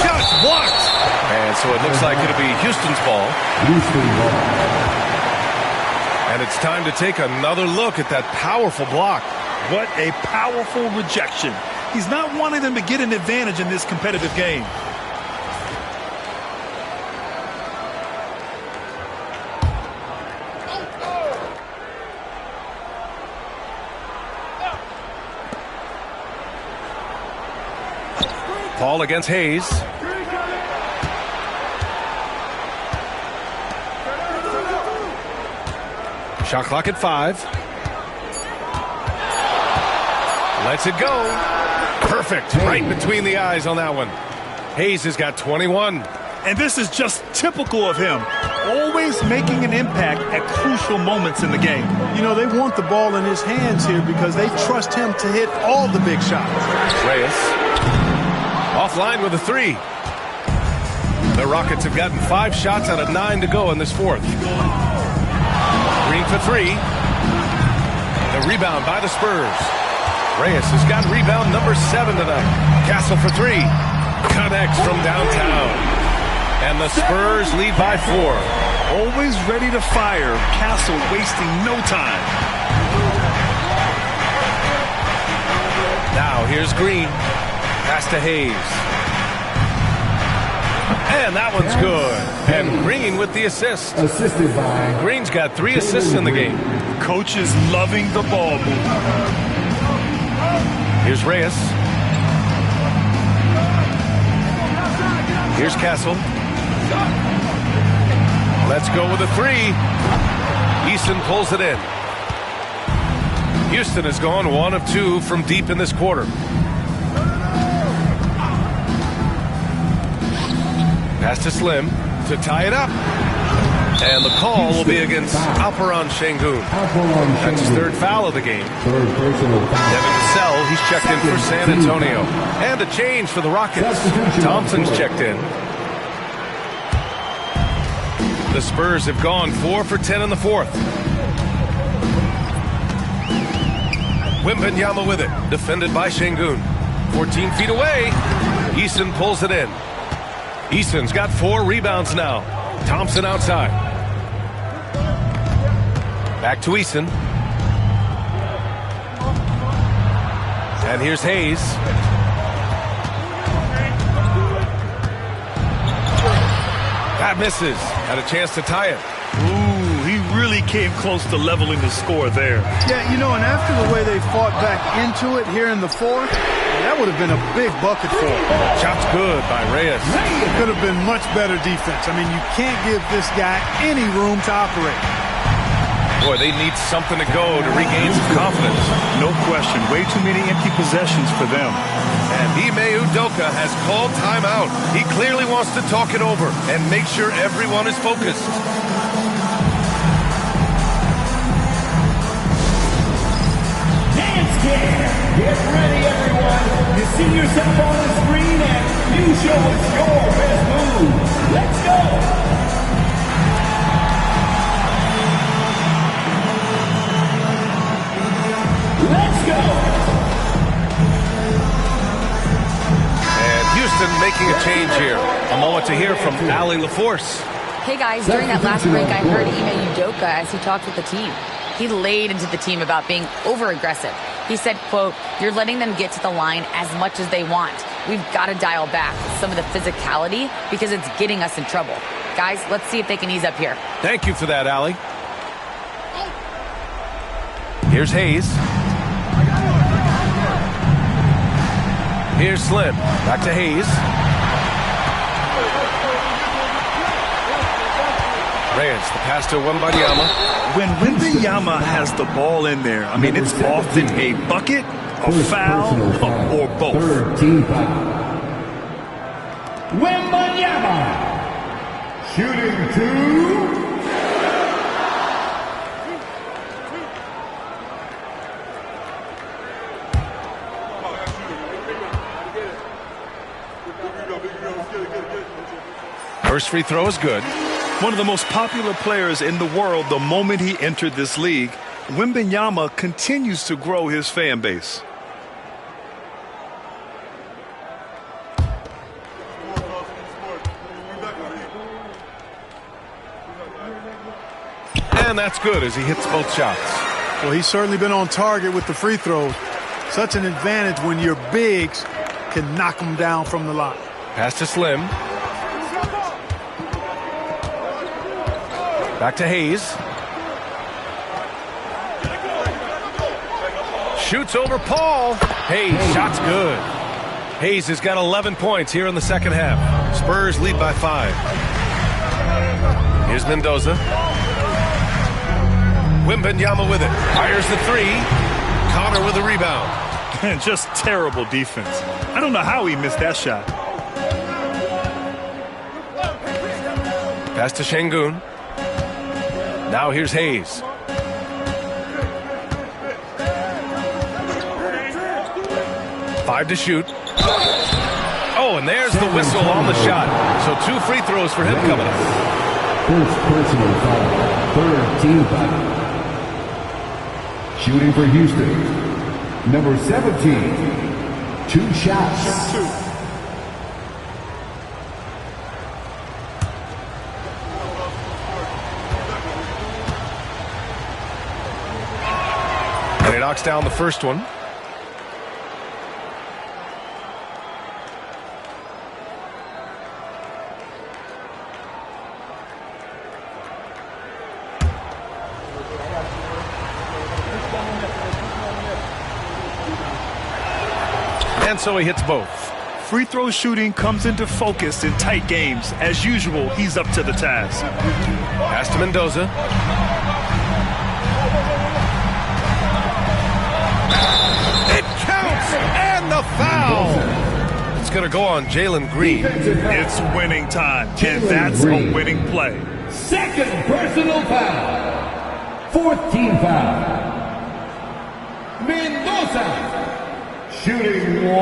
Shot's blocked. And so it looks like it'll be Houston's ball. And it's time to take another look at that powerful block. What a powerful rejection. He's not wanting them to get an advantage in this competitive game. Paul against Hayes. Shot clock at 5. Lets it go. Perfect. Right between the eyes on that one. Hayes has got 21. And this is just typical of him. Always making an impact at crucial moments in the game. You know, they want the ball in his hands here because they trust him to hit all the big shots. Reyes. Offline with a 3. The Rockets have gotten 5 shots out of 9 to go in this fourth. Green for 3. The rebound by the Spurs. Reyes has got rebound number 7 tonight. Castle for 3. Connects from downtown. And the Spurs lead by 4. Always ready to fire. Castle wasting no time. Now here's Green. Pass to Hayes. And that one's good. And Green with the assist. Assisted by Green's got 3 assists in the game. Coach is loving the ball movement. Here's Reyes. Here's Castle. Let's go with a 3. Eason pulls it in. Houston has gone 1 of 2 from deep in this quarter. Pass to Slim to tie it up. And the call will be against Alperen Şengün. That's his 3rd foul of the game. Third personal foul. Devin Vassell, he's checked in for San Antonio. And a change for the Rockets. Thompson's checked in. The Spurs have gone 4 for 10 in the fourth. Wembanyama with it. Defended by Şengün. 14 feet away. Eason pulls it in. Eason's got 4 rebounds now. Thompson outside. Back to Eason. And here's Hayes. That misses. Had a chance to tie it. Ooh, he really came close to leveling the score there. Yeah, you know, and after the way they fought back into it here in the fourth, that would have been a big bucket for him. Shot's good by Reyes. It could have been much better defense. I mean, you can't give this guy any room to operate. Boy, they need something to go to regain some confidence. No question. Way too many empty possessions for them. And Ime Udoka has called timeout. He clearly wants to talk it over and make sure everyone is focused. Dance Camp! Get ready, everyone! You see yourself on the screen and you show us your best move. Let's go! Let's go! And Houston making a change here. A moment to hear from Allie LaForce. Hey guys, during that last break, I heard Ime Udoka as he talked with the team. He laid into the team about being over-aggressive. He said, quote, "You're letting them get to the line as much as they want. We've got to dial back some of the physicality because it's getting us in trouble. Guys, let's see if they can ease up here." Thank you for that, Allie. Here's Hayes. Here's Slim. Back to Hayes. Reyes, the pass to Wembanyama. When Wembanyama has the ball in there, I mean, it's often a bucket, a foul, or both. Third team foul. Wembanyama. Shooting 2. First free throw is good. One of the most popular players in the world the moment he entered this league, Wembanyama continues to grow his fan base. And that's good as he hits both shots. Well, he's certainly been on target with the free throws. Such an advantage when your bigs can knock them down from the line. Pass to Slim. Back to Hayes. Shoots over Paul. Hayes, shot's good. Hayes has got 11 points here in the second half. Spurs lead by 5. Here's Mendoza. Wembanyama with it. Fires the 3. Connor with the rebound. And just terrible defense. I don't know how he missed that shot. Pass to Şengün. Now here's Hayes. Five to shoot. Oh, and there's the whistle on the shot. So 2 free throws for him coming up. First personal foul. Third team foul. Shooting for Houston. Number 17. 2 shots. And he knocks down the first one. And so he hits both. Free throw shooting comes into focus in tight games. As usual, he's up to the task. Pass to Mendoza. It counts! And the foul! It's going to go on Jalen Green. It's winning time, and that's a winning play. Second personal foul. Fourth team foul. Mendoza. Shooting 1.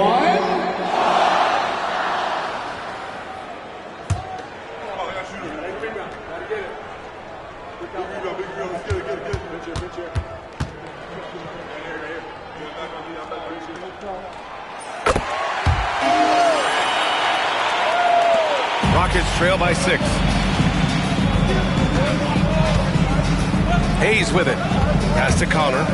Rockets trail by 6. Hayes with it. Pass to Connor.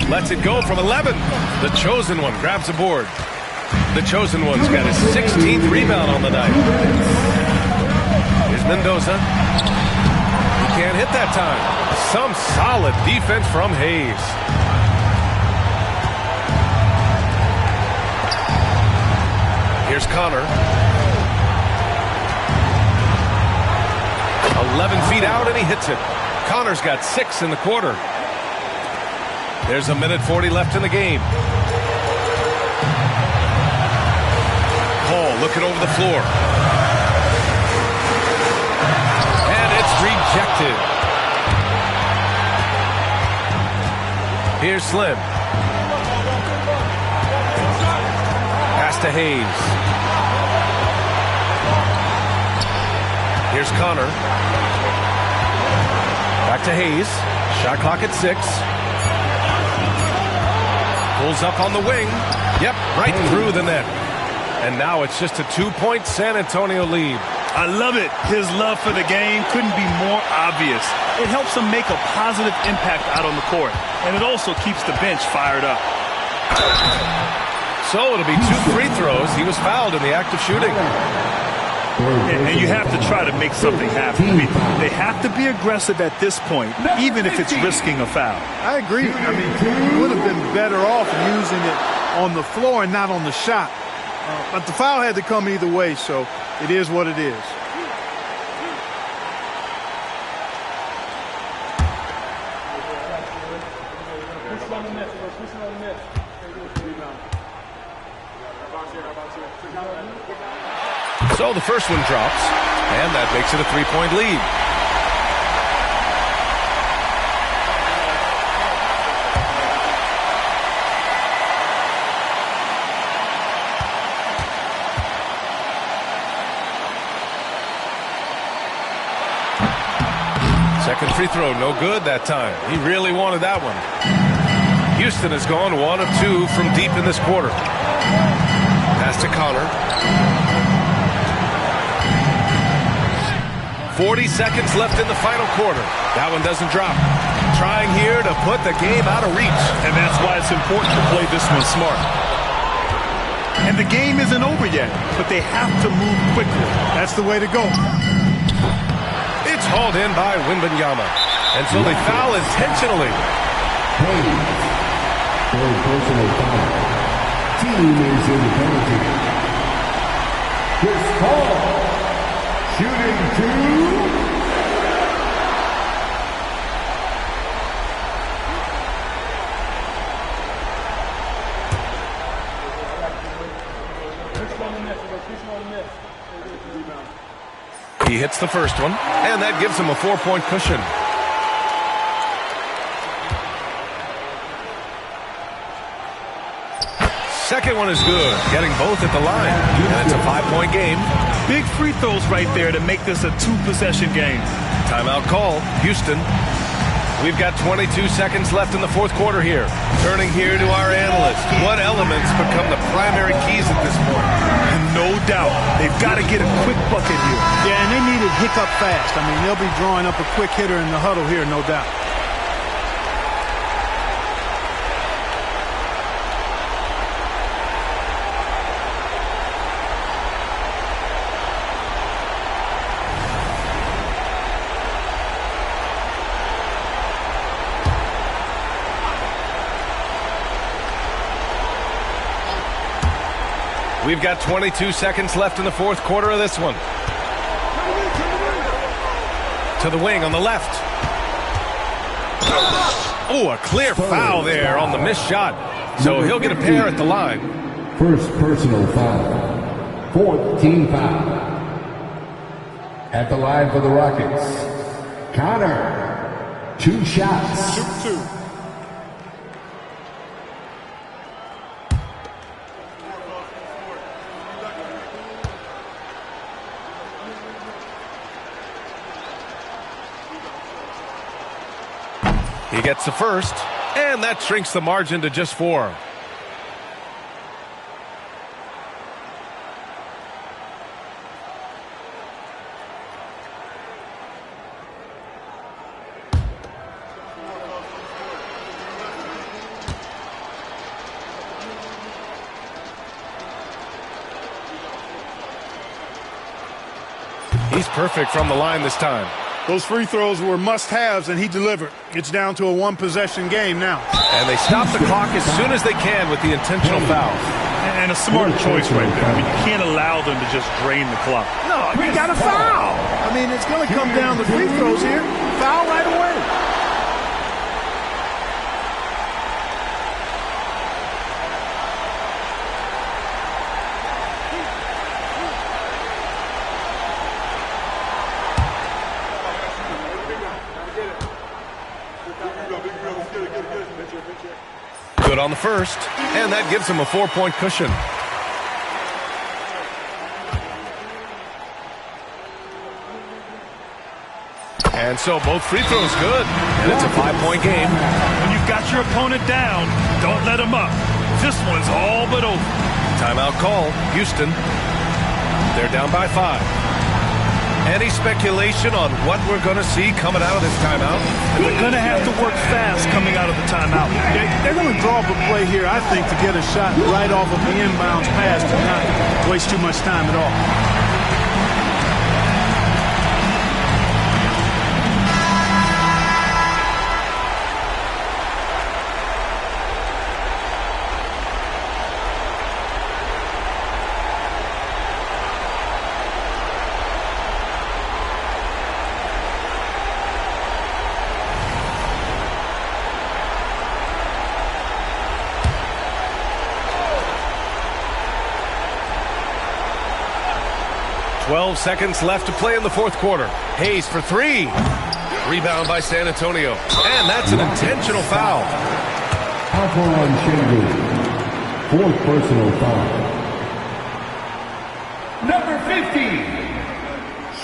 Lets it go from 11. The chosen one grabs a board. The chosen one's got his 16th rebound on the night. Here's Mendoza. He can't hit that time. Some solid defense from Hayes. Here's Connor. 11 feet out, and he hits it. Connor's got 6 in the quarter. There's a minute 40 left in the game. Paul looking over the floor. And it's rejected. Here's Slim. Pass to Hayes. Here's Connor. Back to Hayes. Shot clock at 6. Pulls up on the wing. Yep, right through the net. And now it's just a 2-point San Antonio lead. I love it. His love for the game couldn't be more obvious. It helps him make a positive impact out on the court. And it also keeps the bench fired up. So it'll be 2 free throws. He was fouled in the act of shooting. And you have to try to make something happen. I mean, they have to be aggressive at this point, even if it's risking a foul. I agree. I mean, you would have been better off using it on the floor and not on the shot. But the foul had to come either way, so it is what it is. So the first one drops, and that makes it a 3-point lead. Second free throw, no good that time. He really wanted that one. Houston has gone 1 of 2 from deep in this quarter. Pass to Connor. 40 seconds left in the final quarter. That one doesn't drop. Trying here to put the game out of reach. And that's why it's important to play this one smart. And the game isn't over yet, but they have to move quickly. That's the way to go. It's hauled in by Wembanyama. And so they foul intentionally. Third personal foul. Team is in the penalty. Chris Paul. Shooting 2. He hits the first one, and that gives him a 4-point cushion. Second one is good, getting both at the line, and it's a 5-point game. Big free throws right there to make this a 2-possession game. Timeout call, Houston. We've got 22 seconds left in the fourth quarter here. Turning here to our analysts. What elements become the primary keys at this point? And no doubt, they've got to get a quick bucket here. Yeah, and they need it hiccup fast. I mean, they'll be drawing up a quick hitter in the huddle here, no doubt. We've got 22 seconds left in the fourth quarter of this one. To the wing on the left. Oh, a clear foul there on the missed shot. So he'll get a pair at the line. First personal foul. Fourth team foul. At the line for the Rockets. Connor. 2 shots. Shoot 2. He gets the first, and that shrinks the margin to just 4. He's perfect from the line this time. Those free throws were must-haves, and he delivered. It's down to a 1-possession game now. And they stop the clock as soon as they can with the intentional foul. And a smart choice right there. I mean, you can't allow them to just drain the clock. No, you got to foul. I mean, it's going to come down to free throws here. Foul right away. Good on the first, and that gives him a 4-point cushion. And so both free throws good, and it's a 5-point game. When you've got your opponent down, don't let him up. This one's all but over. Timeout call, Houston. They're down by 5. Any speculation on what we're going to see coming out of this timeout? They're going to have to work fast coming out of the timeout. They're going to draw up a play here, I think, to get a shot right off of the inbounds pass to not waste too much time at all. 12 seconds left to play in the fourth quarter. Hayes for 3. Rebound by San Antonio. And that's an intentional foul. Alperen Şengün. Fourth personal foul. Number 50.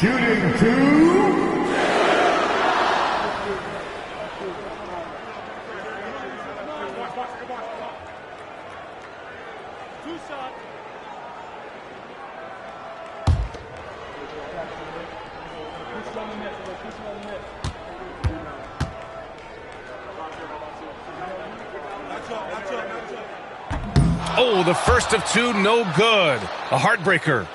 Shooting 2. Oh, the first of two, no good. A heartbreaker.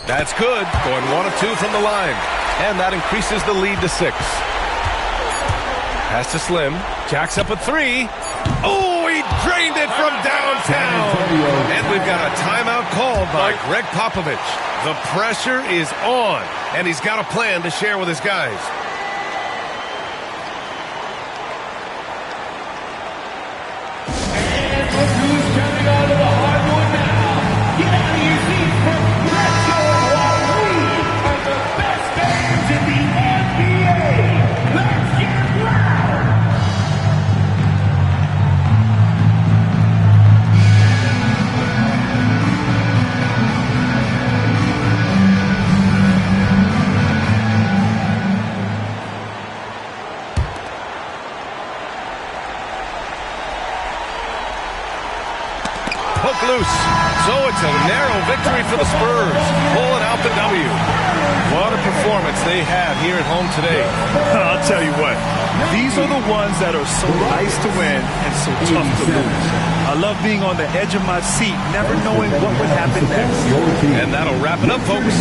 That's good. Going 1 of 2 from the line. And that increases the lead to 6. Pass to Slim. Jacks up a 3. Oh, he drained it from downtown. And we've got a timeout called by Greg Popovich. The pressure is on, and he's got a plan to share with his guys. And look who's coming onto the hardwood now. Get out of your seats for Retro while we are the best fans in the NBA. Let's get loud. Poke loose. So it's a narrow victory for the Spurs, pulling out the W. What a performance they had here at home today. I'll tell you what, these are the ones that are so nice to win and so tough to lose. I love being on the edge of my seat, never knowing what would happen next. And that'll wrap it up, folks.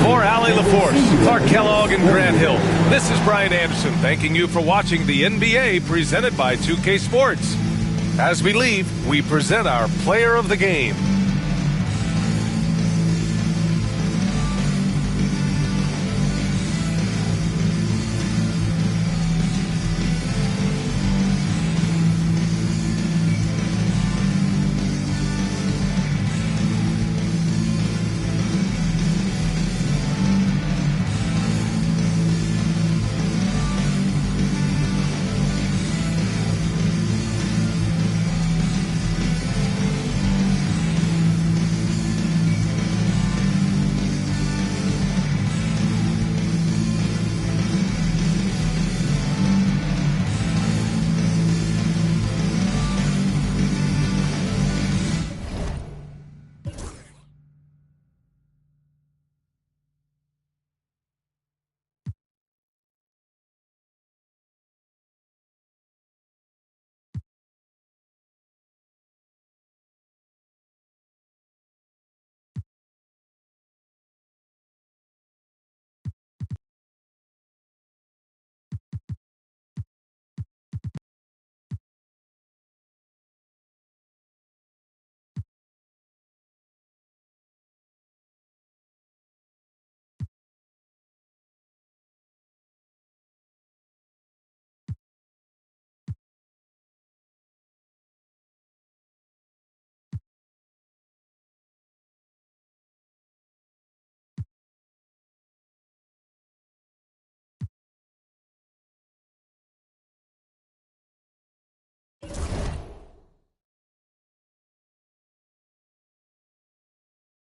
For Allie LaForce, Clark Kellogg, and Grant Hill, this is Brian Anderson thanking you for watching the NBA presented by 2K Sports. As we leave, we present our player of the game.